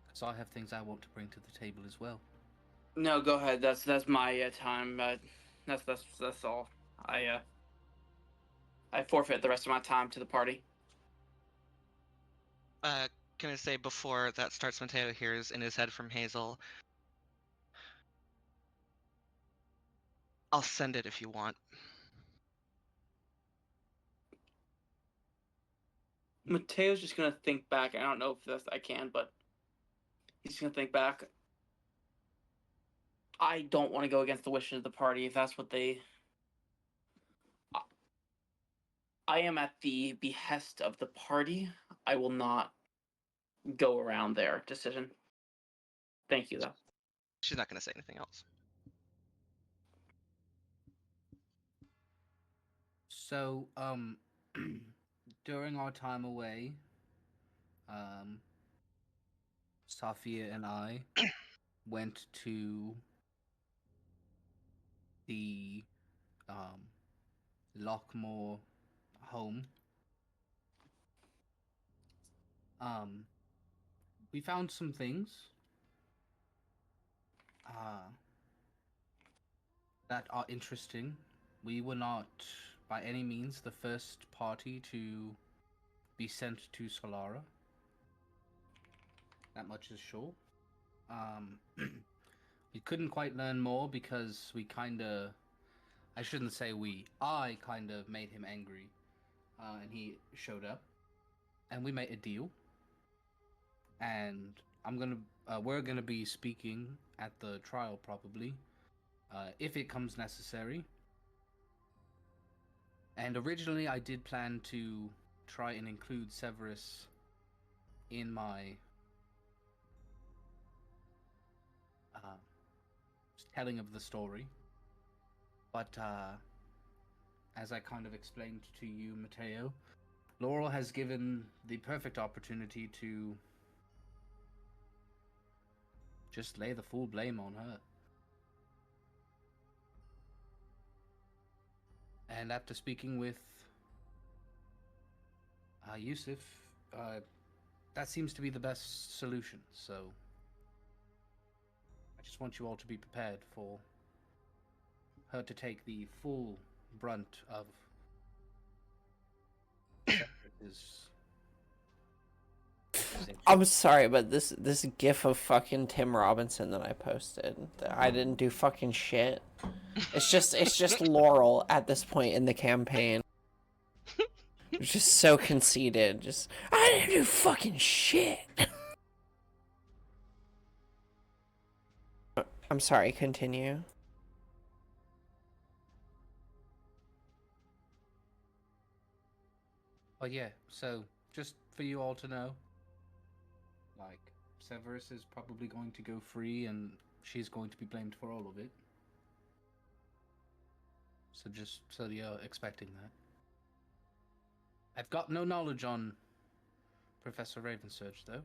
Because I have things I want to bring to the table as well. No, go ahead. That's my time. That's all. I forfeit the rest of my time to the party. Can I say before that starts, Mateo hears in his head from Hazel, I'll send it if you want. Mateo's just gonna think back. I don't know if I can, but he's just gonna think back. I don't want to go against the wishes of the party if that's what they. I am at the behest of the party. I will not go around their decision. Thank you, though. She's not going to say anything else. So, during our time away, Safia and I went to the Lockmore home. We found some things that are interesting. We were not, by any means, the first party to be sent to Solara. That much is sure. We couldn't quite learn more because we kinda... I shouldn't say we. I kinda made him angry. And he showed up. And we made a deal. And we're gonna be speaking at the trial probably. If it comes necessary. And originally I did plan to try and include Severus in my telling of the story. But as I kind of explained to you, Mateo, Laurel has given the perfect opportunity to just lay the full blame on her. And after speaking with Yusuf, that seems to be the best solution, so I just want you all to be prepared for her to take the full brunt of his... I'm sorry, but this gif of fucking Tim Robinson that I posted, I didn't do fucking shit. It's just Laurel at this point in the campaign. It's just so conceited. Just, I didn't do fucking shit. I'm sorry, continue. Oh yeah, so just for you all to know, like, Severus is probably going to go free and she's going to be blamed for all of it. So just so you're expecting that. I've got no knowledge on Professor Ravensurge, though.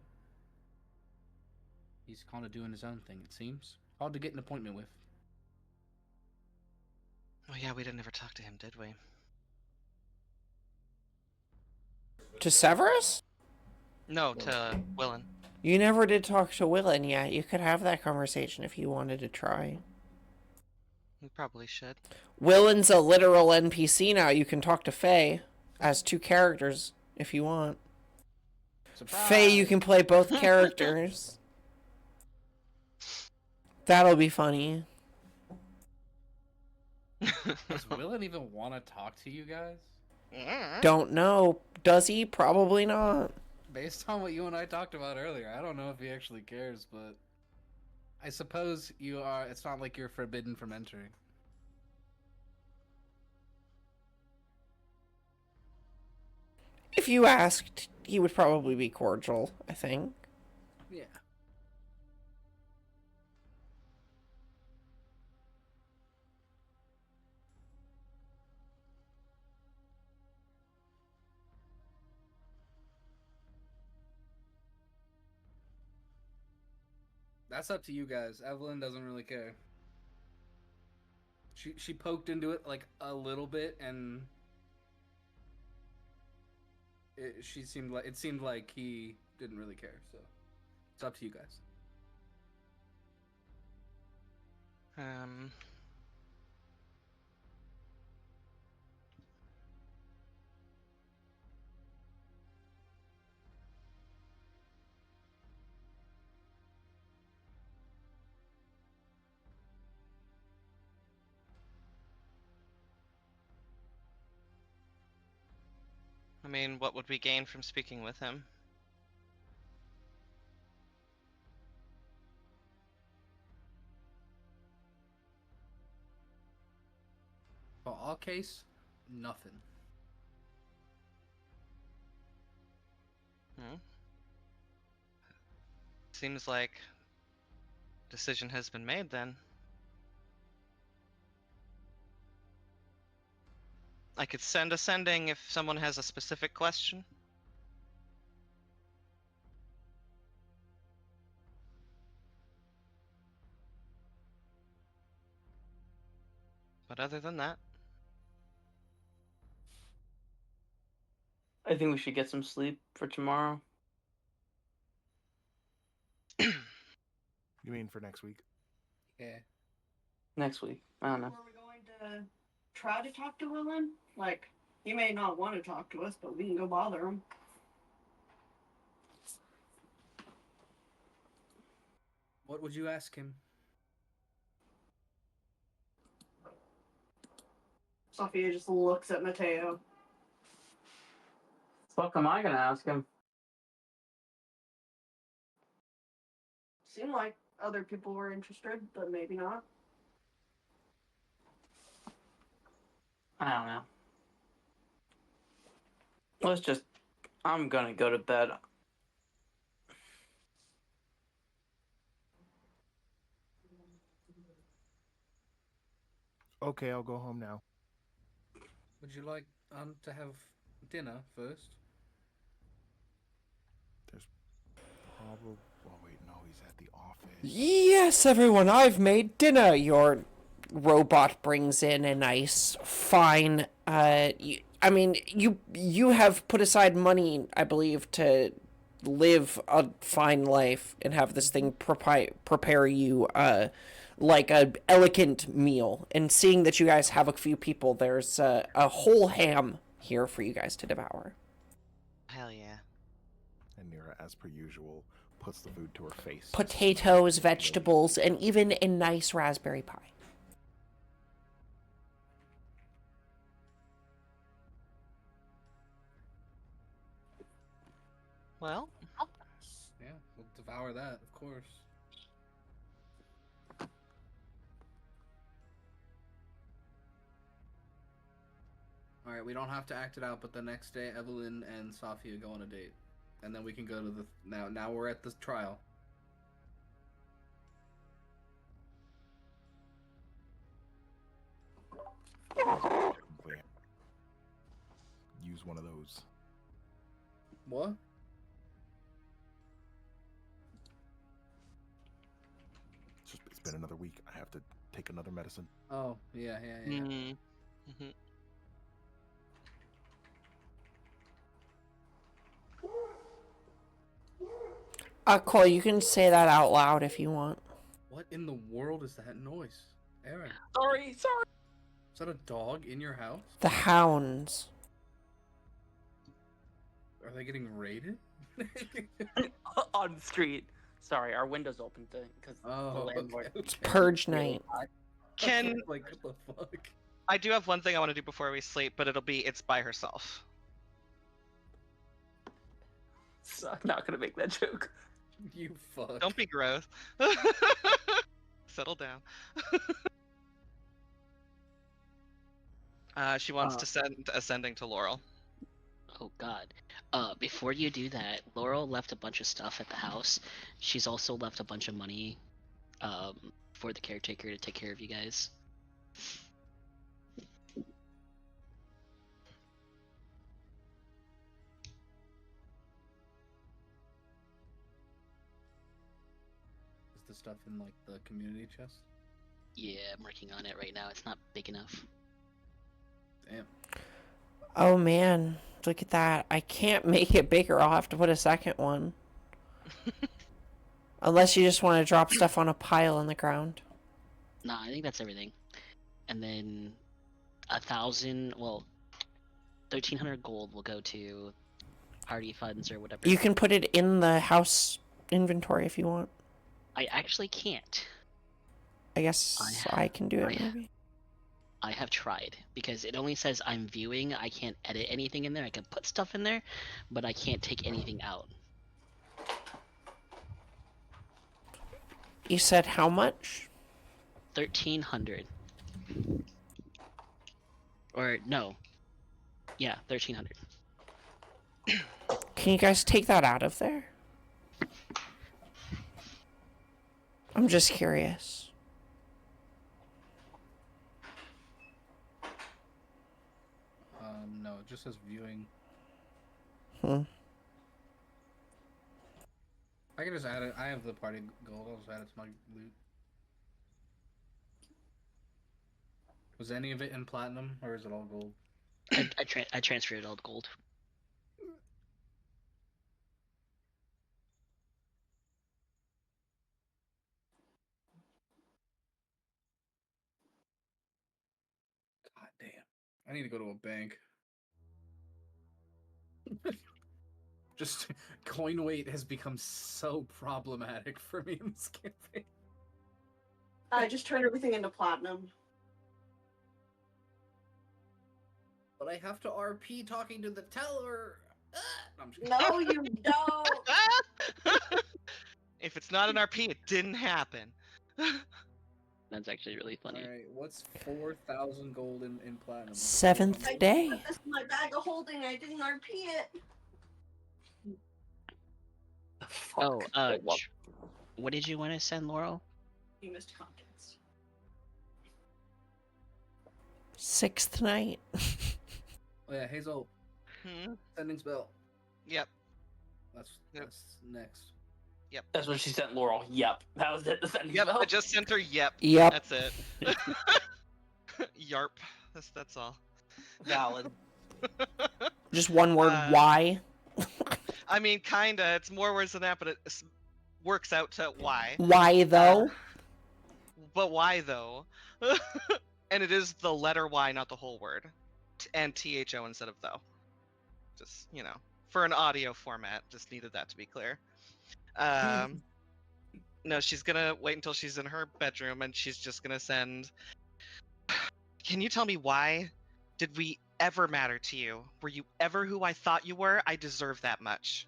He's kind of doing his own thing, it seems. Hard to get an appointment with. Oh yeah, we didn't ever talk to him, did we? To Severus? No, to Willen. You never did talk to Willen yet. You could have that conversation if you wanted to try. We probably should. Willen's a literal NPC now. You can talk to Faye as two characters if you want. Surprise! Faye, you can play both characters. That'll be funny. Does Willen even want to talk to you guys? Don't know. Does he? Probably not. Based on what you and I talked about earlier, I don't know if he actually cares, but I suppose you are. It's not like you're forbidden from entering. If you asked, he would probably be cordial, I think. Yeah. That's up to you guys. Evelyn doesn't really care. She poked into it like a little bit, and it seemed like he didn't really care. So it's up to you guys. I mean, what would we gain from speaking with him? For our case, nothing. Seems like Decision has been made then. I could send a sending if someone has a specific question. But other than that, I think we should get some sleep for tomorrow. You mean for next week? Yeah. Next week. I don't know. Are we going to try to talk to Willem? Like, he may not want to talk to us, but we can go bother him. What would you ask him? Sophia just looks at Mateo. Fuck am I gonna ask him? Seemed like other people were interested, but maybe not. I don't know. Let's just. I'm gonna go to bed. Okay, I'll go home now. Would you like to have dinner first? There's probably. Oh wait, no, he's at the office. Yes, everyone, I've made dinner. Your robot brings in a nice, fine. I mean, you have put aside money, I believe, to live a fine life and have this thing prepare you like a elegant meal. And seeing that you guys have a few people, there's a whole ham here for you guys to devour. hell yeah. And Nira, as per usual, puts the food to her face. Potatoes, vegetables, and even a nice raspberry pie. Well, Yeah, we'll devour that, of course. Alright, we don't have to act it out, but the next day Evelyn and Sophia go on a date. And then we can go to the... Now we're at the trial. Use one of those. What? It's been another week. I have to take another medicine. Oh, yeah. mm-hmm. Cole, you can say that out loud if you want. What in the world is that noise? Aaron, Sorry. is that a dog in your house? The hounds. Are they getting raided? On the street. Sorry, our window's open because the Oh, landlord. okay. Purge night. Can Like, what the fuck? I do have one thing I want to do before we sleep, but it's by herself. I'm not gonna make that joke. You fuck. Don't be gross. Settle down. She wants to send a sending to Laurel. Oh god. Before you do that, Laurel left a bunch of stuff at the house. She's also left a bunch of money for the caretaker to take care of you guys. Is the stuff in like the community chest? Yeah, I'm working on it right now. It's not big enough. Damn. Oh man, look at that. I can't make it bigger. I'll have to put a second one. Unless you just want to drop stuff on a pile on the ground. Nah, I think that's everything. And then 1,300 gold will go to party funds or whatever. You can put it in the house inventory if you want. I actually can't. I guess I can do it maybe. I have tried because it only says I'm viewing. I can't edit anything in there. I can put stuff in there, but I can't take anything out. You said how much? 1,300. Or no. Yeah, 1,300. Can you guys take that out of there? I'm just curious. No, it just says viewing. Hmm. I can just add it. I have the party gold. I'll just add it to my loot. Was any of it in platinum, or is it all gold? I transferred it all to gold. God damn. I need to go to a bank. Just coin weight has become so problematic for me in this campaign. I just turned everything into platinum. But I have to RP talking to the teller. I'm just No, you don't. If it's not an RP, it didn't happen. That's actually really funny. Alright, what's 4,000 gold in platinum? 7th I day. put this in my bag of holding. I didn't RP it. Oh, what did you want to send, Laurel? You missed contents. 6th night. Oh yeah, Hazel, Hmm? sending spell. Yep. That's Yep. that's next. That's what she sent Laurel. Yep. That was it. The sentence Yep. spell. I just sent her. Yep. Yep. That's it. Yarp. That's all. Valid. Just one word, why? I mean, kinda. It's more words than that, but it works out to why. Why though? But why though? And it is the letter Y, not the whole word, and THO instead of though. Just for an audio format, just needed that to be clear. No, she's gonna wait until she's in her bedroom, and she's just gonna send. Can you tell me why? Did we ever matter to you? Were you ever who I thought you were? I deserve that much.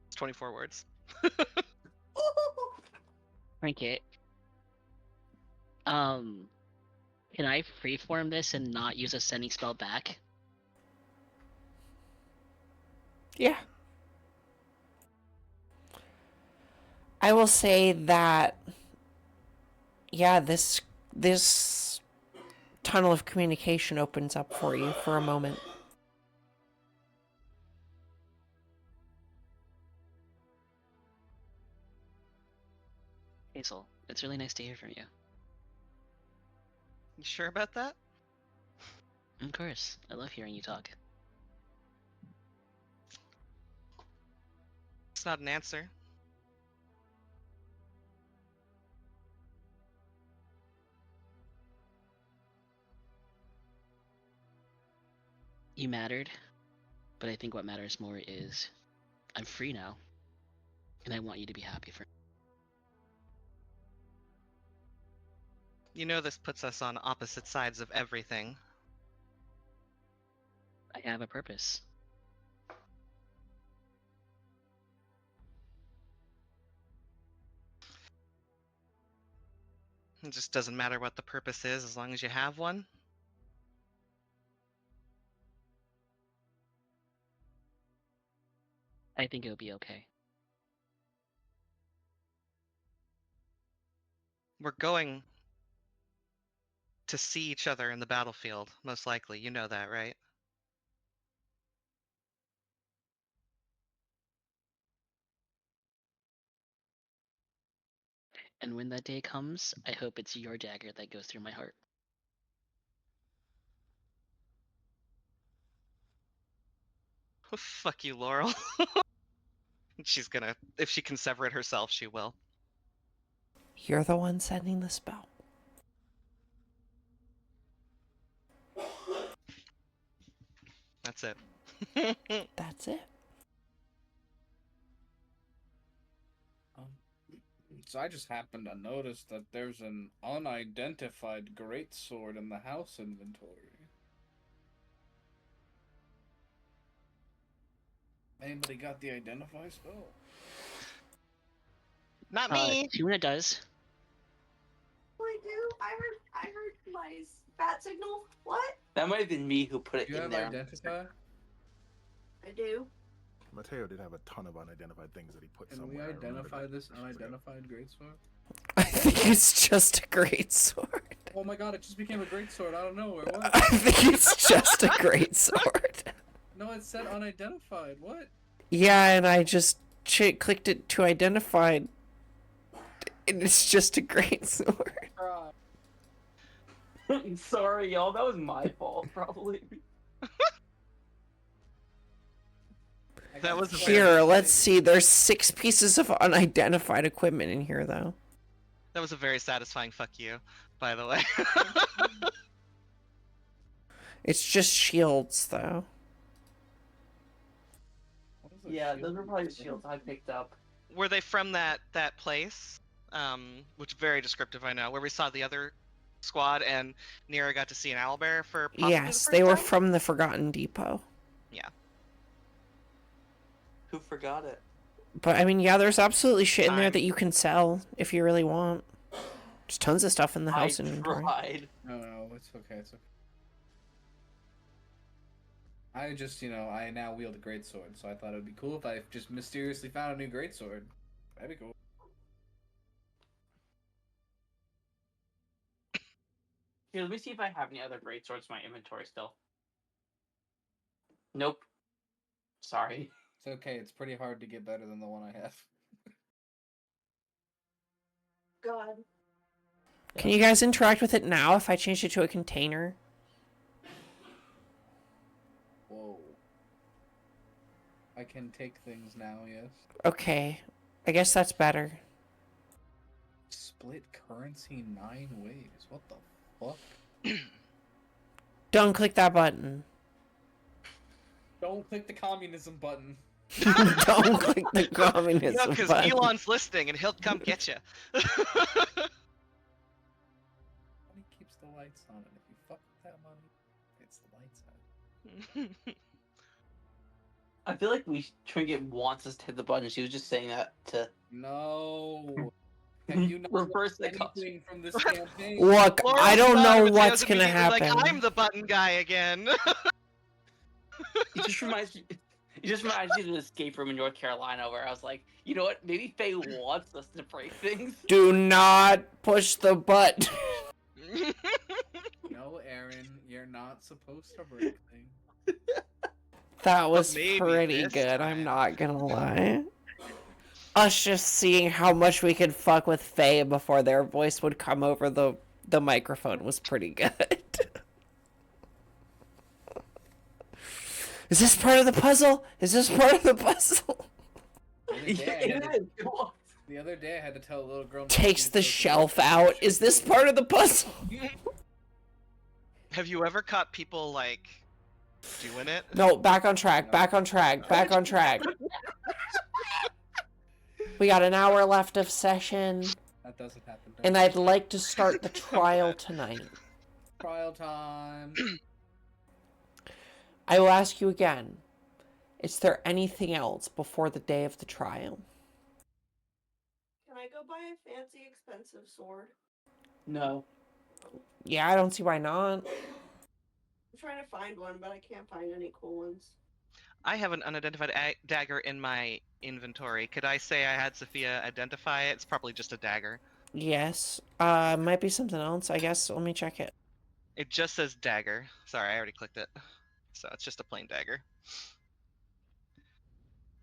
It's 24 words. Trinket. Can I freeform this and not use a sending spell back? Yeah. I will say that yeah, this tunnel of communication opens up for you for a moment. Hazel, it's really nice to hear from you. You sure about that? Of course, I love hearing you talk. It's not an answer. You mattered, but I think what matters more is I'm free now, and I want you to be happy for me. You know this puts us on opposite sides of everything. I have a purpose. It just doesn't matter what the purpose is as long as you have one. I think it'll be okay. We're going to see each other in the battlefield, most likely. You know that, right? And when that day comes, I hope it's your dagger that goes through my heart. Fuck you, Laurel. She's gonna, if she can sever it herself, she will. You're the one sending the spell. That's it. That's it. So I just happened to notice that there's an unidentified greatsword in the house inventory. Anybody got the identify spell? Not me. Tuna does. I do. I heard my bat signal. What? That might have been me who put it Do you in have there. identify? I do. Mateo did have a ton of unidentified things that he put Can somewhere. we I remember identify that this years ago. unidentified greatsword? I think it's just a great sword. Oh my god, it just became a greatsword out of nowhere. What? I think it's just a great sword. No, it said unidentified. What? Yeah, and I just clicked it to identified, and it's just a great sword. Sorry, y'all. That was my fault, probably. That was a Here, let's see. There's 6 pieces of unidentified equipment in here, though. That was a very satisfying fuck you, by the way. It's just shields, though. What is a Yeah, shield? those were probably the shields I picked up. Were they from that place? Which is very descriptive, I know, where we saw the other squad and Nira got to see an owlbear for possibly Yes, the they first were time? from the Forgotten Depot. Who forgot it? But, I mean, yeah, there's absolutely shit in there I'm- that you can sell if you really want. There's tons of stuff in the house I inventory. tried. No, it's okay. It's okay. I just, I now wield a greatsword, so I thought it would be cool if I just mysteriously found a new greatsword. That'd be cool. Here, let me see if I have any other greatswords in my inventory still. Nope. Sorry. It's okay. It's pretty hard to get better than the one I have. God. Can you guys interact with it now if I change it to a container? Whoa. I can take things now, yes. Okay. I guess that's better. Split currency 9 ways. What the fuck? Don't click that button. Don't click the communism button. Don't click the You know, communism because button. Elon's listening and he'll come get you. Money keeps the lights on, and if you fuck with that money, it's the lights out. I feel like Trinket wants us to hit the button. She was just saying that to No. Have you not reverse learned psychology. anything from this campaign? Look, Laurel's I don't done, know but what's Theo's gonna immediately happen. Like, I'm the button guy again. It just reminds me. It just reminds me of the escape room in North Carolina where I was like, you know what? Maybe Faye wants us to break things. Do not push the button. No, Aaron, you're not supposed to break things. That was maybe pretty this good, I'm time. not gonna lie. Us just seeing how much we could fuck with Faye before their voice would come over the microphone was pretty good. Is this part of the puzzle? Is this part of the puzzle? The other day I had to tell a little girl. Takes the shelf out. Is this part of the puzzle? Have you ever caught people like doing it? No, back on track, back on track, back on track. We got an hour left of session, That doesn't happen. and I'd like to start the trial tonight. Trial time. I will ask you again. Is there anything else before the day of the trial? Can I go buy a fancy, expensive sword? No. Yeah, I don't see why not. I'm trying to find one, but I can't find any cool ones. I have an unidentified dagger in my inventory. Could I say I had Sophia identify it? It's probably just a dagger. Yes. Might be something else, I guess. Let me check it. It just says dagger. Sorry, I already clicked it. So it's just a plain dagger.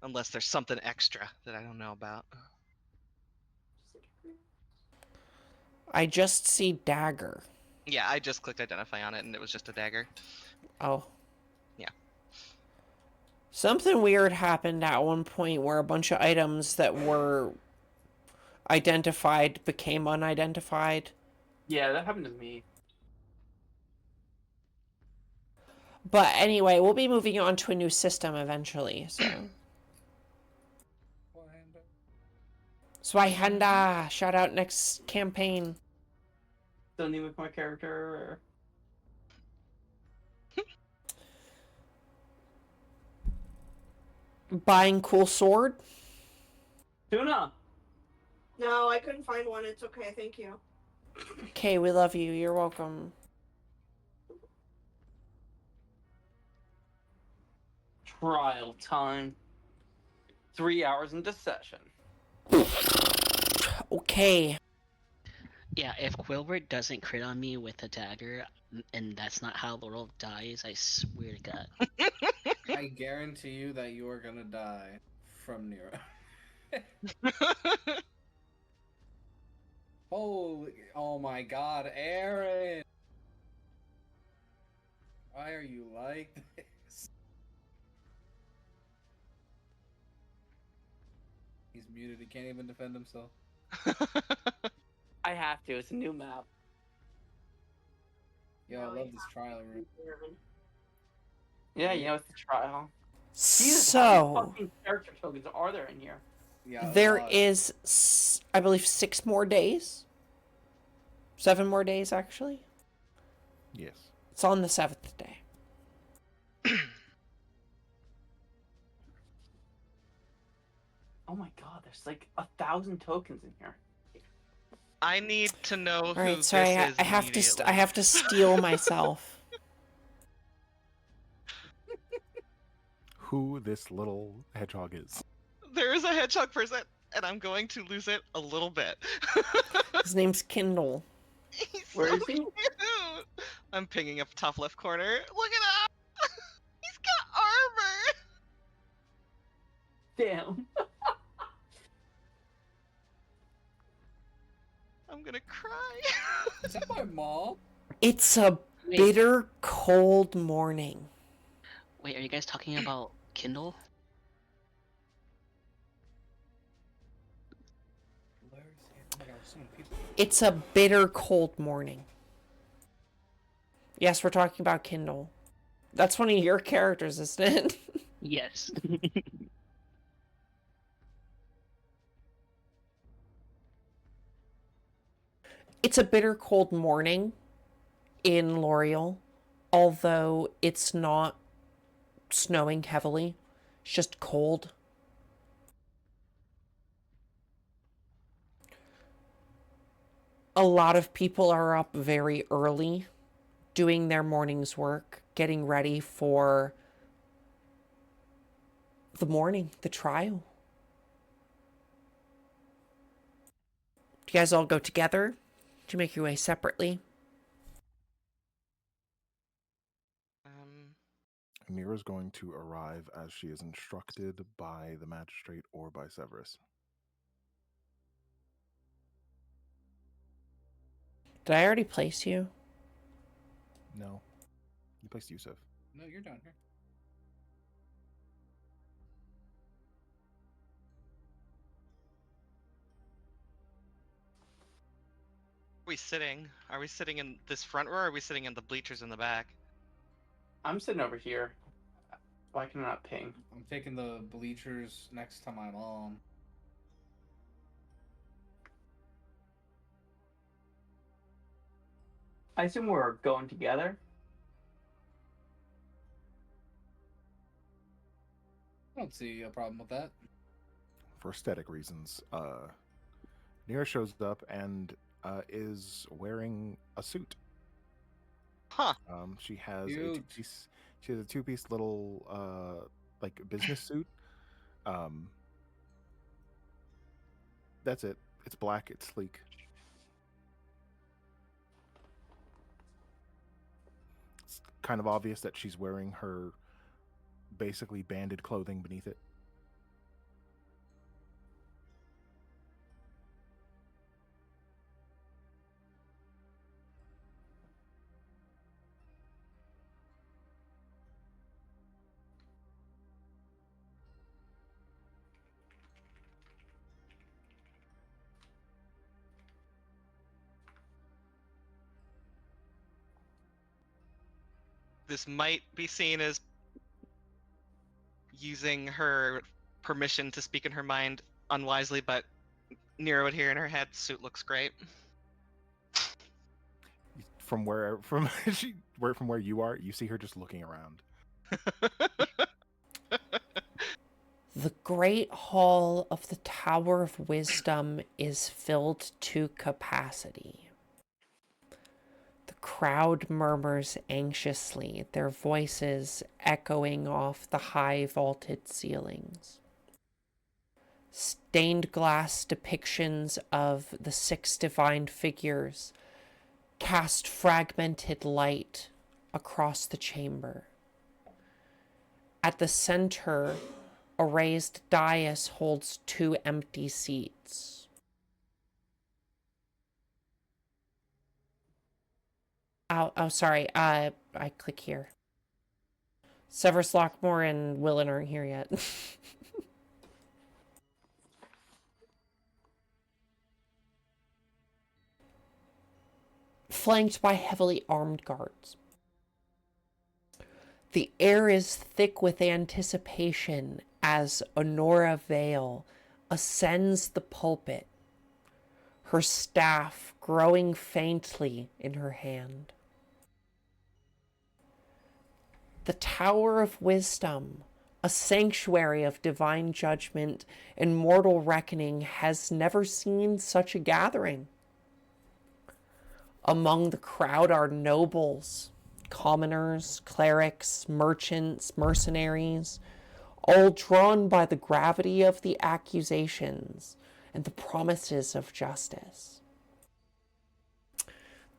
Unless there's something extra that I don't know about. I just see dagger. Yeah, I just clicked identify on it and it was just a dagger. Oh. Yeah. Something weird happened at one point where a bunch of items that were identified became unidentified. Yeah, that happened to me. But anyway, we'll be moving on to a new system eventually, so. Swahanda, shout out next campaign. Still need with my character or... Buying cool sword? Tuna! No, I couldn't find one. It's okay, thank you. Okay, we love you. You're welcome. Trial time. 3 hours into session. Okay. Yeah, if Quilbert doesn't crit on me with a dagger, and that's not how Laurel dies, I swear to God. I guarantee you that you are gonna die from Nero. Holy, oh my God, Aaron! Why are you like this? He's muted. He can't even defend himself. I have to. It's a new map. Yo, I love this trial room. Yeah, you know, it's the trial. Jesus, how many So fucking character tokens are there in here? Yeah, there is, I believe, 6 more days. 7 more days, actually. Yes. It's on the 7th day. Oh my God, there's like 1,000 tokens in here. I need to know All who right, this sorry, is I have immediately. to. I have to steel myself. Who this little hedgehog is? There is a hedgehog person, and I'm going to lose it a little bit. His name's Kindle. He's Where so is he? cute. I'm pinging up top left corner. Look at him. He's got armor. Damn. I'm gonna cry. Is that my mom? It's a Wait, bitter cold morning. wait, are you guys talking about Kindle? Where is he? Oh my God, there's so many people. It's a bitter cold morning. Yes, we're talking about Kindle. That's one of your characters, isn't it? Yes. It's a bitter cold morning in L'Oreal, although it's not snowing heavily. It's just cold. A lot of people are up very early doing their morning's work, getting ready for the morning, the trial. Do you guys all go together? Do you make your way separately? Mira's going to arrive as she is instructed by the magistrate or by Severus. Did I already place you? No. You placed Yusuf. No, you're down here. Are we sitting? Are we sitting in this front row, or are we sitting in the bleachers in the back? I'm sitting over here. Why can I not ping? I'm taking the bleachers next to my mom. I assume we're going together. I don't see a problem with that. For aesthetic reasons, Nira shows up and is wearing a suit. Huh. She has Cute. a two-piece little like business suit. That's it. It's black. It's sleek. It's kind of obvious that she's wearing her basically banded clothing beneath it. This might be seen as using her permission to speak in her mind unwisely, but Nero would hear in her head, suit looks great. From where you are, you see her just looking around. The Great Hall of the Tower of Wisdom is filled to capacity. The crowd murmurs anxiously, their voices echoing off the high vaulted ceilings. Stained glass depictions of the 6 divine figures cast fragmented light across the chamber. At the center, a raised dais holds 2 empty seats. Sorry. I click here. Severus Lockmore and Willen aren't here yet. Flanked by heavily armed guards. The air is thick with anticipation as Honora Vale ascends the pulpit, her staff growing faintly in her hand. The Tower of Wisdom, a sanctuary of divine judgment and mortal reckoning, has never seen such a gathering. Among the crowd are nobles, commoners, clerics, merchants, mercenaries, all drawn by the gravity of the accusations and the promises of justice.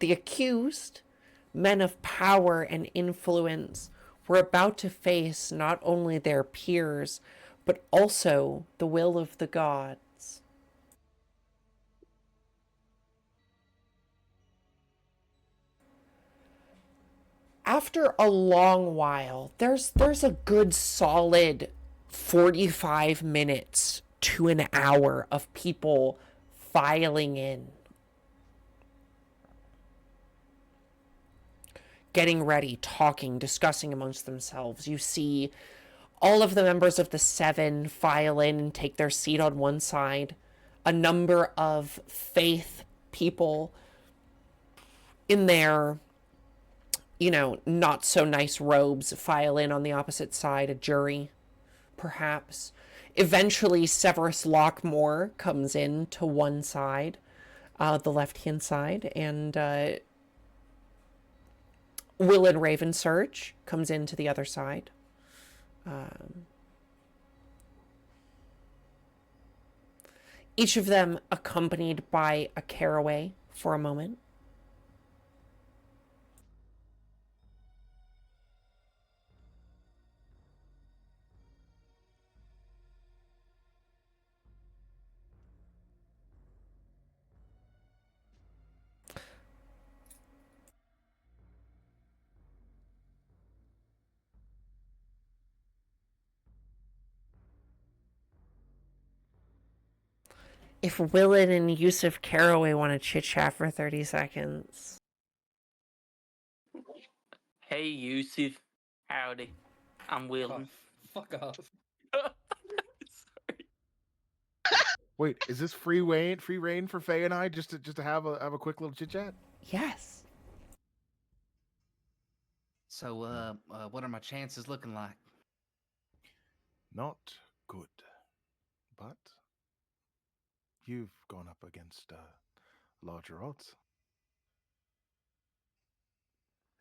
The accused, men of power and influence, were about to face not only their peers, but also the will of the gods. After a long while, there's a good solid 45 minutes to an hour of people filing in, getting ready, talking, discussing amongst themselves. You see all of the members of the 7 file in and take their seat on one side. A number of faith people in their, not so nice robes file in on the opposite side, a jury, perhaps. Eventually, Severus Lockmore comes in to one side, the left-hand side, and Willen Ravensurge comes into the other side. Each of them accompanied by a caraway for a moment. If Willen and Yusuf Caraway want to chit chat for 30 seconds. Hey, Yusuf. Howdy. I'm Willen. Fuck off. Sorry. Wait, is this free reign for Faye and I just to have a quick little chit chat? Yes. So, what are my chances looking like? Not good, but you've gone up against larger odds.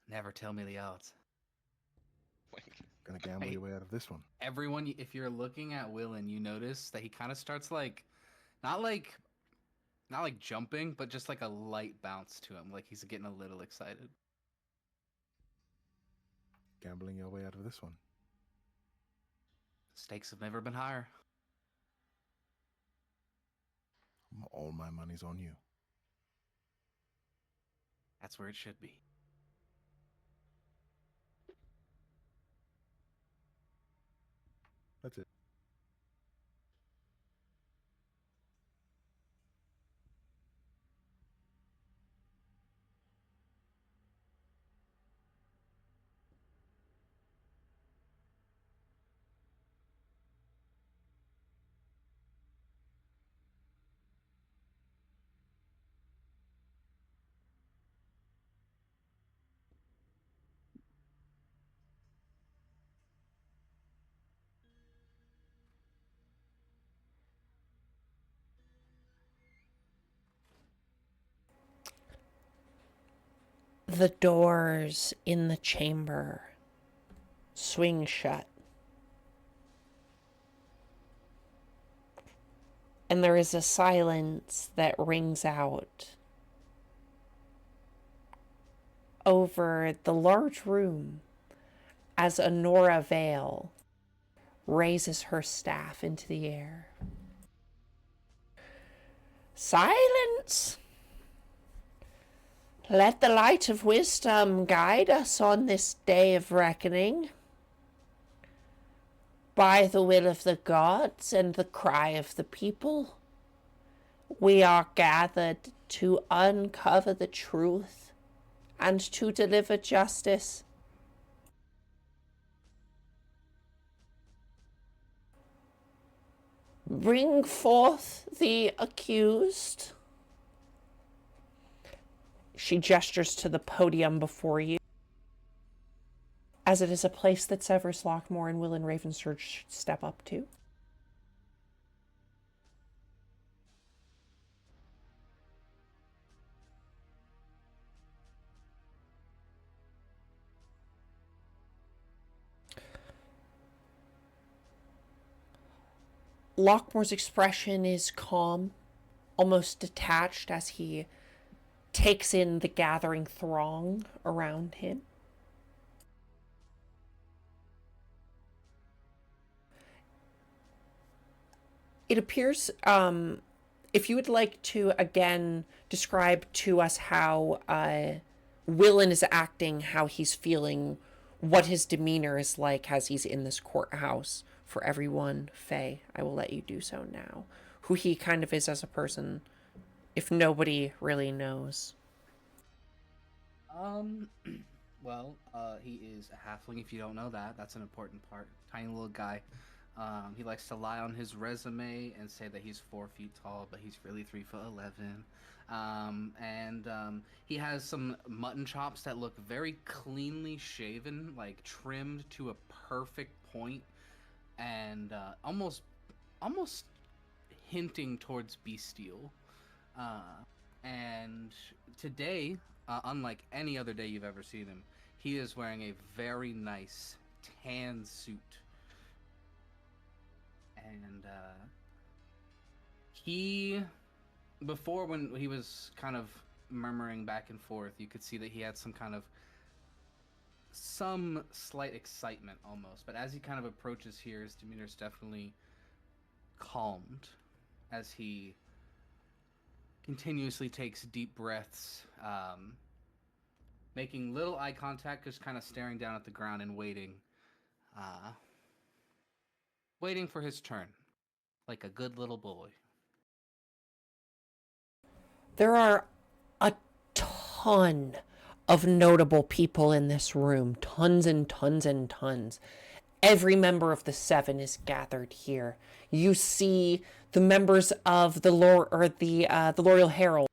Never tell me the odds. Gonna gamble Hey. your way out of this one. Everyone, if you're looking at Willen, you notice that he kind of starts not like jumping, but just like a light bounce to him, like he's getting a little excited. Gambling your way out of this one. Stakes have never been higher. All my money's on you. That's where it should be. That's it. The doors in the chamber swing shut. And there is a silence that rings out over the large room as Honora Vale raises her staff into the air. Silence! Let the light of wisdom guide us on this day of reckoning. By the will of the gods and the cry of the people, we are gathered to uncover the truth and to deliver justice. Bring forth the accused. She gestures to the podium before you, as it is a place that Severus Lockmore and Will and Ravensurge should step up to. Lockmore's expression is calm, almost detached as he takes in the gathering throng around him. It appears, if you would like to again describe to us how Willen is acting, how he's feeling, what his demeanor is like as he's in this courthouse for everyone, Faye, I will let you do so now. Who he kind of is as a person, if nobody really knows. Well, he is a halfling, if you don't know that. That's an important part. Tiny little guy. He likes to lie on his resume and say that he's 4 feet tall, but he's really 3'11". He has some mutton chops that look very cleanly shaven, like trimmed to a perfect point, and almost hinting towards bestial. And today, unlike any other day you've ever seen him, he is wearing a very nice tan suit. And before, when he was kind of murmuring back and forth, you could see that he had some slight excitement almost. But as he kind of approaches here, his demeanor's definitely calmed as he continuously takes deep breaths, making little eye contact, just kind of staring down at the ground and waiting for his turn, like a good little boy. There are a ton of notable people in this room. Tons and tons and tons. Every member of the Seven is gathered here. You see the members of the L'Oreal Herald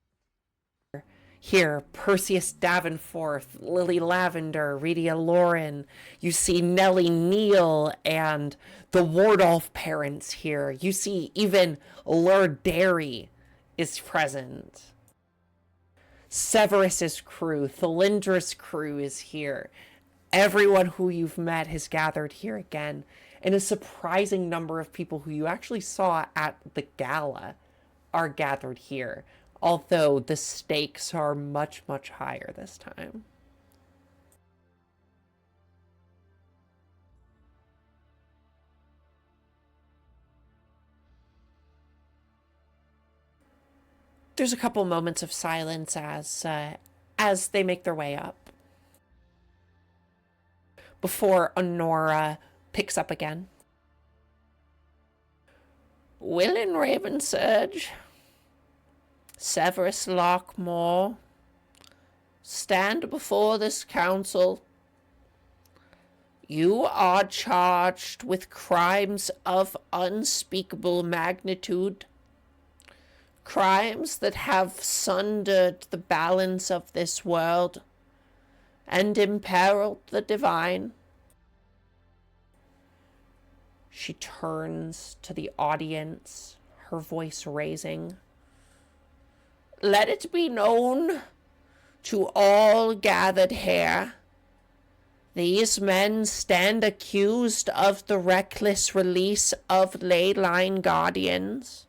here. Perseus Davenforth, Lily Lavender, Rhea Lauren. You see Nellie Neal and the Wardolph parents here. You see even Lord Derry is present. Severus's crew, Thalindra's crew is here. Everyone who you've met has gathered here again. And a surprising number of people who you actually saw at the gala are gathered here. Although the stakes are much, much higher this time. There's a couple moments of silence as they make their way up, before Honora picks up again. Willen Ravensurge, Severus Lockmore, stand before this council. You are charged with crimes of unspeakable magnitude. Crimes that have sundered the balance of this world and imperiled the divine. She turns to the audience, her voice raising. Let it be known To all gathered here, these men stand accused of the reckless release of ley line guardians,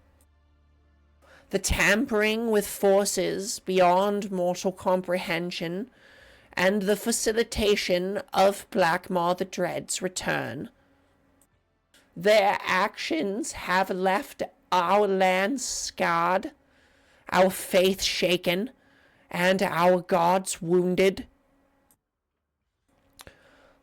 the tampering with forces beyond mortal comprehension, and the facilitation of Blackmaw the Dread's return. Their actions have left our land scarred, our faith shaken, and our gods wounded.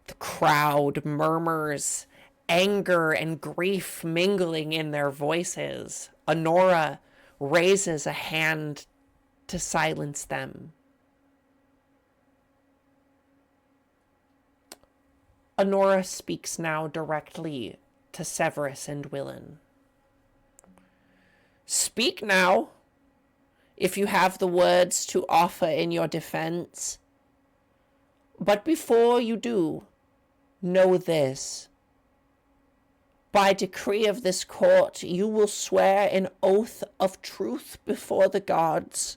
The crowd murmurs, anger and grief mingling in their voices. Honora raises a hand to silence them. Honora speaks now directly to Severus and Willen. Speak now, if you have the words to offer in your defense. But before you do, know this. By decree of this court, you will swear an oath of truth before the gods.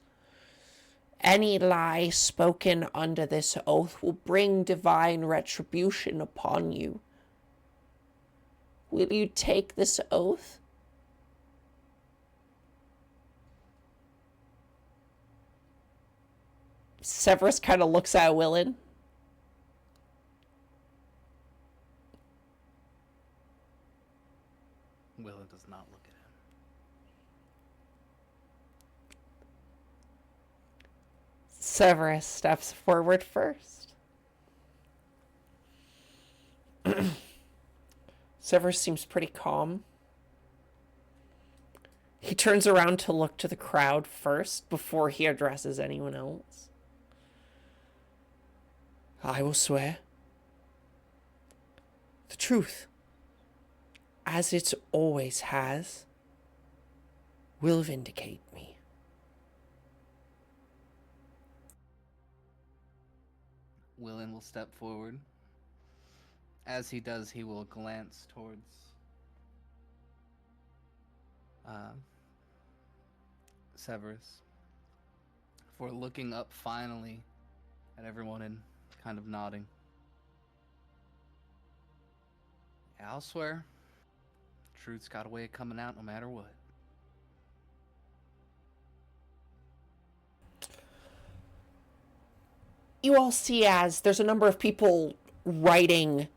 Any lie spoken under this oath will bring divine retribution upon you. Will you take this oath? Severus kind of looks at Willen. Willen does not look at him. Severus steps forward first. Severus seems pretty calm. He turns around to look to the crowd first before he addresses anyone else. I will swear the truth, as it always has, will vindicate me. Willen will step forward. As he does, he will glance towards Severus for looking up finally at everyone and kind of nodding. Yeah, I'll swear. Truth's got a way of coming out no matter what. You all see as there's a number of people writing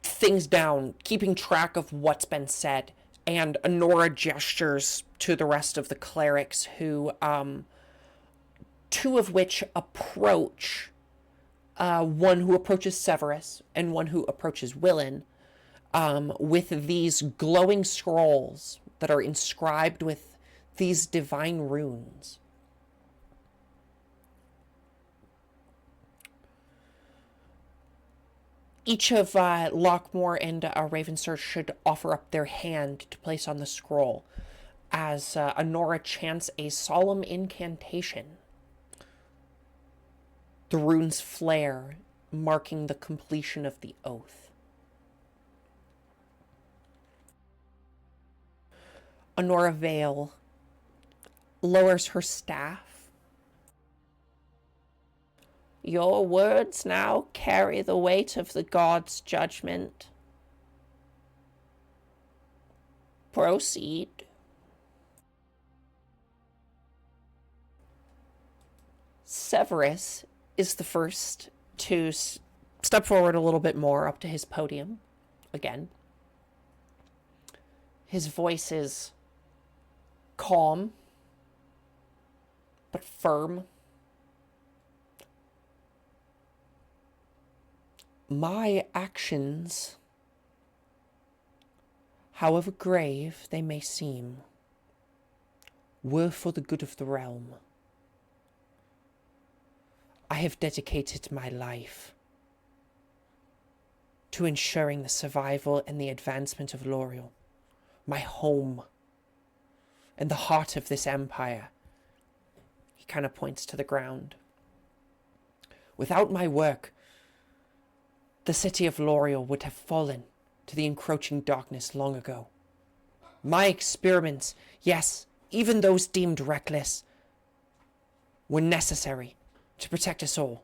things down, keeping track of what's been said, and Honora gestures to the rest of the clerics who, two of which approach, one who approaches Severus and one who approaches Willen, with these glowing scrolls that are inscribed with these divine runes. Each of Lockmore and Ravensur should offer up their hand to place on the scroll as Honora chants a solemn incantation. The runes flare, marking the completion of the oath. Honora Vale lowers her staff. Your words now carry the weight of the gods' judgment. Proceed. Severus is the first to step forward a little bit more up to his podium again. His voice is calm but firm. My actions, however grave they may seem, were for the good of the realm. I have dedicated my life to ensuring the survival and the advancement of Loriel, my home, and the heart of this empire. He kind of points to the ground. Without my work, the city of Loriel would have fallen to the encroaching darkness long ago. My experiments, yes, even those deemed reckless, were necessary to protect us all.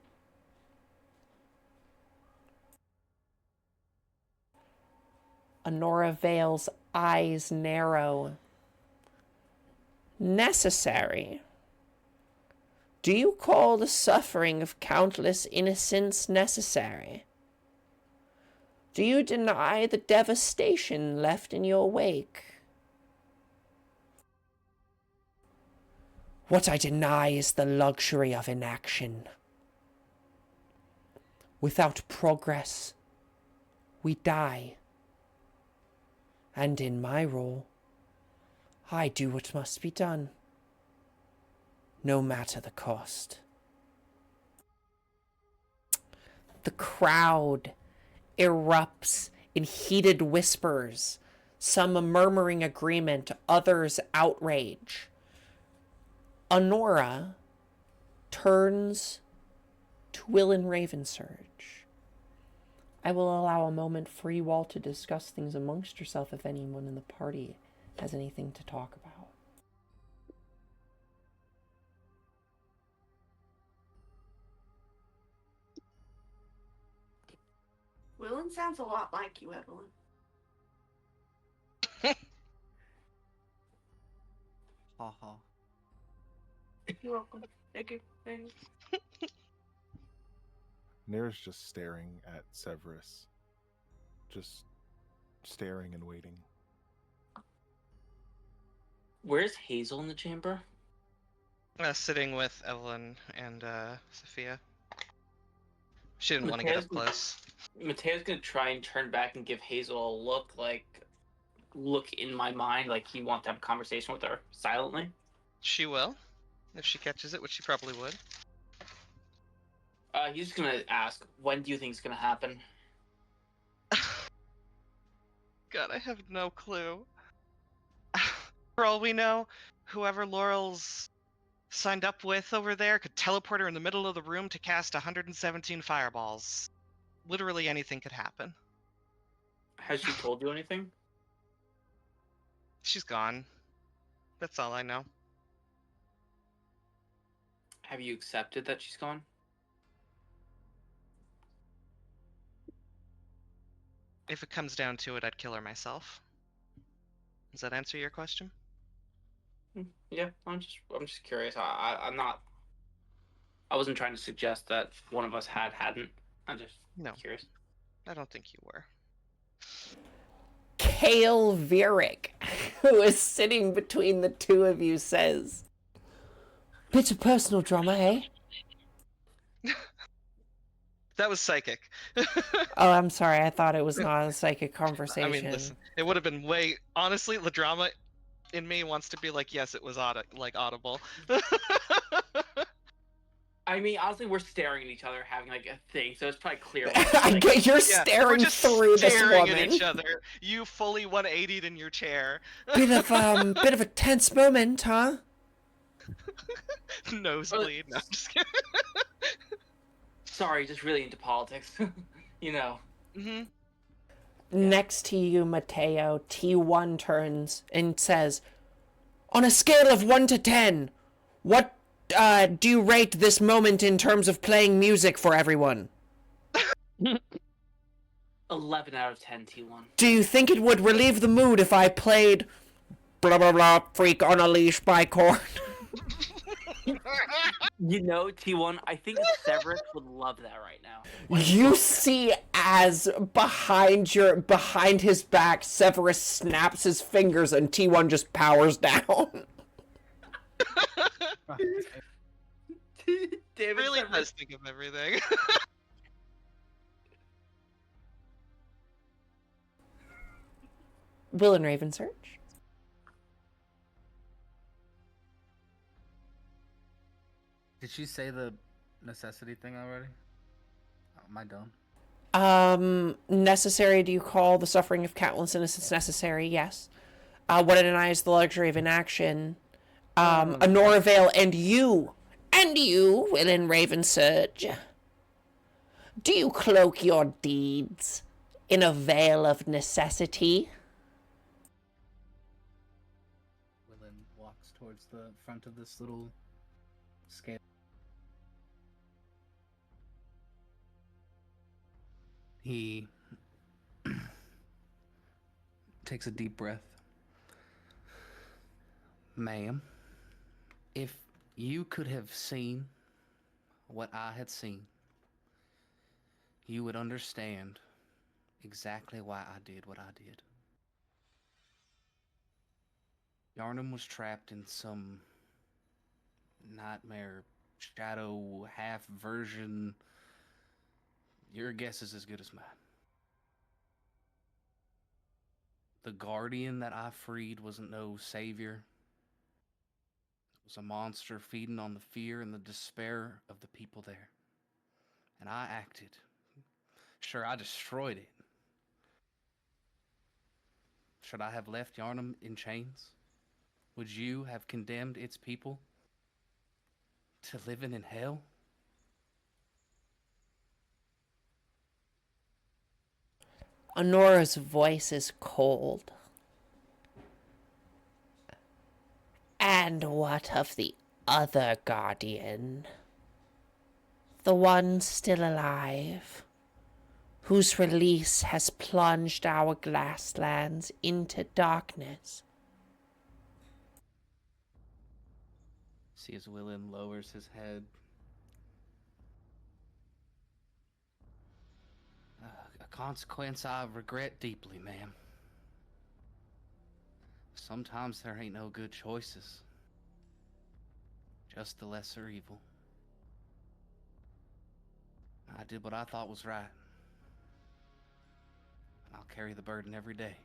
Honora Vale's eyes narrow. Necessary? Do you call the suffering of countless innocents necessary? Do you deny the devastation left in your wake? What I deny is the luxury of inaction. Without progress, we die. And in my role, I do what must be done, no matter the cost. The crowd erupts in heated whispers, some murmuring agreement, others outrage. Honora turns to Will and Ravensurge. I will allow a moment for you all to discuss things amongst yourself if anyone in the party has anything to talk about. Willen sounds a lot like you, Evelyn. Haha. You're welcome. Thank you. Thanks. Nira's just staring at Severus. Just staring and waiting. Where's Hazel in the chamber? Sitting with Evelyn and Sophia. She didn't want to get up close. Mateo's gonna try and turn back and give Hazel a look in my mind, like he wants to have a conversation with her silently. She will, if she catches it, which she probably would. He's just gonna ask, when do you think it's gonna happen? God, I have no clue. For all we know, whoever Laurel's signed up with over there could teleport her in the middle of the room to cast 117 fireballs. Literally anything could happen. Has she told you anything? She's gone. That's all I know. Have you accepted that she's gone? If it comes down to it, I'd kill her myself. Does that answer your question? Yeah, I'm just curious. I'm not. I wasn't trying to suggest that one of us hadn't. I'm just curious. I don't think you were. Kale Vierick, who is sitting between the two of you, says, "Bit of personal drama, eh?" That was psychic. Oh, I'm sorry. I thought it was not a psychic conversation. I mean, listen, it would have been way. Honestly, the drama in me wants to be like, yes, it was audible. I mean, honestly, we're staring at each other, having like a thing, so it's probably clear. I get you're we're staring just through this staring woman. at each other. You fully 180'd in your chair. Bit of a tense moment, huh? Nosebleed. No, I'm just kidding. Sorry, just really into politics. You know. Mm-hmm. Next to you, Mateo, T1 turns and says, "On a scale of 1 to 10, what do you rate this moment in terms of playing music for everyone?" 11 out of 10, T1. Do you think it would relieve the mood if I played blah blah blah Freak on a Leash by Korn? You know, T1, I think Severus would love that right now. You see as behind his back, Severus snaps his fingers and T1 just powers down. David Really Severus. does think of everything. Will and Ravensurge. Did she say the necessity thing already? Am I dumb? Necessary, do you call the suffering of countless innocents necessary? Yes. What it denies the luxury of inaction. Honora Vale and you, Will and Ravensurge. Do you cloak your deeds in a veil of necessity? Willen walks towards the front of this little scale. He takes a deep breath. Ma'am, if you could have seen what I had seen, you would understand exactly why I did what I did. Yarnum was trapped in some nightmare shadow half version. Your guess is as good as mine. The guardian that I freed wasn't no savior. It was a monster feeding on the fear and the despair of the people there. And I acted. Sure, I destroyed it. Should I have left Yarnum in chains? Would you have condemned its people to living in hell? Honora's voice is cold. And what of the other guardian? The one still alive, whose release has plunged our glasslands into darkness. See as Willem lowers his head. A consequence I regret deeply, ma'am. Sometimes there ain't no good choices. Just the lesser evil. I did what I thought was right. And I'll carry the burden every day.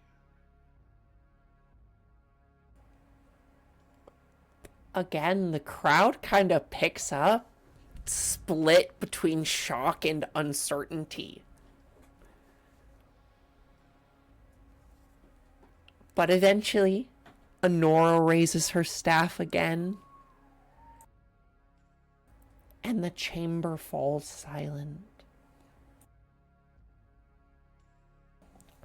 Again, the crowd kind of picks up, split between shock and uncertainty. But eventually, Honora raises her staff again, and the chamber falls silent.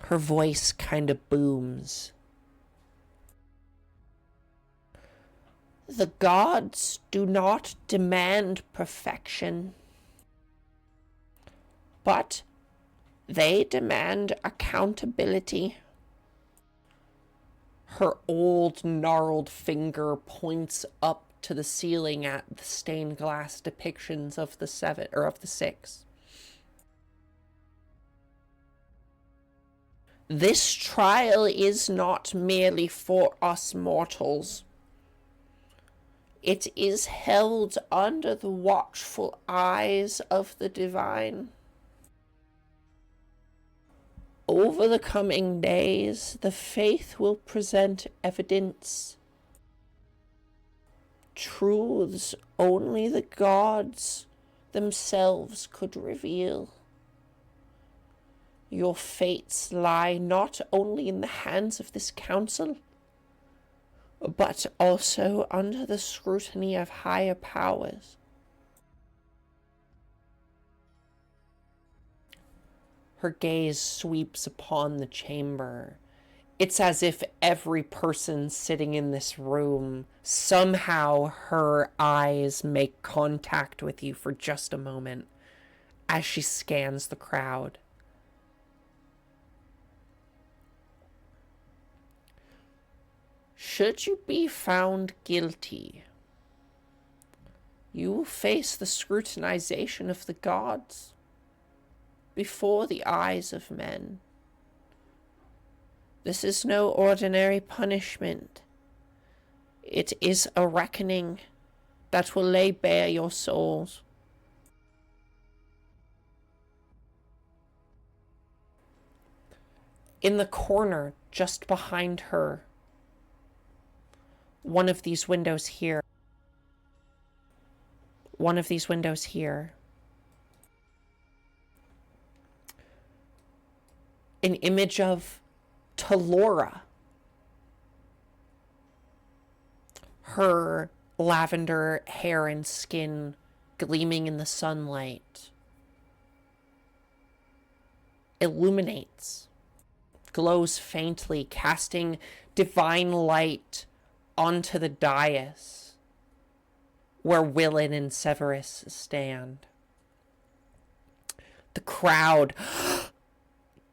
Her voice kind of booms. The gods do not demand perfection, but they demand accountability. Her old, gnarled finger points up to the ceiling at the stained glass depictions of the seven, or of the six. This trial is not merely for us mortals. It is held under the watchful eyes of the divine. Over the coming days, the faith will present evidence. Truths only the gods themselves could reveal. Your fates lie not only in the hands of this council, but also under the scrutiny of higher powers. Her gaze sweeps upon the chamber. It's as if every person sitting in this room, somehow her eyes make contact with you for just a moment as she scans the crowd. Should you be found guilty, you will face the scrutinization of the gods before the eyes of men. This is no ordinary punishment. It is a reckoning that will lay bare your souls. In the corner just behind her, one of these windows here, an image of Talora, her lavender hair and skin gleaming in the sunlight, illuminates, glows faintly, casting divine light onto the dais where Willin and Severus stand. The crowd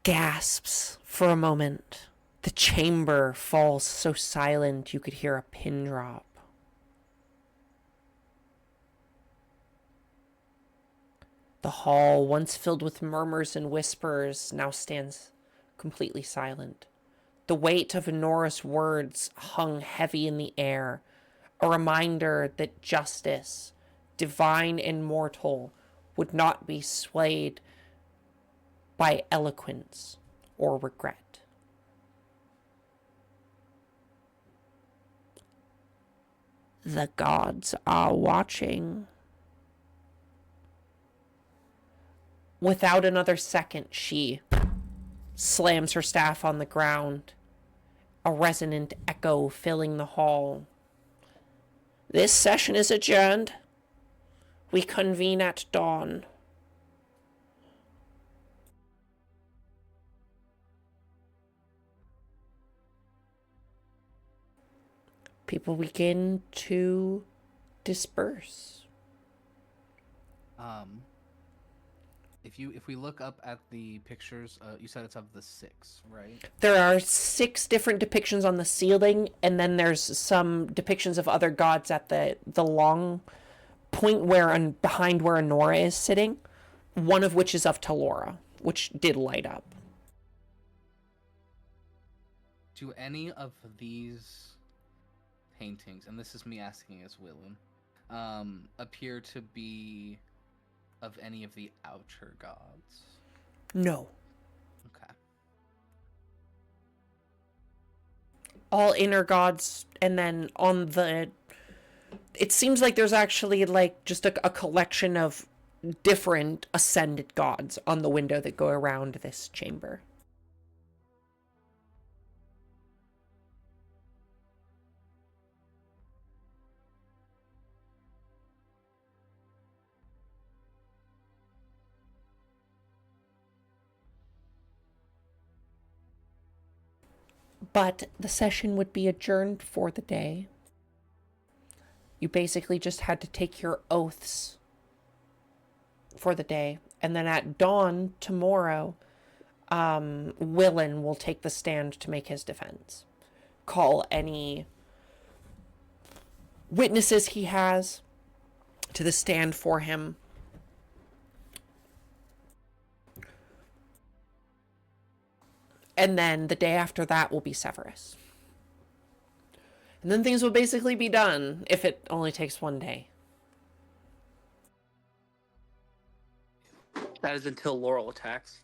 gasps for a moment. The chamber falls so silent you could hear a pin drop. The hall, once filled with murmurs and whispers, now stands completely silent. The weight of Honora's words hung heavy in the air, a reminder that justice, divine and mortal, would not be swayed by eloquence or regret. The gods are watching. Without another second, she slams her staff on the ground, a resonant echo filling the hall. This session is adjourned. We convene at dawn. People begin to disperse. If we look up at the pictures, you said it's of the 6, right? There are 6 different depictions on the ceiling, and then there's some depictions of other gods at the long point where and behind where Honora is sitting. One of which is of Talora, which did light up. Do any of these paintings, and this is me asking as Willem, appear to be of any of the outer gods? No. Okay. All inner gods, and then on the... It seems like there's actually like just a collection of different ascended gods on the window that go around this chamber. But the session would be adjourned for the day. You basically just had to take your oaths for the day. And then at dawn tomorrow, Willen will take the stand to make his defense. Call any witnesses he has to the stand for him. And then the day after that will be Severus. And then things will basically be done if it only takes one day. That is until Laurel attacks.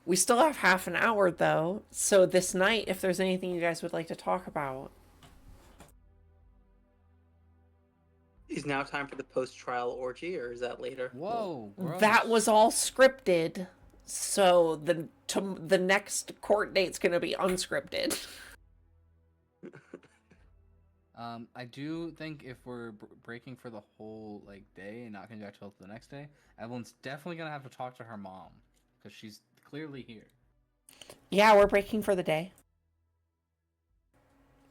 We still have half an hour, though. So this night, if there's anything you guys would like to talk about. Is now time for the post-trial orgy, or is that later? Whoa, gross. That was all scripted. So the next court date's going to be unscripted. I do think if we're breaking for the whole like day and not coming back till the next day, Evelyn's definitely gonna have to talk to her mom because she's clearly here. Yeah, we're breaking for the day.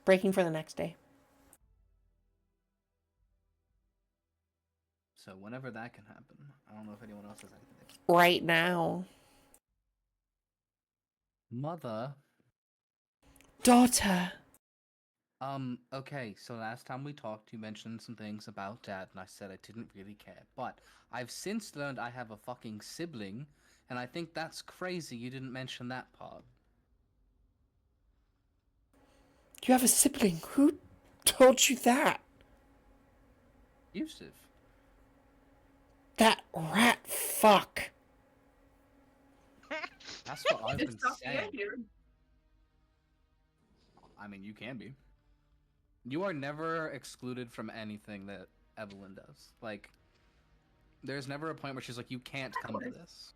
Breaking for the next day. So whenever that can happen, I don't know if anyone else has anything. Right now. Mother. Daughter. Okay, so last time we talked, you mentioned some things about Dad, and I said I didn't really care. But I've since learned I have a fucking sibling, and I think that's crazy you didn't mention that part. You have a sibling? Who told you that? Yusuf. That rat fuck. That's what I've been It's tough to saying. get here. I mean, you can be. You are never excluded from anything that Evelyn does. Like, there's never a point where she's like, you can't come to this.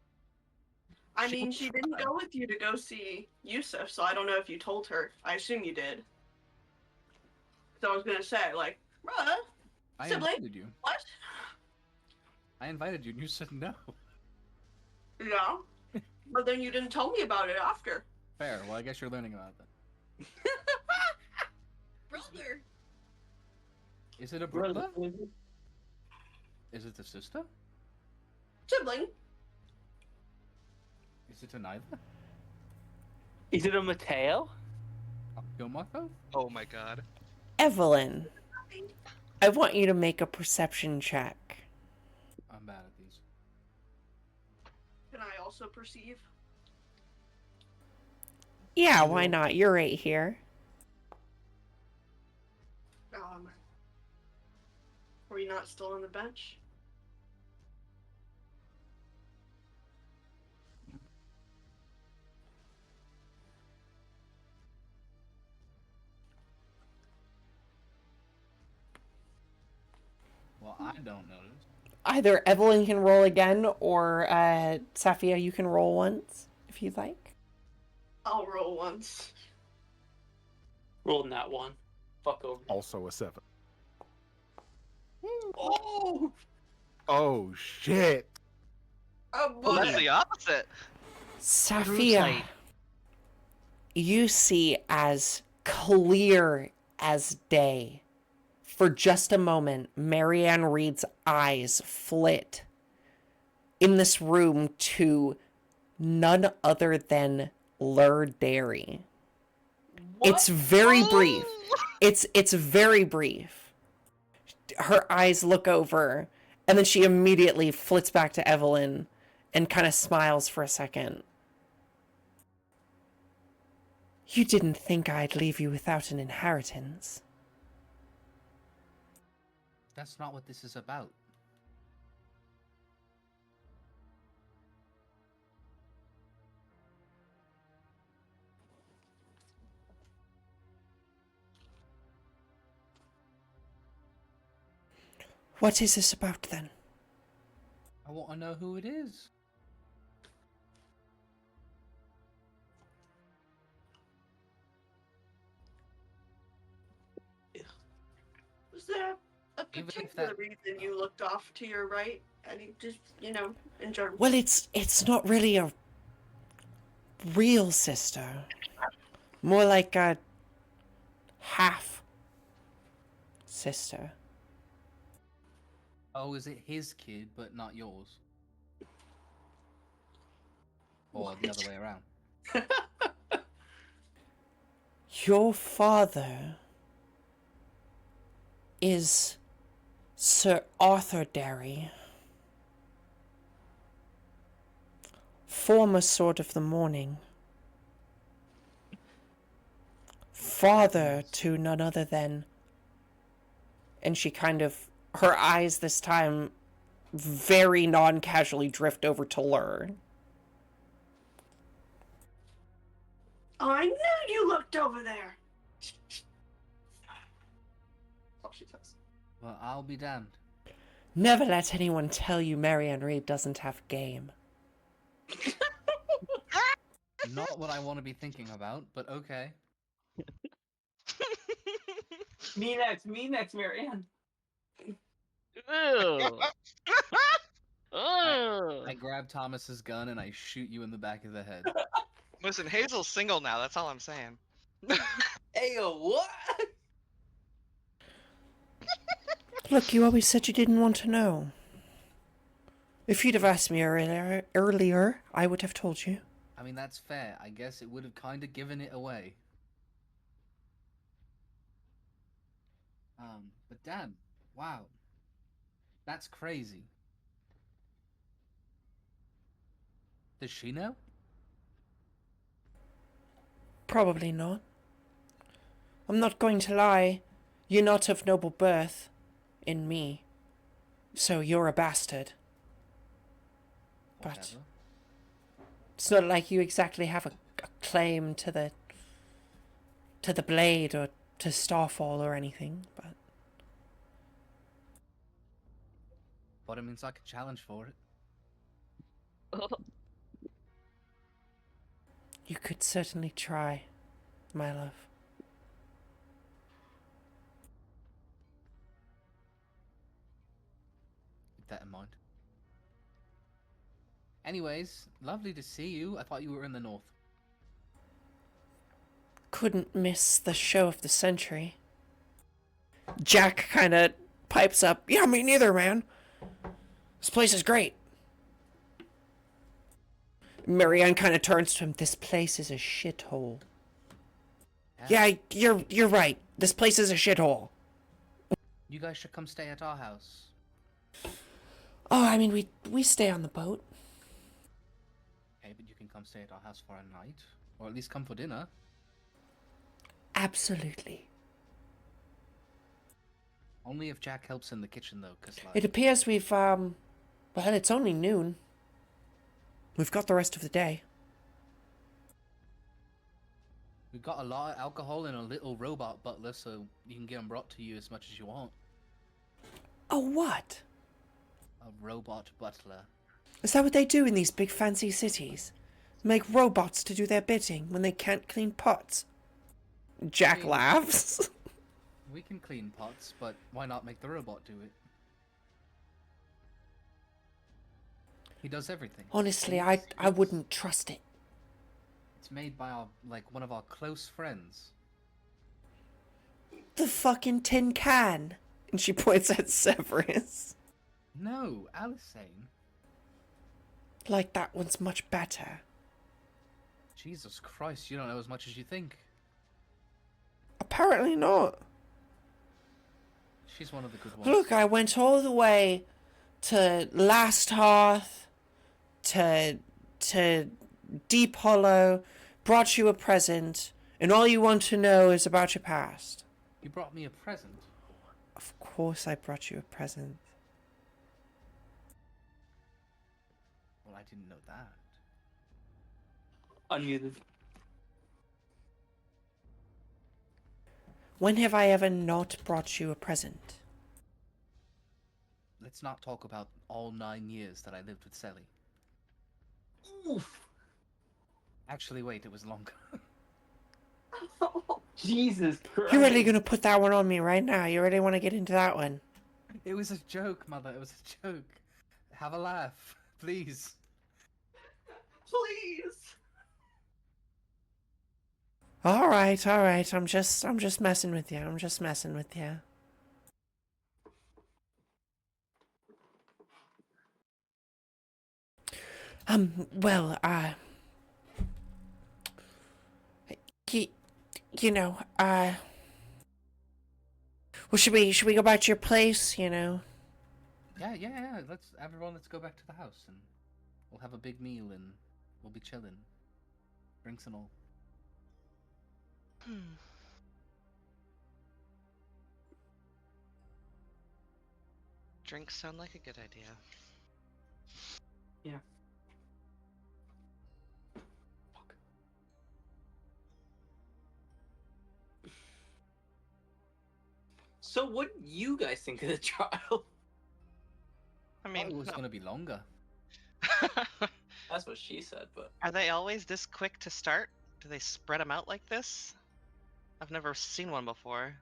I mean, she didn't go with you to go see Yusuf, so I don't know if you told her. I assume you did. So I was gonna say, like, bruh, I sibling? invited you. What? I invited you and you said no. Yeah. But then you didn't tell me about it after. Fair. Well, I guess you're learning about that. Brother. Is it a brother? Is it a sister? Sibling. Is it a neither? Is it a Mateo? I'll kill myself? Oh my god. Evelyn, I want you to make a perception check. I'm bad at these. Can I also perceive? Yeah, why not? You're right here. Were you not still on the bench? Well, I don't notice. Either Evelyn can roll again, or Safia, you can roll once, if you'd like. I'll roll once. Rolling that one. Fuck over. Also a 7. Oh! Oh shit! Well, that's the opposite. Safia, you see as clear as day. For just a moment, Marianne Reed's eyes flit in this room to none other than Lur Derry. It's very brief. It's very brief. Her eyes look over, and then she immediately flits back to Evelyn and kind of smiles for a second. You didn't think I'd leave you without an inheritance. That's not what this is about. What is this about, then? I want to know who it is. Was there a Even if particular that- reason you looked off to your right? And you just, in general. Well, it's not really a real sister. More like a half sister. Oh, is it his kid, but not yours? Or the other way around? Your father is Sir Arthur Derry, former Sword of the Morning, father to none other than, and she kind of, her eyes this time very non-casually drift over to Lur. Oh, I knew you looked over there. Oh, she says. Well, I'll be damned. Never let anyone tell you Marianne Reed doesn't have game. Not what I want to be thinking about, but okay. Me next, Marianne. Ew. Oh. I grab Thomas's gun and I shoot you in the back of the head. Listen, Hazel's single now. That's all I'm saying. Ayo, what? Look, you always said you didn't want to know. If you'd have asked me earlier, I would have told you. I mean, that's fair. I guess it would have kind of given it away. But damn, wow. That's crazy. Does she know? Probably not. I'm not going to lie. You're not of noble birth in me. So you're a bastard. But Whatever. it's not like you exactly have a claim to the blade or to Starfall or anything, But it means I could challenge for it. you could certainly try, my love. Keep that in mind. Anyways, lovely to see you. I thought you were in the north. Couldn't miss the show of the century. Jack kind of pipes up, yeah, me neither, man. This place is great. Marianne kind of turns to him. This place is a shithole. Yeah, you're right. This place is a shithole. You guys should come stay at our house. Oh, I mean, we stay on the boat. Okay, but you can come stay at our house for a night, or at least come for dinner. Absolutely. Only if Jack helps in the kitchen, though, because like It appears we've well, it's only noon. We've got the rest of the day. we've got a lot of alcohol and a little robot butler, so you can get them brought to you as much as you want. Oh, what? A robot butler. Is that what they do in these big fancy cities? Make robots to do their bidding when they can't clean pots? Jack laughs. We can clean pots, but why not make the robot do it? He does everything. Honestly, I wouldn't trust it. It's made by one of our close friends. The fucking tin can. And she points at Severus. No, Alicane. Like, that one's much better. Jesus Christ, you don't know as much as you think. Apparently not. She's one of the good ones. Look, I went all the way to Last Hearth, to Deep Hollow, brought you a present, and all you want to know is about your past. You brought me a present. Of course I brought you a present. Well, I didn't know that. Unmuted. When have I ever not brought you a present? Let's not talk about all 9 years that I lived with Sally. Oof. Actually, wait, it was longer. Jesus Christ. You're really gonna put that one on me right now? You really want to get into that one? It was a joke, Mother. It was a joke. Have a laugh, please. Please. All right. I'm just messing with you. I'm just messing with you. Well, you know, well, should we go back to your place, you know? Yeah. Let's go back to the house and we'll have a big meal and we'll be chilling. Drinks and all. Drinks sound like a good idea. Yeah. So what do you guys think of the trial? I It mean, was gonna be longer. That's what she said, but are they always this quick to start? Do they spread them out like this? I've never seen one before.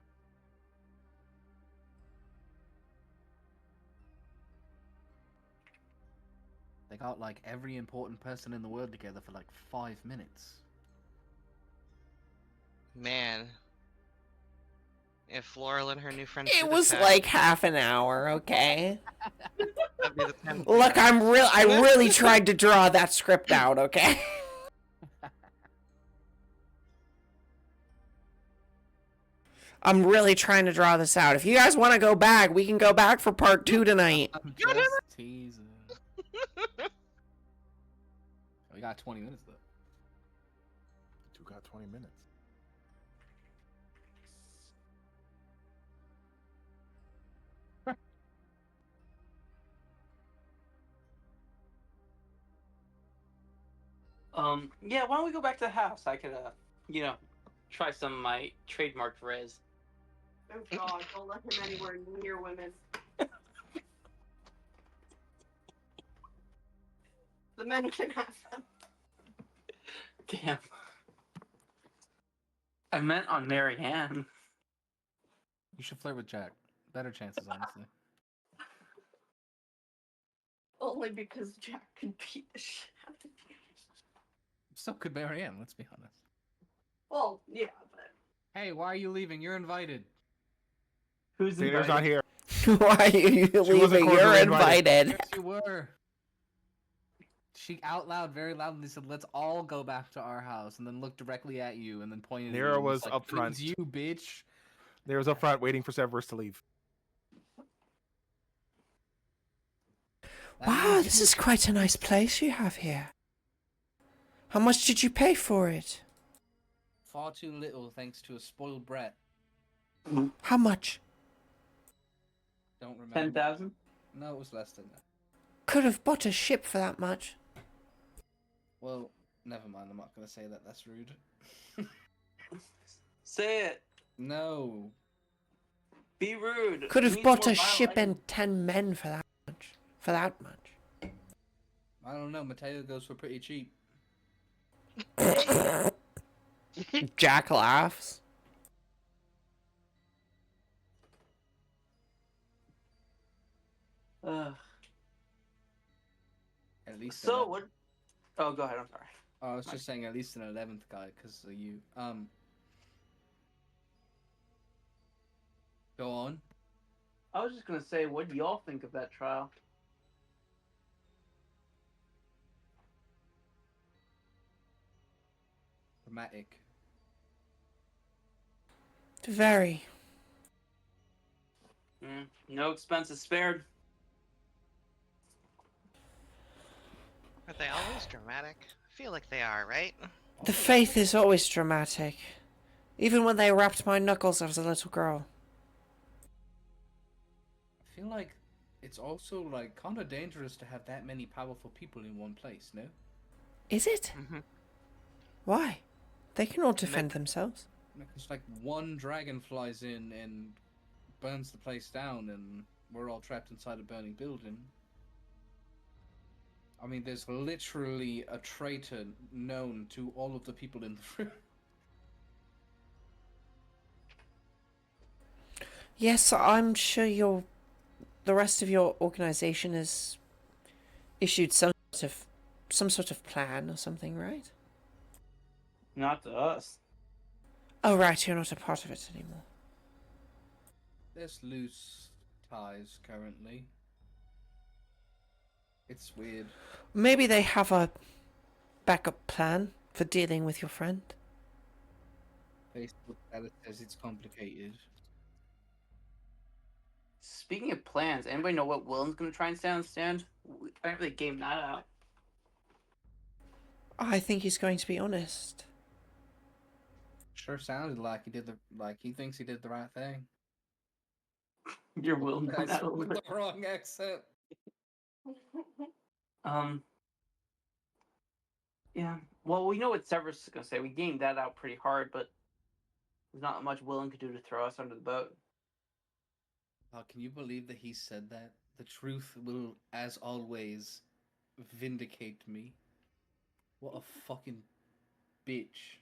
They got like every important person in the world together for like 5 minutes. Man. If Laurel and her new friend It should was attack, like half an hour, okay? that'd be the time. Look, I really tried to draw that script out, okay? I'm really trying to draw this out. If you guys want to go back, we can go back for part 2 tonight. I'm just teasing. We got 20 minutes though. You got 20 minutes. yeah, why don't we go back to the house? I could, try some of my trademarked res. Oh God, don't let him anywhere near women. The men can have them. Damn. I meant on Marianne. You should flirt with Jack. Better chances, honestly. Only because Jack can beat the shit out of you. So could Marianne, let's be honest. Well, yeah, but Hey, why are you leaving? You're invited. Who's Theater's invited? not here. Why are you wasn't leaving? You're cordially invited. Yes, you were. She out loud, very loudly said, "Let's all go back to our house," and then looked directly at you, and then pointed Nero at you. And was like, up front. "It's you, bitch." There was up front waiting for Severus to leave. That Wow, means this you- is quite a nice place you have here. How much did you pay for it? far too little, thanks to a spoiled brat. How much? Don't remember. 10,000. No, it was less than that. Could have bought a ship for that much. Well, never mind. I'm not gonna say that. That's rude. Say it. No. Be rude. Could We have need bought more a ship violence. and 10 men for that much. For that much. I don't know. Mateo goes for pretty cheap. Jack laughs. Ugh. At least. So 11th. what? Oh, go ahead. I'm sorry. I was just saying at least an 11th guy because of you. Go on. I was just gonna say, what do y'all think of that trial? Dramatic. Very. No expenses spared. Are they always dramatic? I feel like they are, right? The faith is always dramatic. Even when they wrapped my knuckles as a little girl. I feel like it's also like kind of dangerous to have that many powerful people in one place. No. Is it? Mm-hmm. Why? They can all defend themselves. It's like one dragon flies in and burns the place down, and we're all trapped inside a burning building. I mean, there's literally a traitor known to all of the people in the room. Yes, I'm sure the rest of your organization has issued some sort of plan or something, right? Not to us. Oh, right, you're not a part of it anymore. There's loose ties currently. It's weird. Maybe they have a backup plan for dealing with your friend. Facebook status says it's complicated. Speaking of plans, anybody know what Willem's gonna try and stand? I haven't really gamed that out. I think he's going to be honest. Sure sounded like he thinks he did the right thing. Your Willem I coming out spoke a with little the wrong accent. bit. Yeah. Well, we know what Severus is gonna say. We gamed that out pretty hard, but there's not much Willem could do to throw us under the boat. Oh, can you believe that he said that? The truth will, as always, vindicate me. What a fucking bitch.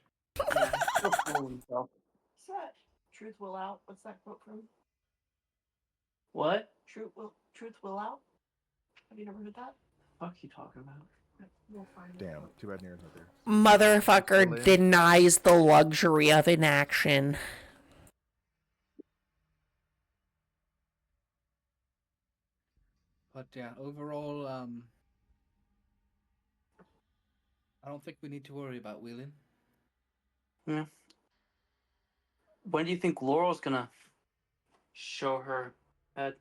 Yeah, he's still fooling himself. What's that? Truth will out. What's that quote from? What? Truth will out. Have you never heard that? Fuck you talking about? We'll find it. Damn, too bad Nero's not there. Motherfucker Still in? denies the luxury of inaction. But yeah, overall, I don't think we need to worry about Wheeling. Yeah. When do you think Laurel's gonna show her head?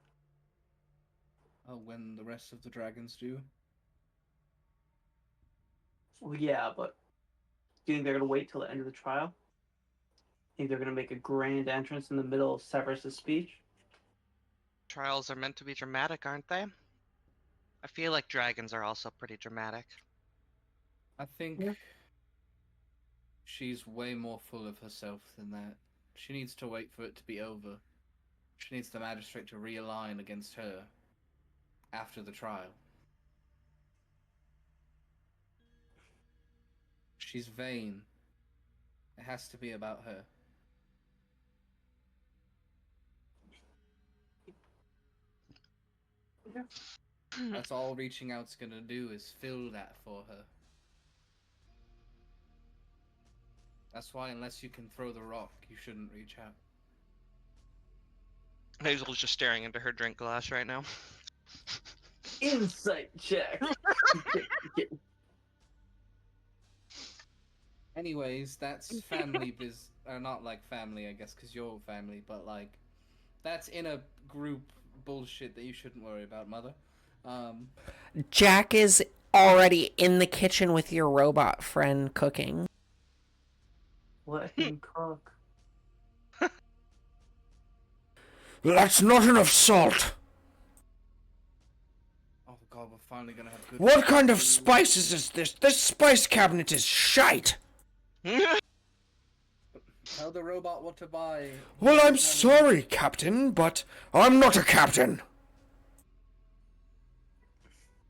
When the rest of the dragons do. Well, yeah, but do you think they're gonna wait till the end of the trial? Think they're gonna make a grand entrance in the middle of Severus's speech? Trials are meant to be dramatic, aren't they? I feel like dragons are also pretty dramatic. I think Yeah. she's way more full of herself than that. She needs to wait for it to be over. She needs the magistrate to realign against her after the trial. She's vain. It has to be about her. That's all reaching out's gonna do is fill that for her. That's why unless you can throw the rock, you shouldn't reach out. Hazel's just staring into her drink glass right now. Insight check. Anyways, that's family or not like family, I guess, because you're family, but like, that's in a group bullshit that you shouldn't worry about, mother. Jack is already in the kitchen with your robot friend cooking. Let him cook. That's not enough salt. Oh god, we're finally gonna have good. What kind of food. spices is this? This spice cabinet is shite. Tell the robot what to buy. Well, I'm sorry, Captain, but I'm not a captain.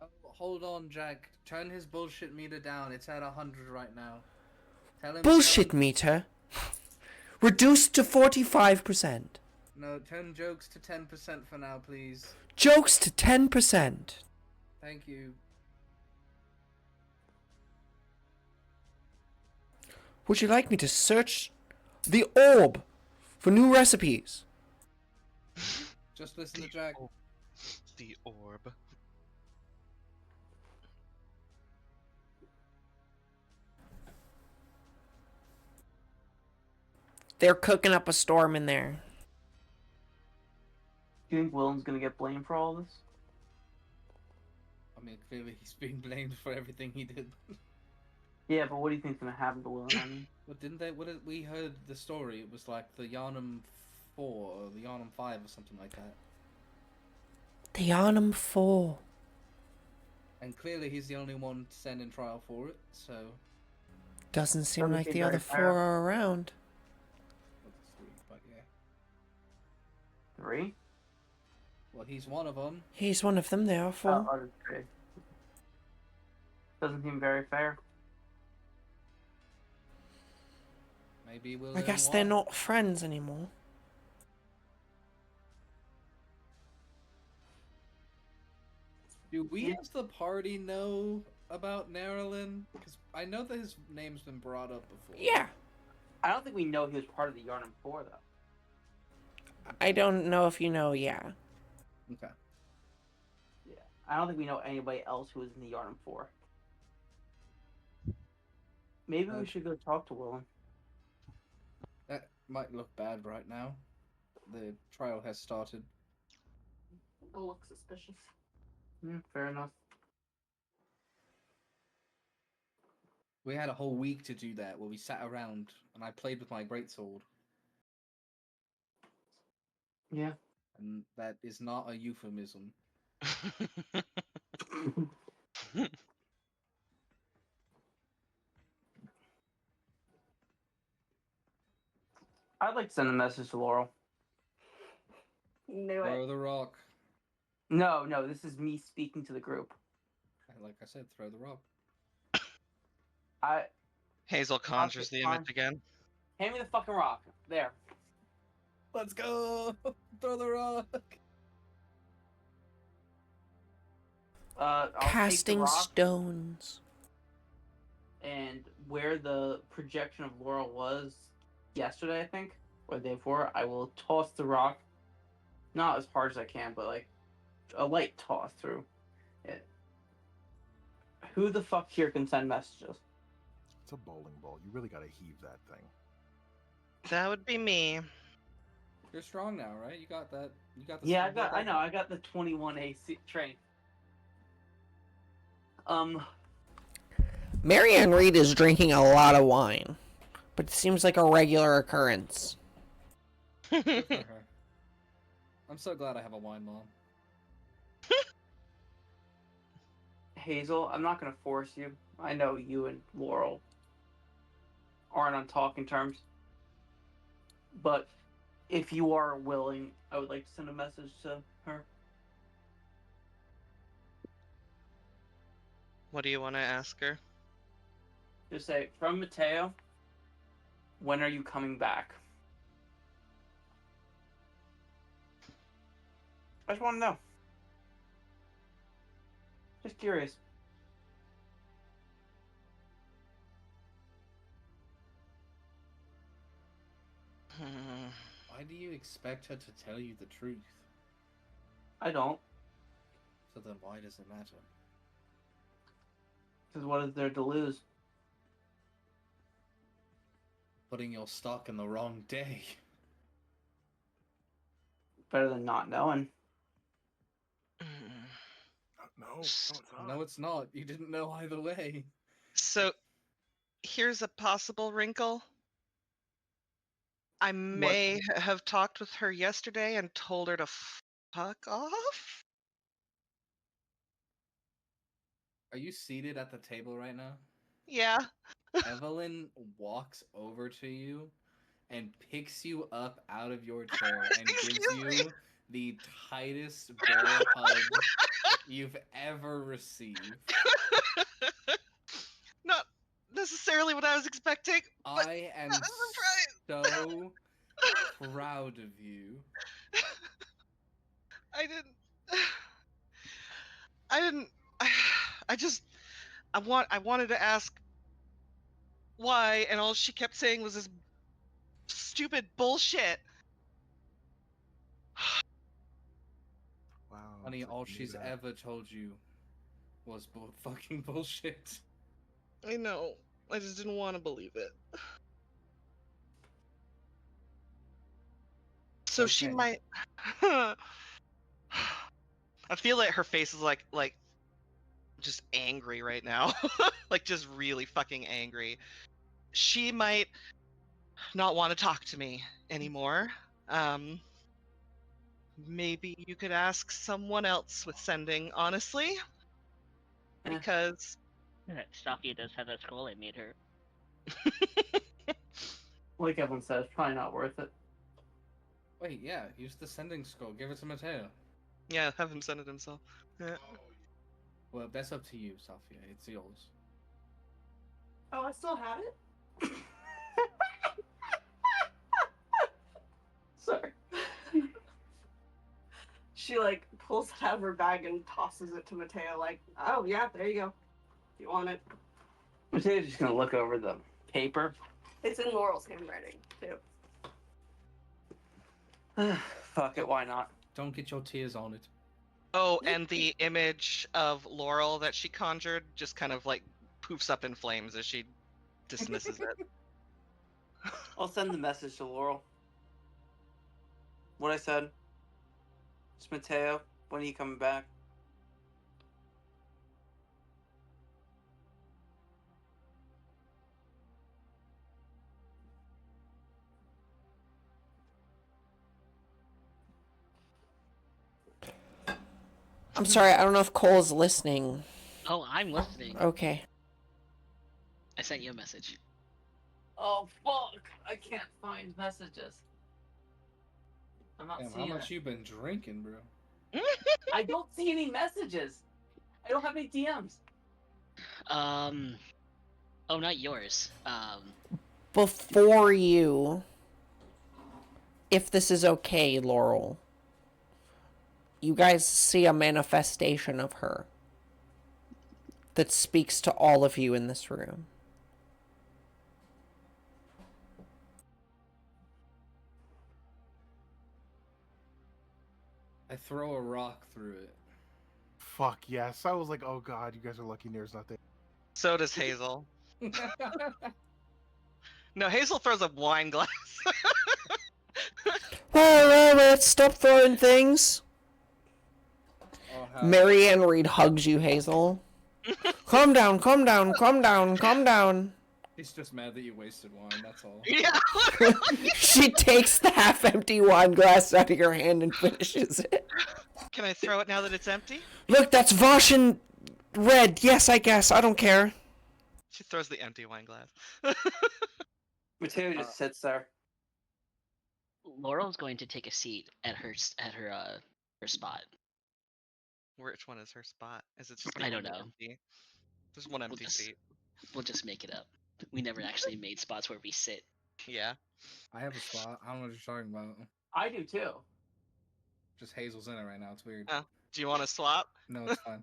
Oh, hold on, Jack. Turn his bullshit meter down. It's at 100 right now. Bullshit meter. Reduced to 45%. No, turn jokes to 10% for now, please. Jokes to 10%. Thank you. Would you like me to search the orb for new recipes? Just listen to Jack. The orb. They're cooking up a storm in there. Do you think Willem's gonna get blamed for all this? I mean, clearly he's being blamed for everything he did. Yeah, but what do you think's gonna happen to Willem? I mean, But didn't they? What did we heard the story? It was like the Yarnum 4 or the Yarnum 5 or something like that. The Arnhem 4. And clearly he's the only one to send in trial for it. So. Doesn't seem Doesn't like seem the very other fair. 4 are around. Well, there's 3, but yeah. 3? Well, he's one of them. He's one of them, there are 4. Oh, that's 3. Doesn't seem very fair. Maybe we'll. I guess they're not friends anymore. Do we Yeah. as the party know about Narelin? Because I know that his name's been brought up before. Yeah. I don't think we know he was part of the Yarnum 4, though. I don't know if you know, yeah. Okay. Yeah. I don't think we know anybody else who was in the Yarnum 4. Maybe we should go talk to Willem. That might look bad right now. The trial has started. It'll look suspicious. Fair enough. We had a whole week to do that where we sat around and I played with my greatsword. Yeah. And that is not a euphemism. I'd like to send a message to Laurel. Knew Throw it. the rock. No, this is me speaking to the group. Like I said, throw the rock. Hazel conjures the image fine. again. Hand me the fucking rock. There. Let's go! Throw the rock! I'll Casting take the rock, stones. and where the projection of Laurel was yesterday, I think, or the day before, I will toss the rock. Not as hard as I can, but like a light toss through it. Who the fuck here can send messages? It's a bowling ball. You really gotta heave that thing. That would be me. You're strong now, right? You got that. You got the. Yeah, I know. I got the 21 AC train. Marianne Reed is drinking a lot of wine, but it seems like a regular occurrence. Good for her. I'm so glad I have a wine mom. Hazel, I'm not gonna force you. I know you and Laurel aren't on talking terms. But if you are willing, I would like to send a message to her. What do you want to ask her? Just say, from Mateo, when are you coming back? I just want to know. Just curious. Why do you expect her to tell you the truth? I don't. So then why does it matter? Because what is there to lose? Putting your stock in the wrong day. Better than not knowing. No, it's not. No, it's not. You didn't know either way. So here's a possible wrinkle. I may have talked with her yesterday and told her to fuck off. Are you seated at the table right now? Yeah. Evelyn walks over to you and picks you up out of your chair and gives Excuse me. you the tightest bear hug you've ever received. Not necessarily what I was expecting, but I am that was a so proud of you. I didn't. I didn't. I just. I wanted to ask why, and all she kept saying was this stupid bullshit. Wow. Honey, it's like all you knew she's that. ever told you was fucking bullshit. I know. I just didn't want to believe it. So she Okay. might. I feel like her face is like just angry right now. Like just really fucking angry. She might not want to talk to me anymore. Maybe you could ask someone else with sending, honestly. Eh. Because Safia does have that scroll I made her. Like everyone says, probably not worth it. Wait, yeah, use the sending scroll. Give it to Mateo. yeah, have him send it himself. Yeah. Well, that's up to you, Safia. It's yours. Oh, I still have it? Sorry. She like pulls it out of her bag and tosses it to Mateo like, oh yeah, there you go. You want it? Mateo's just gonna look over the paper. It's in Laurel's handwriting too. Fuck it, why not? Don't get your tears on it. Oh, and the image of Laurel that she conjured just kind of like poofs up in flames as she dismisses it. I'll send the message to Laurel. What I said. It's Mateo. When are you coming back? I'm sorry, I don't know if Cole's listening. Oh, I'm listening. Okay. I sent you a message. Oh fuck! I can't find messages. I'm not Damn, how seeing much it. you been drinking, bro? I don't see any messages. I don't have any DMs. Oh, not yours. Before you, if this is okay, Laurel, you guys see a manifestation of her that speaks to all of you in this room. I throw a rock through it. Fuck yes. I was like, oh god, you guys are lucky Nair's not there. So does Hazel. No, Hazel throws a wine glass. Wait, stop throwing things. I'll have- Marianne Reed hugs you, Hazel. Calm down, calm down, calm down, calm down. He's just mad that you wasted wine, that's all. Yeah. She takes the half-empty wine glass out of your hand and finishes it. Can I throw it now that it's empty? Look, that's Voshin red. Yes, I guess. I don't care. She throws the empty wine glass. Mateo just sits there. Laurel's going to take a seat at her her spot. Which one is her spot? Is it just the I one don't that's know. empty? There's one empty just- seat. We'll just make it up. We never actually made spots where we sit. Yeah. I have a spot. I don't know what you're talking about. I do too. Just Hazel's in it right now. It's weird. Oh. Do you want to swap? No, it's fine.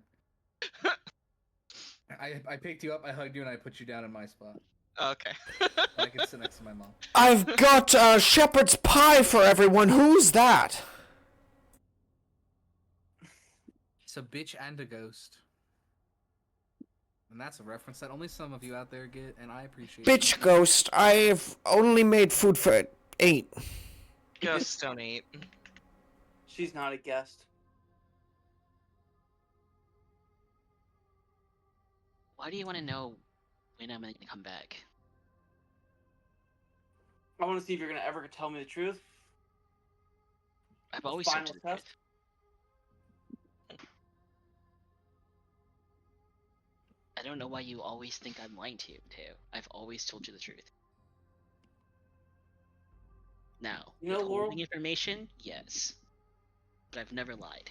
I picked you up, I hugged you, and I put you down in my spot. Okay. I can sit next to my mom. I've got shepherd's pie for everyone. Who's that? It's a bitch and a ghost. And that's a reference that only some of you out there get, and I appreciate Bitch it. ghost, I've only made food for 8. Ghosts don't eat. She's not a guest. Why do you want to know when I'm going to come back? I want to see if you're gonna ever tell me the truth. I've The always told final you the test. truth. I don't know why you always think I'm lying to you, Teo. I've always told you the truth. Now, You know, withholding Laurel, information, yes. But I've never lied.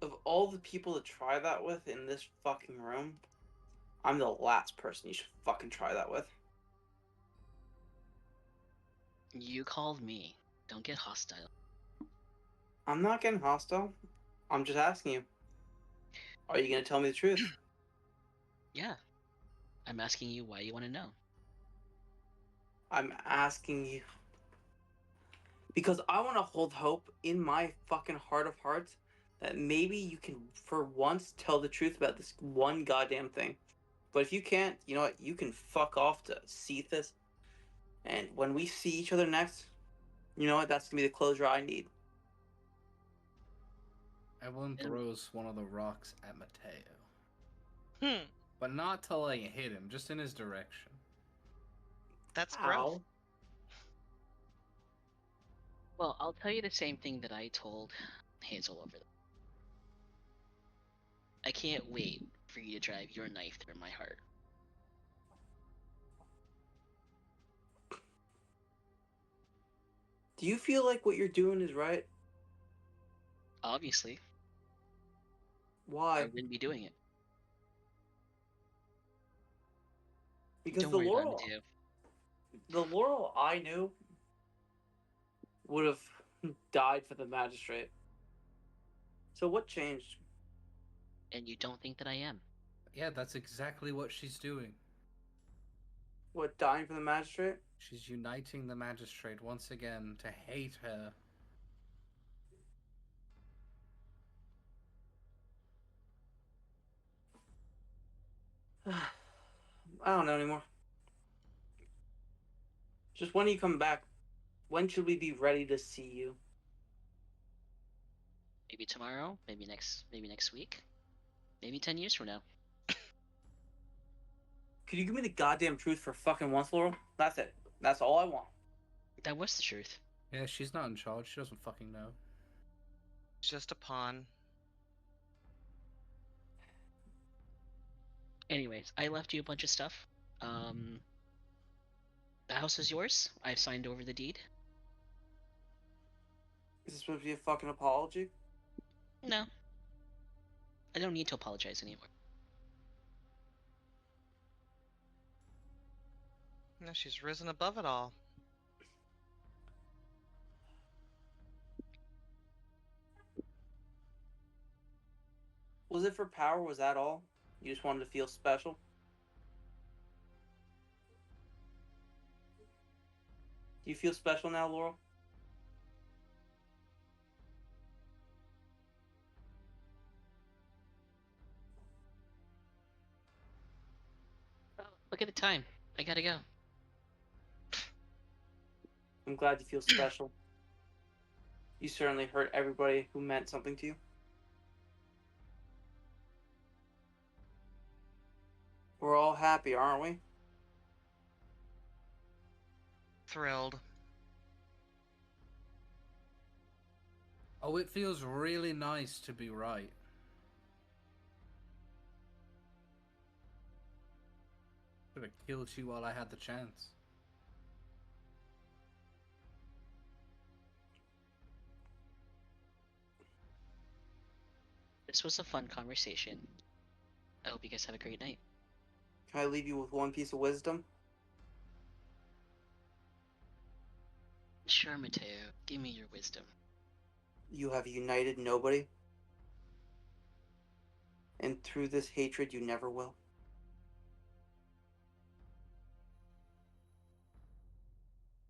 of all the people to try that with in this fucking room, I'm the last person you should fucking try that with. You called me. Don't get hostile. I'm not getting hostile. I'm just asking you. Are you gonna tell me the truth? Yeah. I'm asking you why you want to know. I'm asking you because I want to hold hope in my fucking heart of hearts that maybe you can, for once, tell the truth about this one goddamn thing. But if you can't, you know what? You can fuck off to Cephas. And when we see each other next, you know what? That's gonna be the closure I need. Evelyn And- throws one of the rocks at Mateo. Hmm. But not to like hit him, just in his direction. That's gross. Ow. Well, I'll tell you the same thing that I told Hazel over there. I can't wait for you to drive your knife through my heart. Do you feel like what you're doing is right? Obviously, I Why? wouldn't be doing it. Because Don't worry about it, Mateo. the Laurel I knew would have died for the magistrate. So what changed? And you don't think that I am. Yeah, that's exactly what she's doing. What, dying for the magistrate? She's uniting the magistrate once again to hate her. I don't know anymore. Just when do you come back? When should we be ready to see you? Maybe tomorrow, maybe next week, maybe 10 years from now. Could you give me the goddamn truth for fucking once, Laurel? That's it. That's all I want. That was the truth. Yeah, she's not in charge. She doesn't fucking know. Just a pawn. Anyways, I left you a bunch of stuff. The house is yours. I've signed over the deed. Is this supposed to be a fucking apology? No, I don't need to apologize anymore. No, she's risen above it all. Was it for power? Was that all? You just wanted to feel special? Do you feel special now, Laurel? Oh, look at the time. I gotta go. I'm glad you feel special. You certainly hurt everybody who meant something to you. We're all happy, aren't we? Thrilled. Oh, it feels really nice to be right. Should have killed you while I had the chance. This was a fun conversation. I hope you guys have a great night. Can I leave you with one piece of wisdom? Sure, Mateo. Give me your wisdom. You have united nobody. And through this hatred, you never will.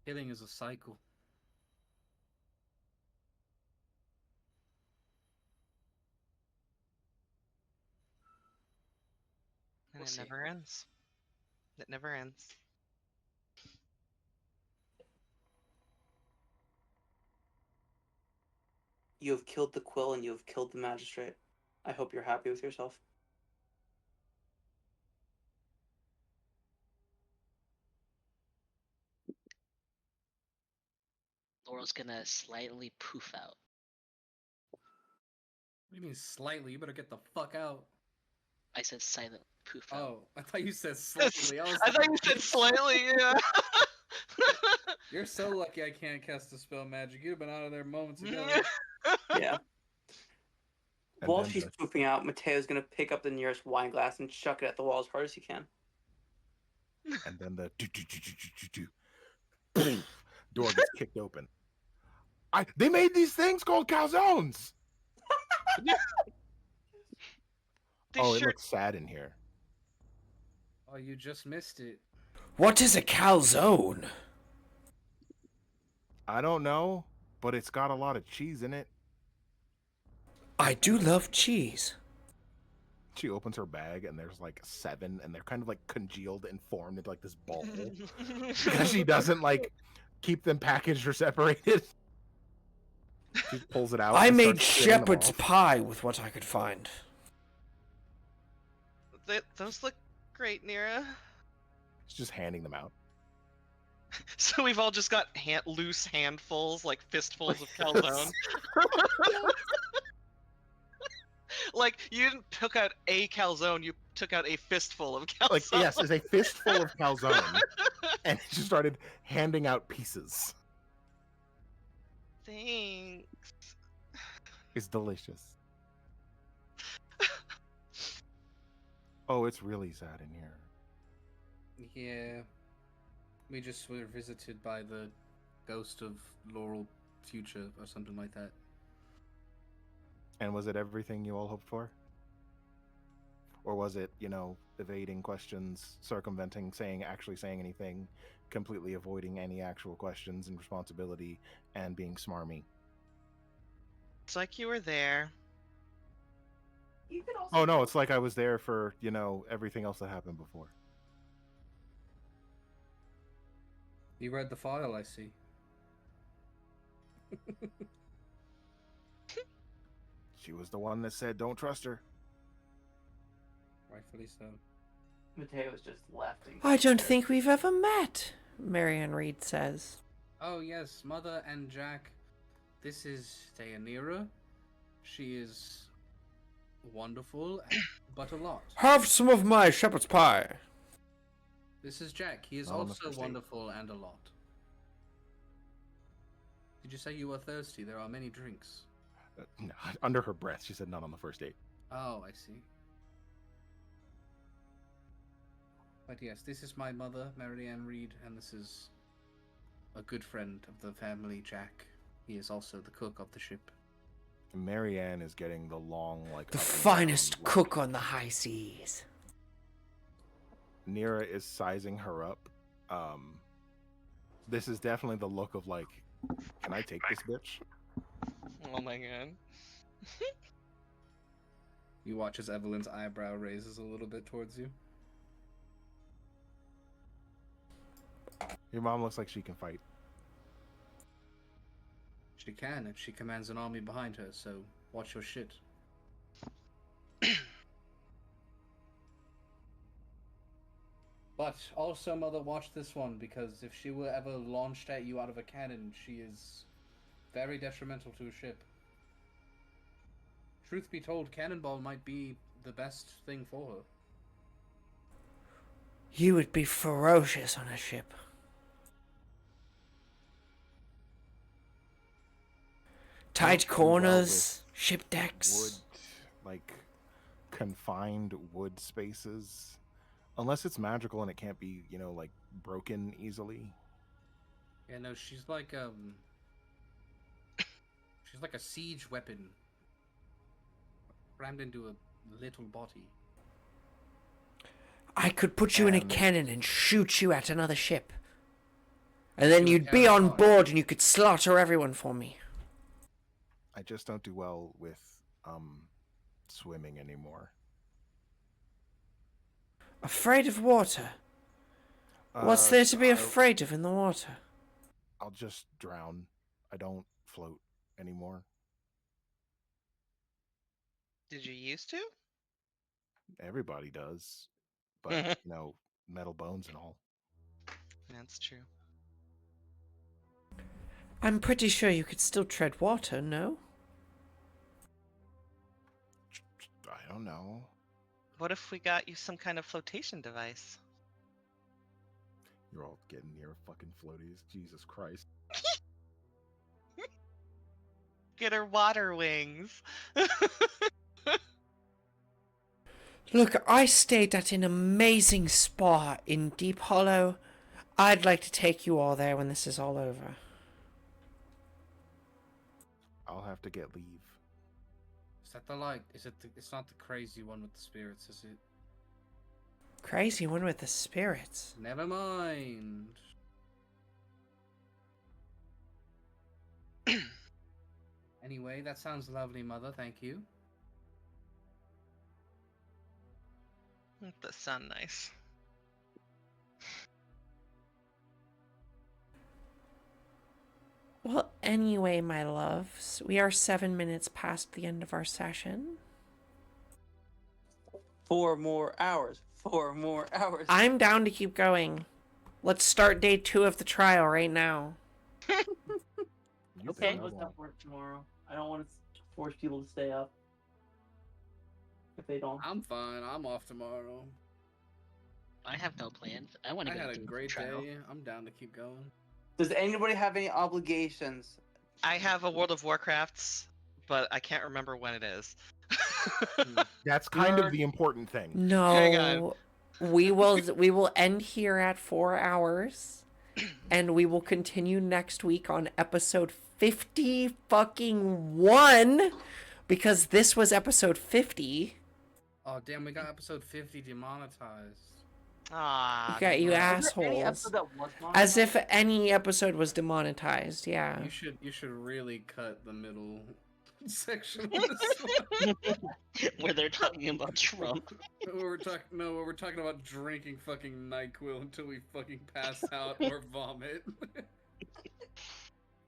Killing is a cycle. And We'll it see. never ends. It never ends. You have killed the quill and you have killed the magistrate. I hope you're happy with yourself. Laurel's gonna slightly poof out. What do you mean slightly? You better get the fuck out. I said silent poof out. Oh, I thought you said slightly. I thought you said slightly, yeah. You're so lucky I can't cast a spell magic. You'd have been out of there moments ago. Yeah. And While then she's poofing out, Mateo's gonna pick up the nearest wine glass and chuck it at the wall as hard as he can. And then the boom, door gets kicked open. They made these things called calzones. They Oh, it sure looks sad in here. Oh, you just missed it. What is a calzone? I don't know, but it's got a lot of cheese in it. I do love cheese. She opens her bag and there's like 7, and they're kind of like congealed and formed into like this ball. Because she doesn't like keep them packaged or separated. She pulls it out. I and made starts splitting them shepherd's off. pie with what I could find. those look great, Nira. She's just handing them out. So we've all just got loose handfuls, like fistfuls of calzone. Like, you didn't took out a calzone, you took out a fistful of calzone. Like, yes, it's a fistful of calzone. And she started handing out pieces. Thanks. It's delicious. Oh, it's really sad in here. Yeah. We just were visited by the ghost of Laurel Future or something like that. And was it everything you all hoped for? Or was it, evading questions, circumventing, actually saying anything, completely avoiding any actual questions and responsibility, and being smarmy? It's like you were there. You could also. Oh no, it's like I was there for, everything else that happened before. You read the file, I see. She was the one that said don't trust her. Rightfully so. Mateo's just laughing. I don't think we've ever met, Marianne Reed says. Oh yes, Mother and Jack. This is Deianira. She is wonderful, but a lot. Have some of my shepherd's pie. This is Jack. He is On the also first date. wonderful and a lot. Did you say you were thirsty? There are many drinks. No, under her breath, she said not on the first date. Oh, I see. But yes, this is my mother, Marianne Reed, and this is a good friend of the family, Jack. He is also the cook of the ship. Marianne is getting the long, The up and finest down, cook on the high seas. Nira is sizing her up. This is definitely the look of like, can I take this bitch? Oh my god. You watch as Evelyn's eyebrow raises a little bit towards you. Your mom looks like she can fight. She can, and she commands an army behind her, so watch your shit. But also, Mother, watch this one, because if she were ever launched at you out of a cannon, she is very detrimental to a ship. Truth be told, cannonball might be the best thing for her. You would be ferocious on a ship. Tight Don't do well corners, with ship decks. Wood, confined wood spaces. Unless it's magical and it can't be, broken easily. Yeah, no, she's like a siege weapon rammed into a little body. I could put you in a And- cannon and shoot you at another ship. And then You you'd be cannot on fire. board and you could slaughter everyone for me. I just don't do well with swimming anymore. Afraid of water? What's there to be I'll, afraid of in the water? I'll just drown. I don't float anymore. Did you used to? Everybody does, but metal bones and all. That's true. I'm pretty sure you could still tread water, no? I don't know. What if we got you some kind of flotation device? You're all getting near fucking floaties. Jesus Christ. Get her water wings. Look, I stayed at an amazing spa in Deep Hollow. I'd like to take you all there when this is all over. I'll have to get leave. Is that the like? Is it? It's not the crazy one with the spirits, is it? Crazy one with the spirits. Never mind. Anyway, that sounds lovely, Mother. Thank you. The sun nice. Well, anyway, my loves, we are 7 minutes past the end of our session. 4 more hours. 4 more hours. I'm down to keep going. Let's start day 2 of the trial right now. You Okay. think I Let's won't. have work tomorrow. I don't want to force people to stay up if they don't. I'm fine. I'm off tomorrow. I have no plans. I want I to go had a do the great trial. day. I'm down to keep going. Does anybody have any obligations? I have a World of Warcrafts, but I can't remember when it is. That's kind of Nerd. the important thing. Hang No. We will end here at 4 hours. And we will continue next week on episode 50 fucking 1. Because this was episode 50. Oh damn, we got episode 50 demonetized. Ah, You got you no. Was there any assholes. episode that was As monetized? if any episode was demonetized, yeah. You should really cut the middle section of this one. Where they're talking about Trump. We're talking about drinking fucking NyQuil until we fucking pass out or vomit. We have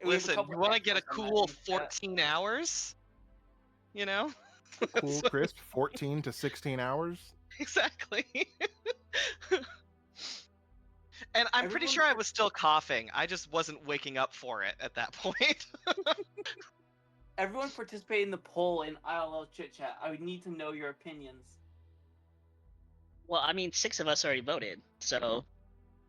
a Listen, couple you want to get a extras on that cool in the chat. 14 hours? You know? Cool, crisp, 14 to 16 hours. Exactly. And I'm pretty Everyone sure I for- was still coughing. I just wasn't waking up for it at that point. Everyone participate in the poll in ILL Chit Chat. I would need to know your opinions. Well, I mean, 6 of us already voted, so